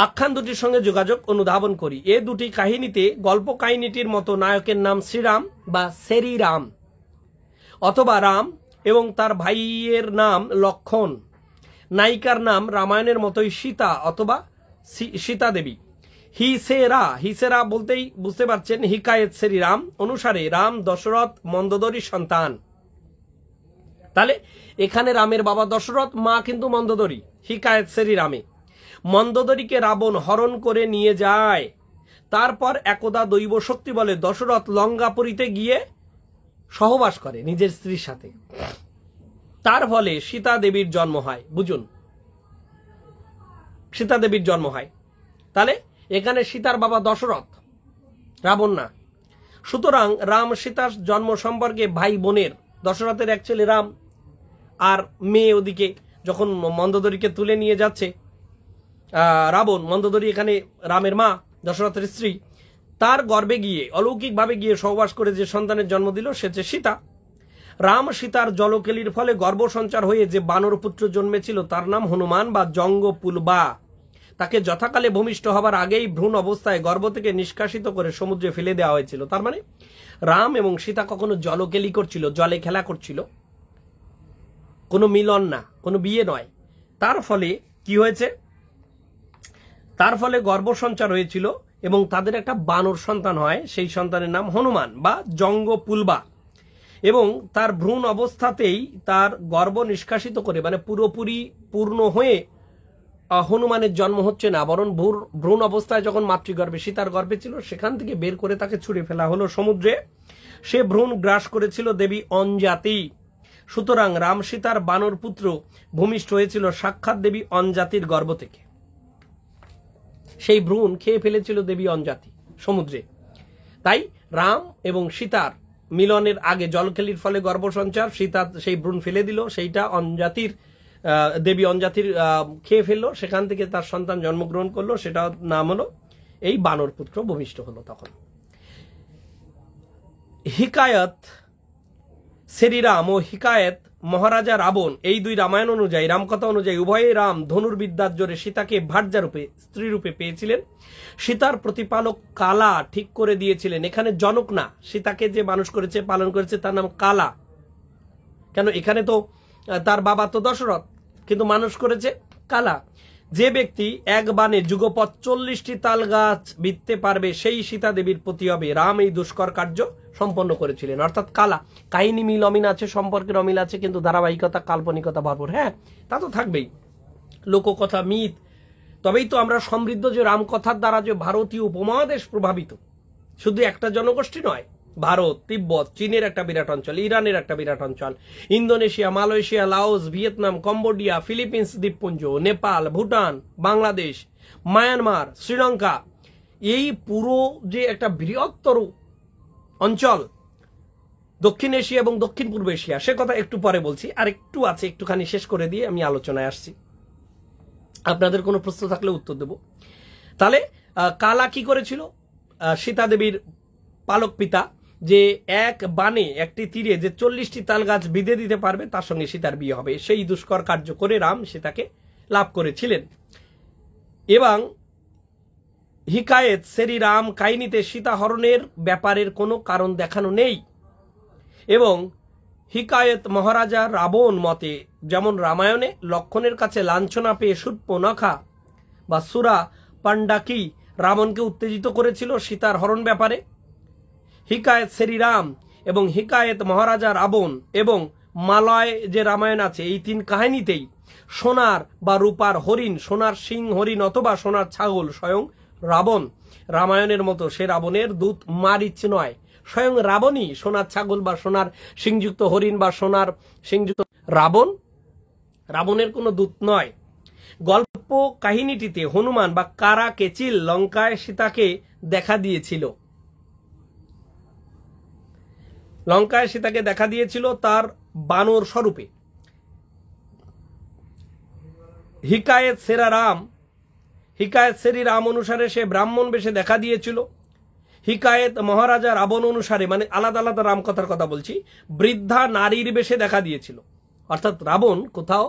আখ্যান দুটির সঙ্গে যোগাযোগ অনুধাবন করি। এ দুটি কাহিনীতে গল্প কাহিনীটির মতো নায়কের নাম শ্রীরাম বা শ্রীরাম অথবা রাম এবং তার ভাইয়ের নাম লক্ষণ। নায়িকার নাম রামায়ণের মতোই সীতা অথবা সীতা দেবী। হিসেরা বলতেই বুঝতে পারছেন হিকায়েত শ্রীরাম অনুসারে রাম দশরথ মন্দোদরীর সন্তান। তাহলে এখানে রামের বাবা দশরথ, মা কিন্তু মন্দোদরী। হিকায়েত শ্রীরামে মন্দোদরীকে রাবণ হরণ করে নিয়ে যায়। তারপর একদা দৈব শক্তি বলে দশরথ লঙ্কাপুরীতে গিয়ে সহবাস করে নিজের স্ত্রীর সাথে। তার ফলে সীতা দেবীর জন্ম হয়। বুঝুন, সীতা দেবীর জন্ম হয়। তাহলে এখানে সীতার বাবা দশরথ, রাবণ না। সুতরাং রাম সীতার জন্ম সম্পর্কে ভাই বোনের, দশরথের এক ছেলে রাম আর মেয়ে ওদিকে যখন মন্দোদরীকে তুলে নিয়ে যাচ্ছে রাবণ, মন্দোদরী এখানে রামের মা, দশরথের স্ত্রী, তার গর্ভে গিয়ে অলৌকিকভাবে গিয়ে সহবাস করে যে সন্তানের জন্ম দিল সে হচ্ছে সীতা। রাম সীতার জলকেলির ফলে গর্ভ সঞ্চার হয়ে যে বানর পুত্র জন্মেছিল তার নাম হনুমান বা জঙ্গপুলবা। তাকে যথাকালে ভূমিষ্ঠ হবার আগেই ভ্রূণ অবস্থায় গর্ভ থেকে নিষ্কাশিত করে সমুদ্রে ফেলে দেওয়া হয়েছিল। তার মানে রাম এবং সীতা কখনো জলকেলি করছিল, জলে খেলা করছিল, কোনো মিলন না, কোনো বিয়ে নয়। তার ফলে কি হয়েছে, তার ফলে গর্ভ সঞ্চার হয়েছিল এবং তাদের একটা বানর সন্তান হয়। সেই সন্তানের নাম হনুমান বা জঙ্গপুলবা। এবং তার ভ্রূণ অবস্থাতেই তার গর্ভ নিষ্কাশিত করে, মানে পুরোপুরি পূর্ণ হয়ে হনুমানের জন্ম হচ্ছে না, বরং ভ্রূণ অবস্থায় যখন মাতৃগর্ভে সীতার গর্ভে ছিল সেখান থেকে বের করে তাকে ছুঁড়ে ফেলা হলো সমুদ্রে। সে ভ্রূণ গ্রাস করেছিল দেবী অঞ্জাতি। সুতরাং রাম সীতার বানর পুত্র ভূমিষ্ঠ হয়েছিল সাক্ষাৎ দেবী অঞ্জাতির গর্ভ থেকে। সেই ভ্রূণ খেয়ে ফেলেছিল দেবী অঞ্জাতি সমুদ্রে। তাই রাম এবং সীতার মিলনের আগে জলকেলির ফলে গর্ভ সঞ্চার, সীতা সেই ভ্রূণ ফেলে দিল, সেইটা অঞ্জাতির দেবী অঞ্জাতির খেয়ে ফেললো, সেখান থেকে তার সন্তান জন্মগ্রহণ করলো, সেটা নাম হলো এই বানর পুত্র ভূমিষ্ঠ হলো তখন। হিকায়ত শ্রীরাম ও হিকায়ত মহারাজা রাবণ, এই দুই রামায়ণ অনুযায়ী, রামকথা অনুযায়ী উভয়ে রাম ধনুর্বিদ্যার জোরে সীতাকে ভার্যারূপে স্ত্রীরূপে পেয়েছিলেন। সীতার প্রতিপালক কালা ঠিক করে দিয়েছিলেন। এখানে জনক না, সীতাকে যে মানুষ করেছে পালন করেছে তার নাম কালা। কেন, এখানে তো তার বাবা তো দশরথ, কিন্তু মানুষ করেছে কালা। যে ব্যক্তি এক বাণে যুগপৎ 40টি তাল গাছ বিঁধতে পারবে সেই সীতা দেবীর প্রতি হবে। রাম এই দুষ্কর কার্য সম্পন্ন করেছিলেন, অর্থাৎ কালা। কাহিনী মিল অমিল আছে, সম্পর্কের অমিল আছে, কিন্তু ধারাবাহিকতা কাল্পনিকতা ভরপুর। হ্যাঁ, তা তো থাকবেই, লোককথা মিথ। তবেই তো আমরা সমৃদ্ধ যে রামকথার দ্বারা যে ভারতীয় উপমহাদেশ প্রভাবিত, শুধু একটা জনগোষ্ঠী নয়, ভারত, তিব্বত, চীনের একটা বিরাট অঞ্চল, ইরানের একটা বিরাট অঞ্চল, Indonesia, Malaysia, Laos, Vietnam, Cambodia, Philippines দ্বীপপুঞ্জ, নেপাল, ভুটান, বাংলাদেশ, মায়ানমার, শ্রীলঙ্কা, এই পুরো যে একটা বৃহত্তর অঞ্চল দক্ষিণ এশিয়া এবং দক্ষিণ পূর্ব এশিয়া, সে কথা একটু পরে বলছি। আর একটু আছে, একটুখানি শেষ করে দিয়ে আমি আলোচনায় আসছি। আপনাদের কোনো প্রশ্ন থাকলে উত্তর দেব। তাহলে কালা কি করেছিল, সীতা দেবীর পালক পিতা, যে এক বাণে একটি তীরে যে 40টি তাল গাছ বিঁধে দিতে পারবে তার সঙ্গে সীতার বিয়ে হবে, সেই দুষ্কর কার্য করে রাম সীতাকে লাভ করেছিলেন। এবং হিকায়েত শ্রীরাম কাহিনীতে সীতা হরণের ব্যাপারের কোনো কারণ দেখানো নেই। এবং হিকায়েত মহারাজা রাবণ মতে, যেমন রামায়ণে লক্ষণের কাছে লাঞ্ছনা পেয়ে শূর্পণখা বা সুরা পাণ্ডাকি রাবণকে উত্তেজিত করেছিল সীতার হরণ ব্যাপারে, হিকায়েত শ্রীরাম এবং হিকায়েত মহারাজা রাবণ এবং মালয় যে রামায়ণ আছে, এই তিন কাহিনীতেই সোনার বা রূপার হরিণ, সোনার সিং হরিণ অথবা সোনার ছাগল স্বয়ং রাবণ। রামায়ণের মতো সে রাবণের দূত মারিচ নয়, স্বয়ং রাবণই সোনার ছাগল বা সোনার সিংযুক্ত হরিণ বা সোনার সিংযুক্ত রাবণ, রাবণের কোনো দূত নয়। গল্প কাহিনীটিতে হনুমান বা কারা কেচিল লঙ্কায় সীতাকে দেখা দিয়েছিল, লঙ্কায় সীতাকে দেখা দিয়েছিল তার বানর স্বরূপে। হিকায়েত শ্রীরাম অনুসারে সে ব্রাহ্মণ বেশে দেখা দিয়েছিল। হিকায়েত মহারাজা রাবণ অনুসারে, মানে আলাদা আলাদা রামকথার কথা বলছি, বৃদ্ধা নারীর বেশে দেখা দিয়েছিল। অর্থাৎ রাবণ কোথাও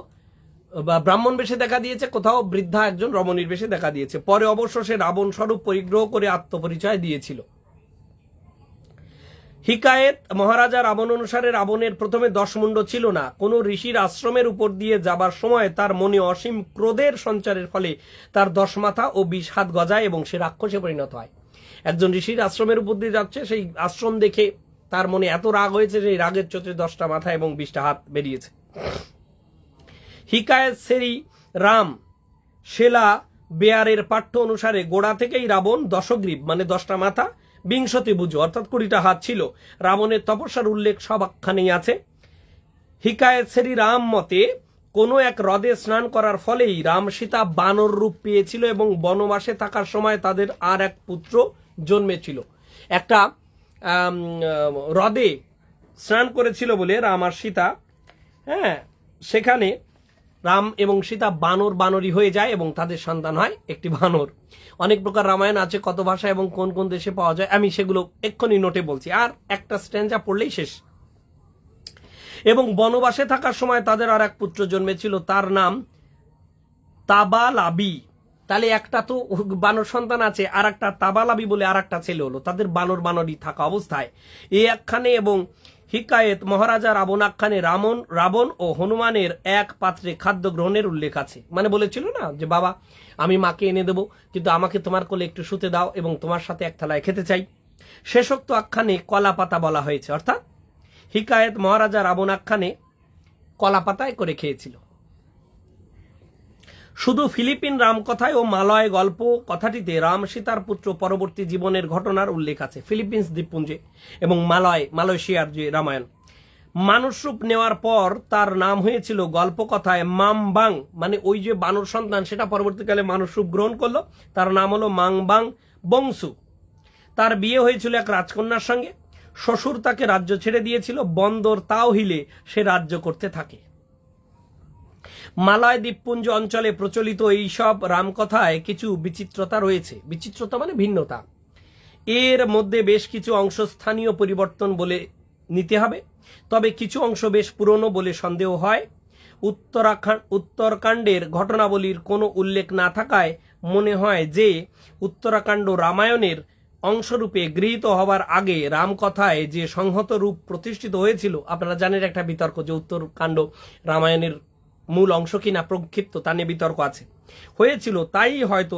ব্রাহ্মণ বেশে দেখা দিয়েছে, কোথাও বৃদ্ধা একজন রমণীর বেশে দেখা দিয়েছে। পরে অবশ্য সে রাবণ স্বরূপ পরিগ্রহ করে আত্মপরিচয় দিয়েছিল। হিকায়েত মহারাজা রাবণ অনুসারে রাবণের প্রথমে 10 মুণ্ড ছিল না। কোন ঋষির আশ্রমের উপর দিয়ে যাবার সময় তার মনে অসীম ক্রোধের সঞ্চারের ফলে তার 10 মাথা ও 20 হাত গজায় এবং সে রাক্ষসে পরিণত হয়। একজন ঋষির আশ্রমের উপর দিয়ে যাচ্ছে, সেই আশ্রম দেখে তার মনে এত রাগ হয়েছে, সেই রাগের চোটে 10টা মাথা এবং 20টা হাত বেরিয়েছে। হিকায়েত সেরি রাম শেলা বেয়ারের পাঠ্য অনুসারে গোড়া থেকেই রাবণ দশগ্রীব, মানে 10টা মাথা, 20 ভুজু অর্থাৎ 20টা হাত ছিল। রাবণের তপস্যার উল্লেখ সব আখ্যানেই আছে। হিকায়েত সেরি রাম মতে কোনো এক হ্রদে স্নান করার ফলেই রাম সীতা বানর রূপ পেয়েছিল এবং বনবাসে থাকার সময় তাদের আর এক পুত্র জন্মেছিল। একটা হ্রদে স্নান করেছিল বলে রাম আর সীতা, সেখানে রাম এবং সীতা বানরই হয়ে যায় এবং তাদের সন্তান হয় একটি বানর। অনেক প্রকার রামায়ণ আছে, কত ভাষা এবং কোন কোন দেশে পাওয়া যায় আমি সেগুলো এক্ষুনি নোটে বলছি, আর একটা স্ট্যান্জা পড়লেই শেষ। এবং বনবাসে থাকার সময় তাদের আর এক পুত্র জন্মেছিল, তার নাম তাবালাবি। তাহলে একটা তো বানর সন্তান আছে, আর একটা তাবালাবি বলে আর একটা ছেলে হলো। তাদের বানরই থাকা অবস্থায় এই আখ্যানে এবং হিকায়েত মহারাজা রাবণ আখ্যানে রাবণ ও হনুমানের এক পাত্রে খাদ্য গ্রহণের উল্লেখ আছে। মানে বলেছিল না যে বাবা আমি মাকে এনে দেবো, কিন্তু আমাকে তোমার কোলে একটু শুতে দাও এবং তোমার সাথে এক থালায় খেতে চাই। শেষোক্ত আখ্যানে কলা পাতা বলা হয়েছে, অর্থাৎ হিকায়েত মহারাজা রাবণ আখ্যানে কলা পাতায় করে খেয়েছিল। শুধু ফিলিপিন রামকথায় ও মালয় গল্প কথাটিতে রাম সীতার পুত্র পরবর্তী জীবনের ঘটনার উল্লেখ আছে। ফিলিপিন্স দ্বীপপুঞ্জে এবং মালয়েশিয়ার যে রামায়ণ, মানুষ রূপ নেওয়ার পর তার নাম হয়েছিল গল্পকথায় মামবাং, মানে ওই যে বানর সন্তান সেটা পরবর্তীকালে মানুষ রূপ গ্রহণ করলো, তার নাম হলো মাংবাং বংশু। তার বিয়ে হয়েছিল এক রাজকন্যার সঙ্গে। শ্বশুর তাকে রাজ্য ছেড়ে দিয়েছিল, বন্দর তাও হিলে সে রাজ্য করতে থাকে। মালয় দ্বীপপুঞ্জ অঞ্চলে প্রচলিত এইসব রামকথায় কিছু বিচিত্রতা রয়েছে। বিচিত্রতা মানে ভিন্নতা। এর মধ্যে বেশ কিছু অংশ স্থানীয় পরিবর্তন বলে নিতে হবে, তবে কিছু অংশ বেশ পুরনো বলে সন্দেহ হয়। উত্তরাখণ্ডের ঘটনাবলীর কোনো উল্লেখ না থাকায় মনে হয় যে উত্তরাখণ্ড রামায়ণের অংশরূপে গৃহীত হবার আগে রামকথায় যে সংহত রূপ প্রতিষ্ঠিত হয়েছিল, আপনারা জানেন একটা বিতর্ক যে উত্তরকাণ্ড রামায়ণের মূল অংশ কিনা প্রক্ষিপ্ত, তা নিয়ে বিতর্ক আছে, হয়েছিল, তাই হয়তো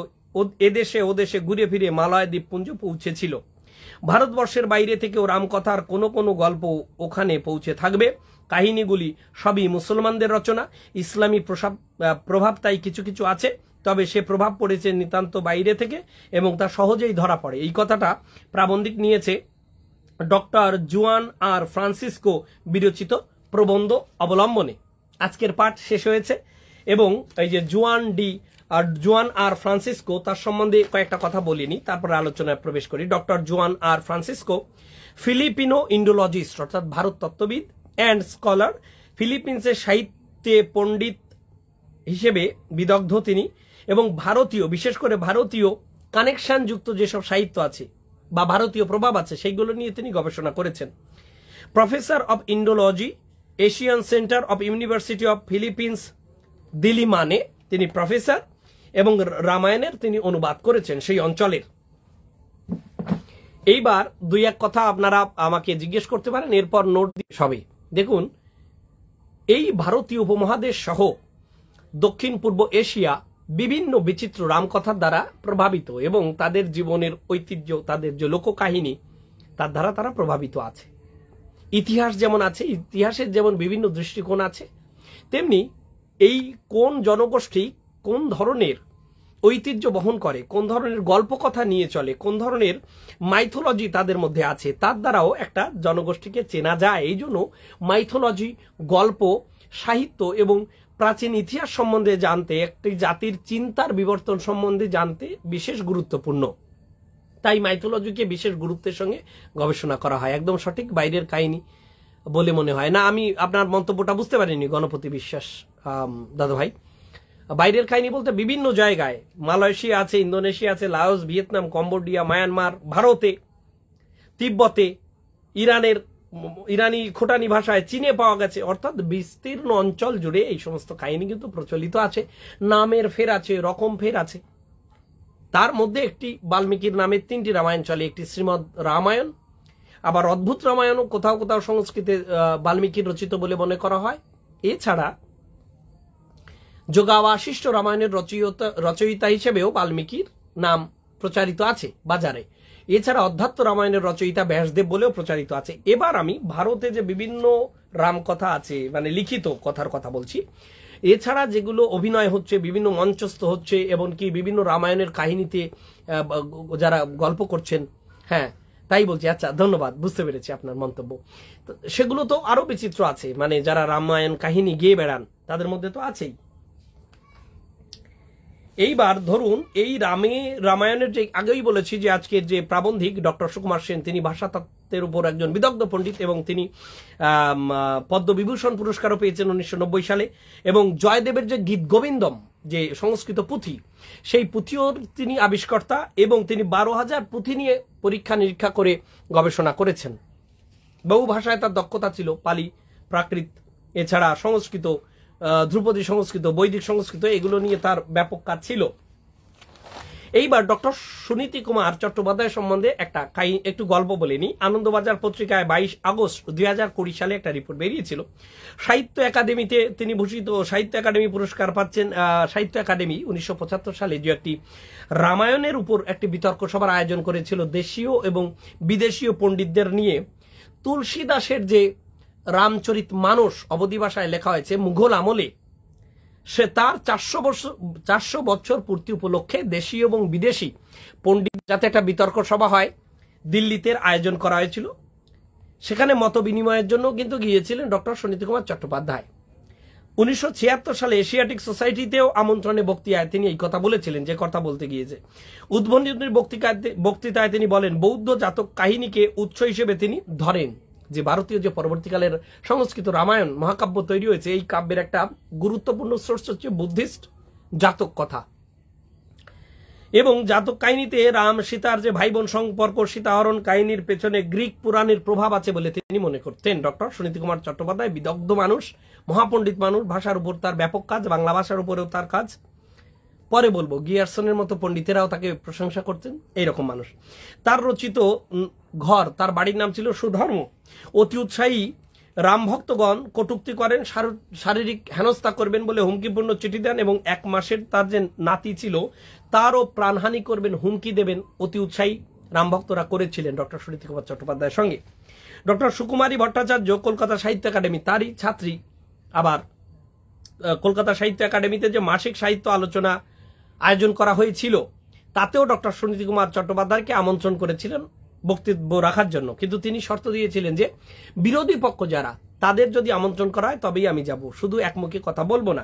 এদেশে ওদেশে ঘুরে ফিরে মালয় দ্বীপপুঞ্জ পৌঁছেছিল। ভারতবর্ষের বাইরে থেকেও রামকথার কোনো কোনো গল্প ওখানে পৌঁছে থাকবে। কাহিনীগুলি সবই মুসলমানদের রচনা, ইসলামী প্রভাব তাই কিছু কিছু আছে, তবে সে প্রভাব পড়েছে নিতান্ত বাইরে থেকে এবং তা সহজেই ধরা পড়ে। এই কথাটা প্রাবন্ধিক নিয়েছে ডক্টর জুয়ান আর ফ্রান্সিসকো বিরচিত প্রবন্ধ অবলম্বনে। আজকের পাঠ শেষ হয়েছে এবং এই যে জুয়ান আর ফ্রান্সিসকো, তার সম্বন্ধে কয়েকটা কথা বলিনি, তারপরে আলোচনায় প্রবেশ করি। ডক্টর জুয়ান আর ফ্রান্সিসকো ফিলিপিনো ইন্ডোলজিস্ট অর্থাৎ ভারত তত্ত্ববিদ অ্যান্ড স্কলার, ফিলিপিন্সের সাহিত্যে পণ্ডিত হিসেবে বিদগ্ধ তিনি, এবং ভারতীয়, বিশেষ করে ভারতীয় কানেকশন যুক্ত যেসব সাহিত্য আছে বা ভারতীয় প্রভাব আছে সেইগুলো নিয়ে তিনি গবেষণা করেছেন। Professor of ইন্ডোলজি, Asian centre of university of Philippines Delhi, মানে তিনি প্রফেসর, এবং রামায়ণের তিনি অনুবাদ করেছেন সেই অঞ্চলের। এইবার দুই এক কথা আপনারা আমাকে জিজ্ঞেস করতে পারেন, এরপর নোট সবে দেখুন। এই ভারতীয় উপমহাদেশ সহ দক্ষিণ পূর্ব এশিয়া বিভিন্ন বিচিত্র রামকথার দ্বারা প্রভাবিত এবং তাদের জীবনের ঐতিহ্য, তাদের যে লোককাহিনী, তার দ্বারা তারা প্রভাবিত আছে। ইতিহাস যেমন আছে, ইতিহাসের যেমন বিভিন্ন দৃষ্টিকোণ আছে, তেমনি এই কোন জনগোষ্ঠী কোন ধরনের ঐতিহ্য বহন করে, কোন ধরনের গল্প কথা নিয়ে চলে, কোন ধরনের মাইথোলজি তাদের মধ্যে আছে, তার দ্বারাও একটা জনগোষ্ঠীকে চেনা যায়। এই জন্য মাইথোলজি, গল্প, সাহিত্য এবং প্রাচীন ইতিহাস সম্বন্ধে জানতে, একটি জাতির চিন্তার বিবর্তন সম্বন্ধে জানতে বিশেষ গুরুত্বপূর্ণ। তাই মাইথোলজিকে বিশেষ গুরুত্বের সঙ্গে গবেষণা করা হয়। একদম সঠিক বাইরের কাহিনী বলে মনে হয় না। আমি আপনার মন্তব্যটা বুঝতে পারিনি গণপতি বিশ্বাস দাদা ভাই। বাইরের কাহিনী বলতে বিভিন্ন জায়গায়, মালয়েশিয়া আছে, ইন্দোনেশিয়া আছে, লাওস, ভিয়েতনাম, কম্বোডিয়া, মায়ানমার, ভারতে তিব্বতে, ইরানি খোটানি ভাষায়, চীনে পাওয়া গেছে। অর্থাৎ বিস্তীর্ণ অঞ্চল জুড়ে এই সমস্ত কাহিনী কিন্তু প্রচলিত আছে। নামের ফের আছে, রকম ফের আছে। তার মধ্যে একটি বাল্মীকির নামে 3টি রামায়ণ চলে। একটি শ্রীমৎ রামায়ণ, আবার অদ্ভুত রামায়ণও কোথাও কোথাও সংস্কৃতে বাল্মীকির রচিত বলে মনে করা হয়। এছাড়া যোগাবাশিষ্ট রামায়ণের রচয়িতা হিসেবেও বাল্মীকির নাম প্রচারিত আছে বাজারে। এছাড়া অধ্যাত্ম রামায়ণের রচয়িতা ব্যাসদেব বলেও প্রচারিত আছে। এবার আমি ভারতে যে বিভিন্ন রামকথা আছে, মানে লিখিত কথার কথা বলছি, এছাড়া যেগুলো অভিনয় হচ্ছে, বিভিন্ন মঞ্চস্থ হচ্ছে, এমনকি বিভিন্ন রামায়ণের কাহিনীতে যারা গল্প করছেন, হ্যাঁ তাই বলছি। আচ্ছা, ধন্যবাদ, বুঝতে পেরেছি আপনার মন্তব্য। সেগুলো তো আরো বিচিত্র আছে, মানে যারা রামায়ণ কাহিনী গেয়ে বেড়ান তাদের মধ্যে তো আছেই। এইবার ধরুন এই রামায়ণের যে আগেই বলেছি যে আজকের যে প্রাবন্ধিক ডক্টর সুকুমার সেন, তিনি ভাষাতত্ত্বের উপর একজন বিদগ্ধ পণ্ডিত এবং তিনি পদ্মবিভূষণ পুরস্কারও পেয়েছেন 1990 সালে। এবং জয়দেবের যে গীত গোবিন্দম, যে সংস্কৃত পুঁথি, সেই পুঁথিও তিনি আবিষ্কর্তা এবং তিনি 12,000 পুঁথি নিয়ে পরীক্ষা নিরীক্ষা করে গবেষণা করেছেন। বহু ভাষায় তার দক্ষতা ছিল, পালি, প্রাকৃত, এছাড়া সংস্কৃত, ধ্রুপদী সংস্কৃত, বৈদিক সংস্কৃত, এগুলো নিয়ে তার ব্যাপক কাজ ছিল। এইবার ডক্টর সুনীতি কুমার চট্টোপাধ্যায় সম্বন্ধে একটু গল্প বলিনি। আনন্দবাজার পত্রিকায় 22 আগস্ট 2020 সালে একটা রিপোর্ট বেরিয়েছিল। সাহিত্য একাডেমিতে তিনি ভূষিত, সাহিত্য একাডেমি পুরস্কার পাচ্ছেন। সাহিত্য একাডেমি 1975 সালে যে একটি রামায়ণের উপর একটি বিতর্ক সভার আয়োজন করেছিল দেশীয় এবং বিদেশীয় পণ্ডিতদের নিয়ে। তুলসী দাসের যে রামচরিত মানস অবধি ভাষায় লেখা হয়েছে মুঘল আমলে, সে তার 400 বছর পূর্তি উপলক্ষে দেশীয় এবং বিদেশি পণ্ডিত যাতে একটা বিতর্ক সভা হয়, দিল্লিতে আয়োজন করা হয়েছিল। সেখানে মত বিনিময়ের জন্য কিন্তু গিয়েছিলেন ডক্টর সুনীতি কুমার চট্টোপাধ্যায়। 1976 সালে এশিয়াটিক সোসাইটিতেও আমন্ত্রণে বক্তৃতায় তিনি এই কথা বলেছিলেন, যে কথা বলতে গিয়েছে। উদ্বোধনী বক্তৃতায় তিনি বলেন, বৌদ্ধ জাতক কাহিনীকে উৎস হিসেবে তিনি ধরেন, যে ভারতীয় যে পরবর্তীকালের সংস্কৃত রামায়ণ মহাকাব্য তৈরি হয়েছে, এই কাব্যের একটা গুরুত্বপূর্ণ সোর্স হচ্ছে বুদ্ধিস্ট জাতক কথা। এবং জাতক কাহিনীতে রাম সীতার যে ভাই বোন সম্পর্ক, সীতাহরণ কাহিনীর পেছনে গ্রিক পুরাণের প্রভাব আছে বলে তিনি মনে করতেন। ডক্টর সুনীতি কুমার চট্টোপাধ্যায় বিদগ্ধ মানুষ, মহাপণ্ডিত মানুষ, ভাষার উপর তার ব্যাপক কাজ, বাংলা ভাষার উপরেও তার কাজ। পরে বলবো, গিয়ারসনের মতো পণ্ডিতেরাও তাকে প্রশংসা করতেন, এইরকম মানুষ। তার রচিত ঘর, তার বাড়ির নাম ছিল সুধর্ম। অতি উৎসাহী রাম ভক্তগণ কটূক্তি করেন, শারীরিক হেনস্থা করবেন বলে হুমকিপূর্ণ চিঠি দেন এবং 1 মাসের তার যে নাতি ছিল তারও প্রাণহানি করবেন হুমকি দেবেন অতি উৎসাহী রাম ভক্তরা করেছিলেন ডক্টর সুনীতি কুমার চট্টোপাধ্যায়ের সঙ্গে। ডক্টর সুকুমারী ভট্টাচার্য কলকাতা সাহিত্য একাডেমি, তারই ছাত্রী। আবার কলকাতা সাহিত্য একাডেমিতে যে মাসিক সাহিত্য আলোচনা আয়োজন করা হয়েছিল, তাতেও ডক্টর সুনীতি কুমার চট্টোপাধ্যায়কে আমন্ত্রণ করেছিলেন বক্তব্য রাখার জন্য, কিন্তু তিনি শর্ত দিয়েছিলেন যে বিরোধী পক্ষ যারা, তাদের যদি আমন্ত্রণ করা হয় তবেই আমি যাব, শুধু একমুখী কথা বলবো না।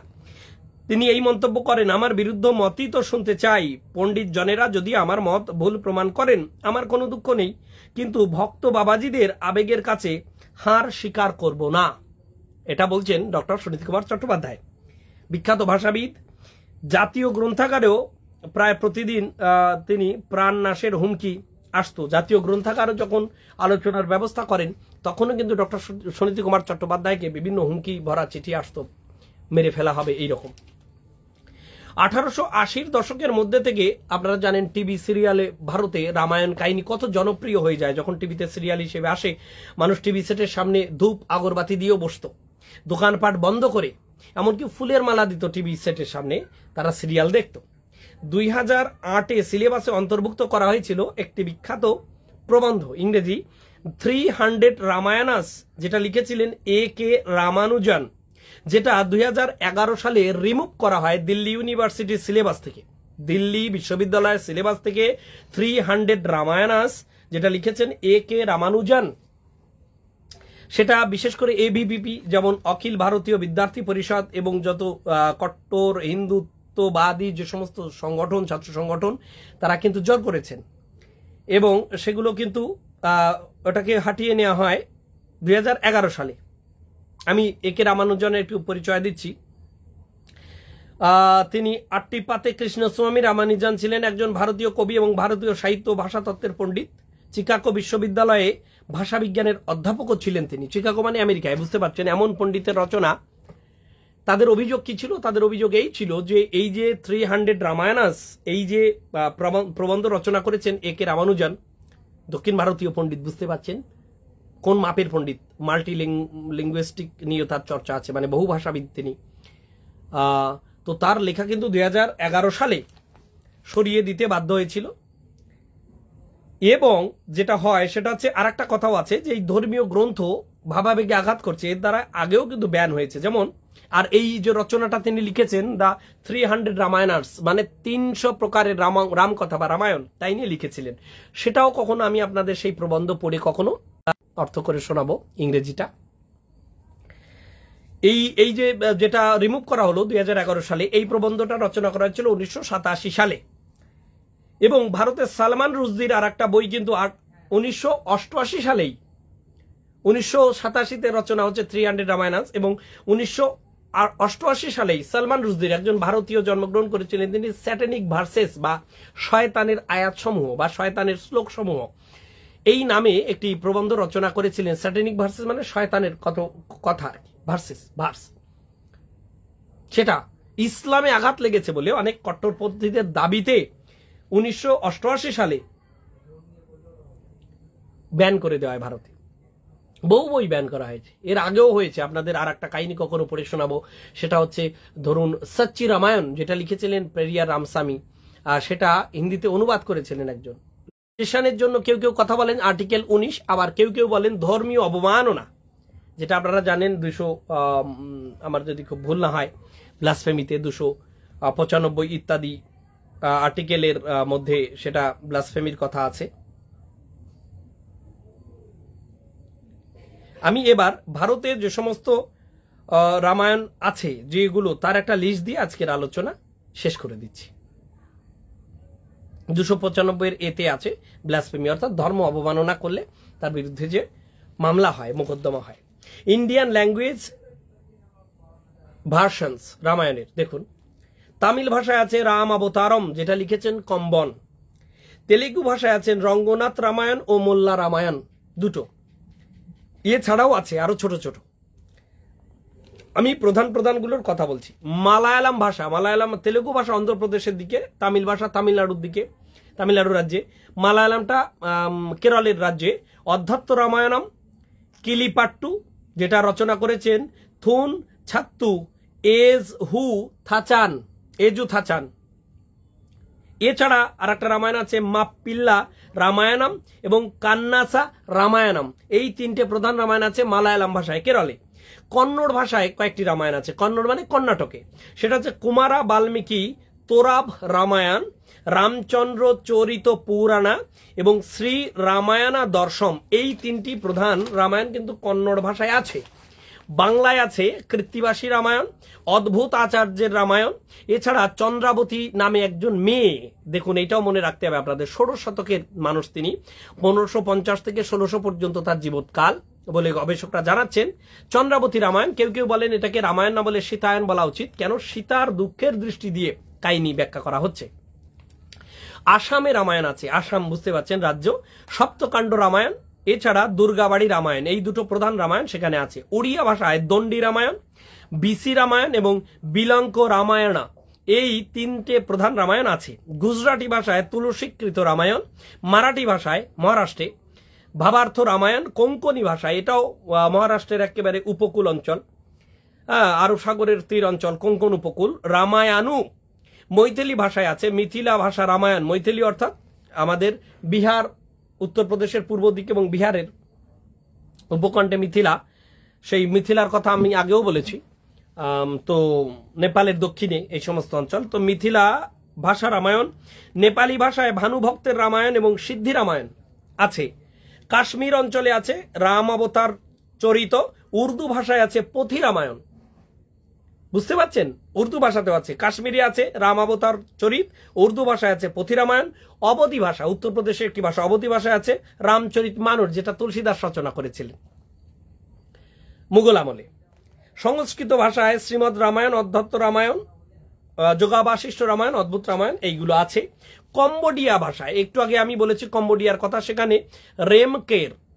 তিনি এই মন্তব্য করেন, আমার বিরুদ্ধ মতই তো শুনতে চাই, পণ্ডিত জনেরা যদি আমার মত ভুল প্রমাণ করেন আমার কোনো দুঃখ নেই, কিন্তু ভক্ত বাবাজিদের আবেগের কাছে হার স্বীকার করব না। এটা বলছেন ডক্টর সুনীতি কুমার চট্টোপাধ্যায়, বিখ্যাত ভাষাবিদ। জাতীয় গ্রন্থাগারেও প্রায় প্রতিদিন তিনি প্রাণনাশের হুমকি আসতো। জাতীয় গ্রন্থাগারও যখন আলোচনার ব্যবস্থা করেন তখনও কিন্তু ডক্টর সুনীতি কুমার চট্টোপাধ্যায়কে বিভিন্ন হুমকি ভরা চিঠি আসতো, মেরে ফেলা হবে এইরকম। 1880-র দশকের মধ্যে থেকে আপনারা জানেন টিভি সিরিয়ালে ভারতে রামায়ণ কাহিনী কত জনপ্রিয় হয়ে যায়। যখন টিভিতে সিরিয়াল হিসেবে আসে, মানুষ টিভি সেটের সামনে ধূপ আগরবাতি দিয়েও বসতো, দোকানপাট বন্ধ করে, এমনকি ফুলের মালা দিত টিভি সেটের সামনে, তারা সিরিয়াল দেখত। 2008-এ সিলেবাসে অন্তর্ভুক্ত করা হয়েছিল একটি বিখ্যাত প্রবন্ধ, ইংরেজি 300 রামায়ণাস, যেটা লিখেছিলেন A.K. রামানুজন, যেটা 2011 সালে রিমুভ করা হয় দিল্লি ইউনিভার্সিটির সিলেবাস থেকে। দিল্লি বিশ্ববিদ্যালয়ের সিলেবাস থেকে 300 রামায়ণাস, যেটা লিখেছেন A.K. রামানুজন, সেটা বিশেষ করে এবিভিপি, যেমন অখিল ভারতীয় বিদ্যার্থী পরিষদ এবং যত কট্টর হিন্দুত্ববাদী যে সমস্ত সংগঠন, ছাত্র সংগঠন, তারা কিন্তু জোর করেছেন এবং সেগুলো কিন্তু ওটাকে হাটিয়ে নেওয়া হয় 2011 সালে। আমি A.K. রামানুজনের একটু পরিচয় দিচ্ছি। তিনি আট্টিপাতে কৃষ্ণস্বামী রামানুজন ছিলেন একজন ভারতীয় কবি এবং ভারতীয় সাহিত্য ভাষাতত্ত্বের পণ্ডিত। চিকাগো বিশ্ববিদ্যালয়ে ভাষাবিজ্ঞানের অধ্যাপকও ছিলেন তিনি। চিকাগো মানে আমেরিকায়, বুঝতে পারছেন। এমন পণ্ডিতের রচনা। তাদের অভিযোগ কি ছিল? তাদের অভিযোগ এই ছিল যে এই যে 300 রামায়ণাস, এই যে প্রবন্ধ রচনা করেছেন একে রামানুজন, দক্ষিণ ভারতীয় পণ্ডিত, বুঝতে পারছেন কোন মাপের পণ্ডিত, মাল্টি লিঙ্গুইস্টিক নিয়ে তার চর্চা আছে, মানে বহু ভাষাবিদ তিনি। তো তার লেখা কিন্তু 2011 সালে সরিয়ে দিতে বাধ্য হয়েছিল। এবং যেটা হয় সেটা হচ্ছে, আর একটা কথাও আছে যে এই ধর্মীয় গ্রন্থ ভাবাবেগে আঘাত করছে, এর দ্বারা আগেও কিন্তু ব্যান হয়েছে। যেমন, আর এই যে রচনাটা তিনি লিখেছেন দ্য 300 রামায়ণার্স, মানে 300 প্রকারের রামকথা বা রামায়ণ, তাই নিয়ে লিখেছিলেন। সেটাও কখনো আমি আপনাদের সেই প্রবন্ধ পড়ে কখনো অর্থ করে শোনাবো, ইংরেজিটা। এই যে যেটা রিমুভ করা হলো 2011 সালে, এই প্রবন্ধটা রচনা করা হয়েছিল 1987 সালে। এবং ভারতের সালমান রুশদির আর একটা বই কিন্তু 1988 সালেই, 1987তে রচনা হচ্ছে 300 রামায়ণাস, এবং 1988 সালেই সালমান রুশদির, একজন ভারতীয়, জন্মগ্রহণ করেছিলেন। তিনি স্যাটানিক ভার্সেস বা শয়তানের আয়াত সমূহ বা শয়তানের শ্লোক সমূহ এই নামে একটি প্রবন্ধ রচনা করেছিলেন। স্যাটানিক ভার্সেস মানে শয়তানের কথা আর কি, ভার্সেস ভার্স। সেটা ইসলামে আঘাত লেগেছে বলে অনেক কট্টরপন্থীদের দাবিতে 1988 সালে ব্যান করে দেওয়া হয় ভারতে। বহু বই ব্যান করা হয়েছে, এর আগেও হয়েছে। আপনাদের আর একটা কাহিনী কখনো পড়ে শোনাবো, সেটা হচ্ছে ধরুন সচ্চি রামায়ণ, যেটা লিখেছিলেন পেরিয়ার রামস্বামী, সেটা হিন্দিতে অনুবাদ করেছিলেন একজন। স্টেশনের জন্য কেউ কেউ কথা বলেন আর্টিকেল 19, আবার কেউ কেউ বলেন ধর্মীয় অবমাননা, যেটা আপনারা জানেন 200, আমার যদি খুব ভুল না হয়, ব্লাসফেমিতে 295 ইত্যাদি আর্টিকেলের মধ্যে সেটা ব্লাসফেমির কথা আছে। আমি এবার ভারতের যে সমস্ত রামায়ণ আছে যেগুলো, তার একটা লিস্ট দিয়ে আজকের আলোচনা শেষ করে দিচ্ছি। 295 এতে আছে ব্লাসফেমি, অর্থাৎ ধর্ম অবমাননা করলে তার বিরুদ্ধে যে মামলা হয়, মোকদ্দমা হয়। ইন্ডিয়ান ল্যাঙ্গুয়েজ ভার্সনস রামায়ণের দেখুন, তামিল ভাষায় আছে রাম অবতারম, যেটা লিখেছেন কম্বন। তেলেগু ভাষায় আছেন রঙ্গনাথ রামায়ণ ও মোল্লা রামায়ণ, দুটো। এছাড়াও আছে আরো ছোট ছোট। আমি প্রধানগুলোর কথা বলছি। মালায়ালাম ভাষা, তেলেগু ভাষা অন্ধ্রপ্রদেশের দিকে, তামিল ভাষা তামিলনাড়ুর দিকে, তামিলনাড়ু রাজ্যে, মালায়ালামটা কেরলের রাজ্যে। অধ্যাত্ম রামায়ণম কিলিপাট্টু, যেটা রচনা করেছেন থুন ছাত্তু এজু থাচান। এছাড়া আর একটা রামায়ণ আছে মাপ্পিল্লা রামায়ণম এবং কান্নাসা রামায়ণম, এই তিনটে প্রধান রামায়ণ আছে মালায়ালাম ভাষায়, কেরলে। কন্নড় ভাষায় কয়েকটি রামায়ণ আছে, কন্নড় মানে কর্ণাটকে, সেটা হচ্ছে কুমারা বাল্মীকি তোরাব রামায়ণ, রামচন্দ্র চরিত পুরাণা এবং শ্রী রামায়ণা দর্শম, এই তিনটি প্রধান রামায়ণ কিন্তু কন্নড় ভাষায় আছে। বাংলায় আছে কৃত্তিবাসী রামায়ণ, অদ্ভুত আচার্যের রামায়ণ। এছাড়া চন্দ্রাবতী নামে একজন মেয়ে, দেখুন এটাও মনে রাখতে হবে আপনাদের, 16 শতকের মানুষ তিনি, 1550 থেকে 1600 পর্যন্ত তার জীবৎকাল বলে গবেষকরা জানাচ্ছেন। চন্দ্রাবতী রামায়ণ, কেউ কেউ বলেন এটাকে রামায়ণ না বলে সীতায়ন বলা উচিত, কেন সীতার দুঃখের দৃষ্টি দিয়ে কাহিনী ব্যাখ্যা করা হচ্ছে। আসামে রামায়ণ আছে, আসাম বুঝতে পারছেন রাজ্য, সপ্তকাণ্ড রামায়ণ। এছাড়া দুর্গাবাড়ি রামায়ণ, এই দুটো প্রধান রামায়ণ সেখানে আছে। ওড়িয়া ভাষায় দণ্ডী রামায়ণ, বিসি রামায়ণ এবং বিলঙ্ক রামায়ণা, এই তিনটে প্রধান রামায়ণ আছে। গুজরাটি ভাষায় তুলসীকৃত রামায়ণ, মারাঠি ভাষায় মহারাষ্ট্রে ভাবার্থ রামায়ণ, কোঙ্কনি ভাষায়, এটাও মহারাষ্ট্রের একেবারে উপকূল অঞ্চল, আরব সাগরের তীর অঞ্চল, কোঙ্কন উপকূল, রামায়ণু। মৈথিলি ভাষায় আছে মিথিলা ভাষা রামায়ণ, মৈথিলি অর্থাৎ আমাদের বিহার, উত্তরপ্রদেশের পূর্ব দিকে এবং বিহারের উপকণ্ঠে মিথিলা, সেই মিথিলার কথা আমি আগেও বলেছি। তো নেপালের দক্ষিণে এই সমস্ত অঞ্চল, তো মিথিলা ভাষা রামায়ণ। নেপালি ভাষায় ভানুভক্তের রামায়ণ এবং সিদ্ধি রামায়ণ আছে। কাশ্মীর অঞ্চলে আছে রাম অবতার চরিত। উর্দু ভাষায় আছে পথি রামায়ণ, বুঝতে পারছেন, উর্দু ভাষাতেও আছে। কাশ্মীরি আছে রাম অবতার চরিত, উর্দু ভাষায় আছে পথি রামায়ণ। অবধি ভাষা, উত্তরপ্রদেশের একটি ভাষা, অবধি ভাষায় আছে রামচরিত মানস, যেটা তুলসীদাস রচনা করেছিলেন মুঘল আমলে। সংস্কৃত ভাষায় শ্রীমদ রামায়ণ, অধ্যাত্ম রামায়ণ, যোগাবাশিষ্ট রামায়ণ, অদ্ভুত রামায়ণ, এইগুলো আছে। কম্বোডিয়া ভাষায়, একটু আগে আমি বলেছি কম্বোডিয়ার কথা, সেখানে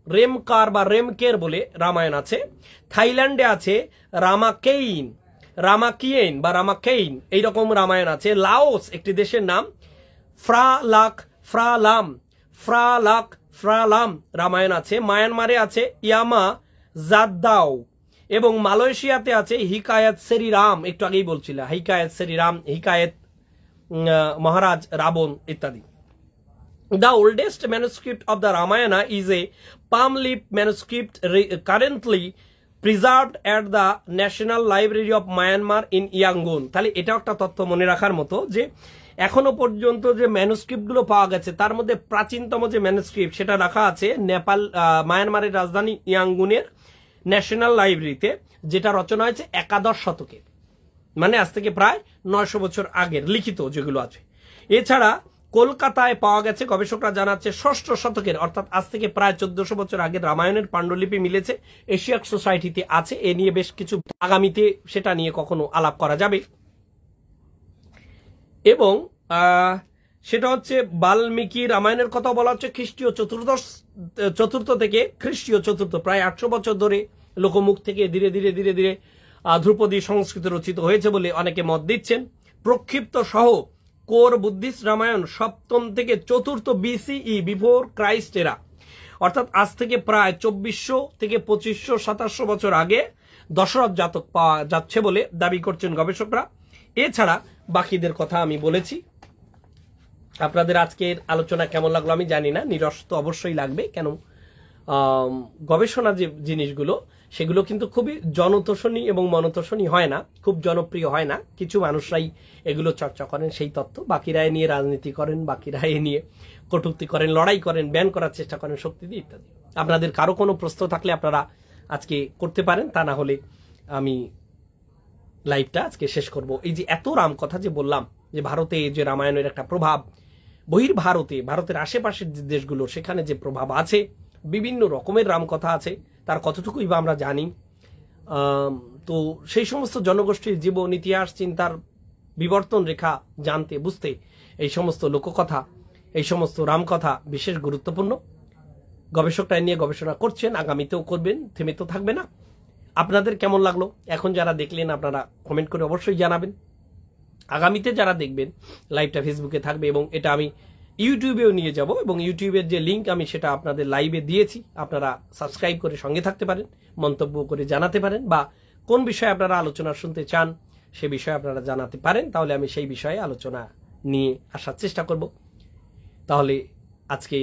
রেমকার বা রেমকের বলে রামায়ণ আছে। থাইল্যান্ডে আছে রামাকিয়েন বা রামাকেইন এইরকম রামায়ণ আছে। লাওস একটি দেশের নাম, ফ্রালাম রামায়ণ আছে। মায়ানমারে আছে ইয়ামা জাদ্দাও, এবং মালয়েশিয়াতে আছে হিকায়াত শ্রীরাম, একটু আগেই বলছিল হিকায়াত শ্রীরাম, হিকায়াত মহারাজ রাবণ ইত্যাদি। The oldest manuscript of the Ramayana is a palm leaf manuscript currently preserved at the National Library of Myanmar in Yangon. তাহলে এটাও একটা তথ্য মনে রাখার মতো যে এখনো পর্যন্ত যে ম্যানুস্ক্রিপ্ট গুলো পাওয়া গেছে তার মধ্যে প্রাচীনতম যে ম্যানুস্ক্রিপ্ট সেটা রাখা আছে মায়ানমারের রাজধানী ইয়াঙ্গুনের ন্যাশনাল লাইব্রেরিতে, যেটা রচনা হয়েছে 11 শতকে, মানে আজ থেকে প্রায় 900 বছর আগের লিখিত যেগুলো আছে। এছাড়া কলকাতায় পাওয়া গেছে, গবেষকরা জানাচ্ছে 6ষ্ঠ শতকের, অর্থাৎ আজ থেকে প্রায় 1400 বছর আগের রামায়ণের পাণ্ডুলিপি মিলেছে, এশিয়াক সোসাইটিতে আছে। এ নিয়ে বেশ কিছু, আগামীতে সেটা নিয়ে কখনো আলাপ করা যাবে। এবং সেটা হচ্ছে বাল্মীকি রামায়ণের কথা বলা হচ্ছে খ্রিস্টীয় চতুর্থ থেকে খ্রিস্টীয় চতুর্থ, প্রায় 800 বছর ধরে লোকমুখ থেকে ধীরে ধীরে ধ্রুপদী সংস্কৃত রচিত হয়েছে বলে অনেকে মত দিচ্ছেন। প্রক্ষিপ্ত সহ কোর বুদ্ধিস্ট রামায়ণ 7ম থেকে 4th BCE বিফোর ক্রাইস্ট এরা, অর্থাৎ আজ থেকে প্রায় 2400 থেকে 2500-2700 বছর আগে দশরথ জাতক পাওয়া যাচ্ছে বলে দাবি করছেন গবেষকরা। এছাড়া বাকিদের কথা আমি বলেছি। আপনাদের আজকের আলোচনা কেমন লাগলো আমি জানি না, নিরস তো অবশ্যই লাগবে, কেন গবেষণা যে জিনিসগুলো সেগুলো কিন্তু খুবই জনতোষণী এবং মনতোষণী হয় না, খুব জনপ্রিয় হয় না। কিছু মানুষরাই এগুলো চর্চা করেন সেই তত্ত্ব, বাকিরা এ নিয়ে রাজনীতি করেন, বাকিরা এ নিয়ে কটূক্তি করেন, লড়াই করেন, ব্যান করার চেষ্টা করেন শক্তি দিয়ে ইত্যাদি। আপনাদের কারো কোনো প্রশ্ন থাকলে আপনারা আজকে করতে পারেন, তা না হলে আমি লাইভটা আজকে শেষ করব। এই যে এত রাম কথা যে বললাম, যে ভারতে যে রামায়ণের একটা প্রভাব, ভারতের আশেপাশের যে দেশগুলো সেখানে যে প্রভাব আছে, বিভিন্ন রকমের রাম কথা আছে, তার কতটুকুই বা আমরা জানি। তো সেই সমস্ত জনগোষ্ঠীর জীবন, ইতিহাস, চিন্তার বিবর্তন রেখা জানতে বুঝতে এই সমস্ত লোককথা, এই সমস্ত রামকথা বিশেষ গুরুত্বপূর্ণ। গবেষকরা নিয়ে গবেষণা করছেন, আগামীতেও করবেন, থেমে তো থাকবে না। আপনাদের কেমন লাগলো এখন যারা দেখলেন আপনারা কমেন্ট করে অবশ্যই জানাবেন। আগামীতে যারা দেখবেন লাইভটা ফেসবুকে থাকবে এবং এটা আমি ইউটিউবেও নিয়ে যাব, এবং ইউটিউবের যে লিঙ্ক আমি সেটা আপনাদের লাইভে দিয়েছি, আপনারা সাবস্ক্রাইব করে সঙ্গে থাকতে পারেন, মন্তব্য করে জানাতে পারেন, বা কোন বিষয়ে আপনারা আলোচনা শুনতে চান সে বিষয়ে আপনারা জানাতে পারেন, তাহলে আমি সেই বিষয়ে আলোচনা নিয়ে আসার চেষ্টা করব। তাহলে আজকে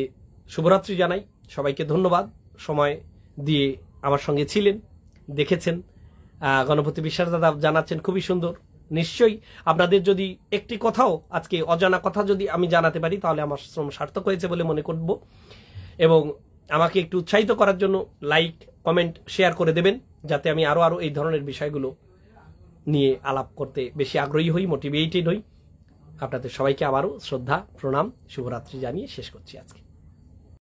শুভরাত্রি জানাই, সবাইকে ধন্যবাদ, সময় দিয়ে আমার সঙ্গে ছিলেন, দেখেছেন। গণপতি বিশ্বাস দাদা জানাচ্ছেন খুবই সুন্দর। নিশ্চয়ই আপনাদের যদি একটি কথাও আজকে অজানা কথা যদি আমি জানাতে পারি তাহলে আমার শ্রম সার্থক হয়েছে বলে মনে করব। এবং আমাকে একটু উৎসাহিত করার জন্য লাইক, কমেন্ট, শেয়ার করে দেবেন, যাতে আমি আরো এই ধরনের বিষয়গুলো নিয়ে আলাপ করতে বেশি আগ্রহী হই, মোটিভেটেড হই। আপনাদের সবাইকে আবারও শ্রদ্ধা, প্রণাম, শুভরাত্রি জানিয়ে শেষ করছি আজকে।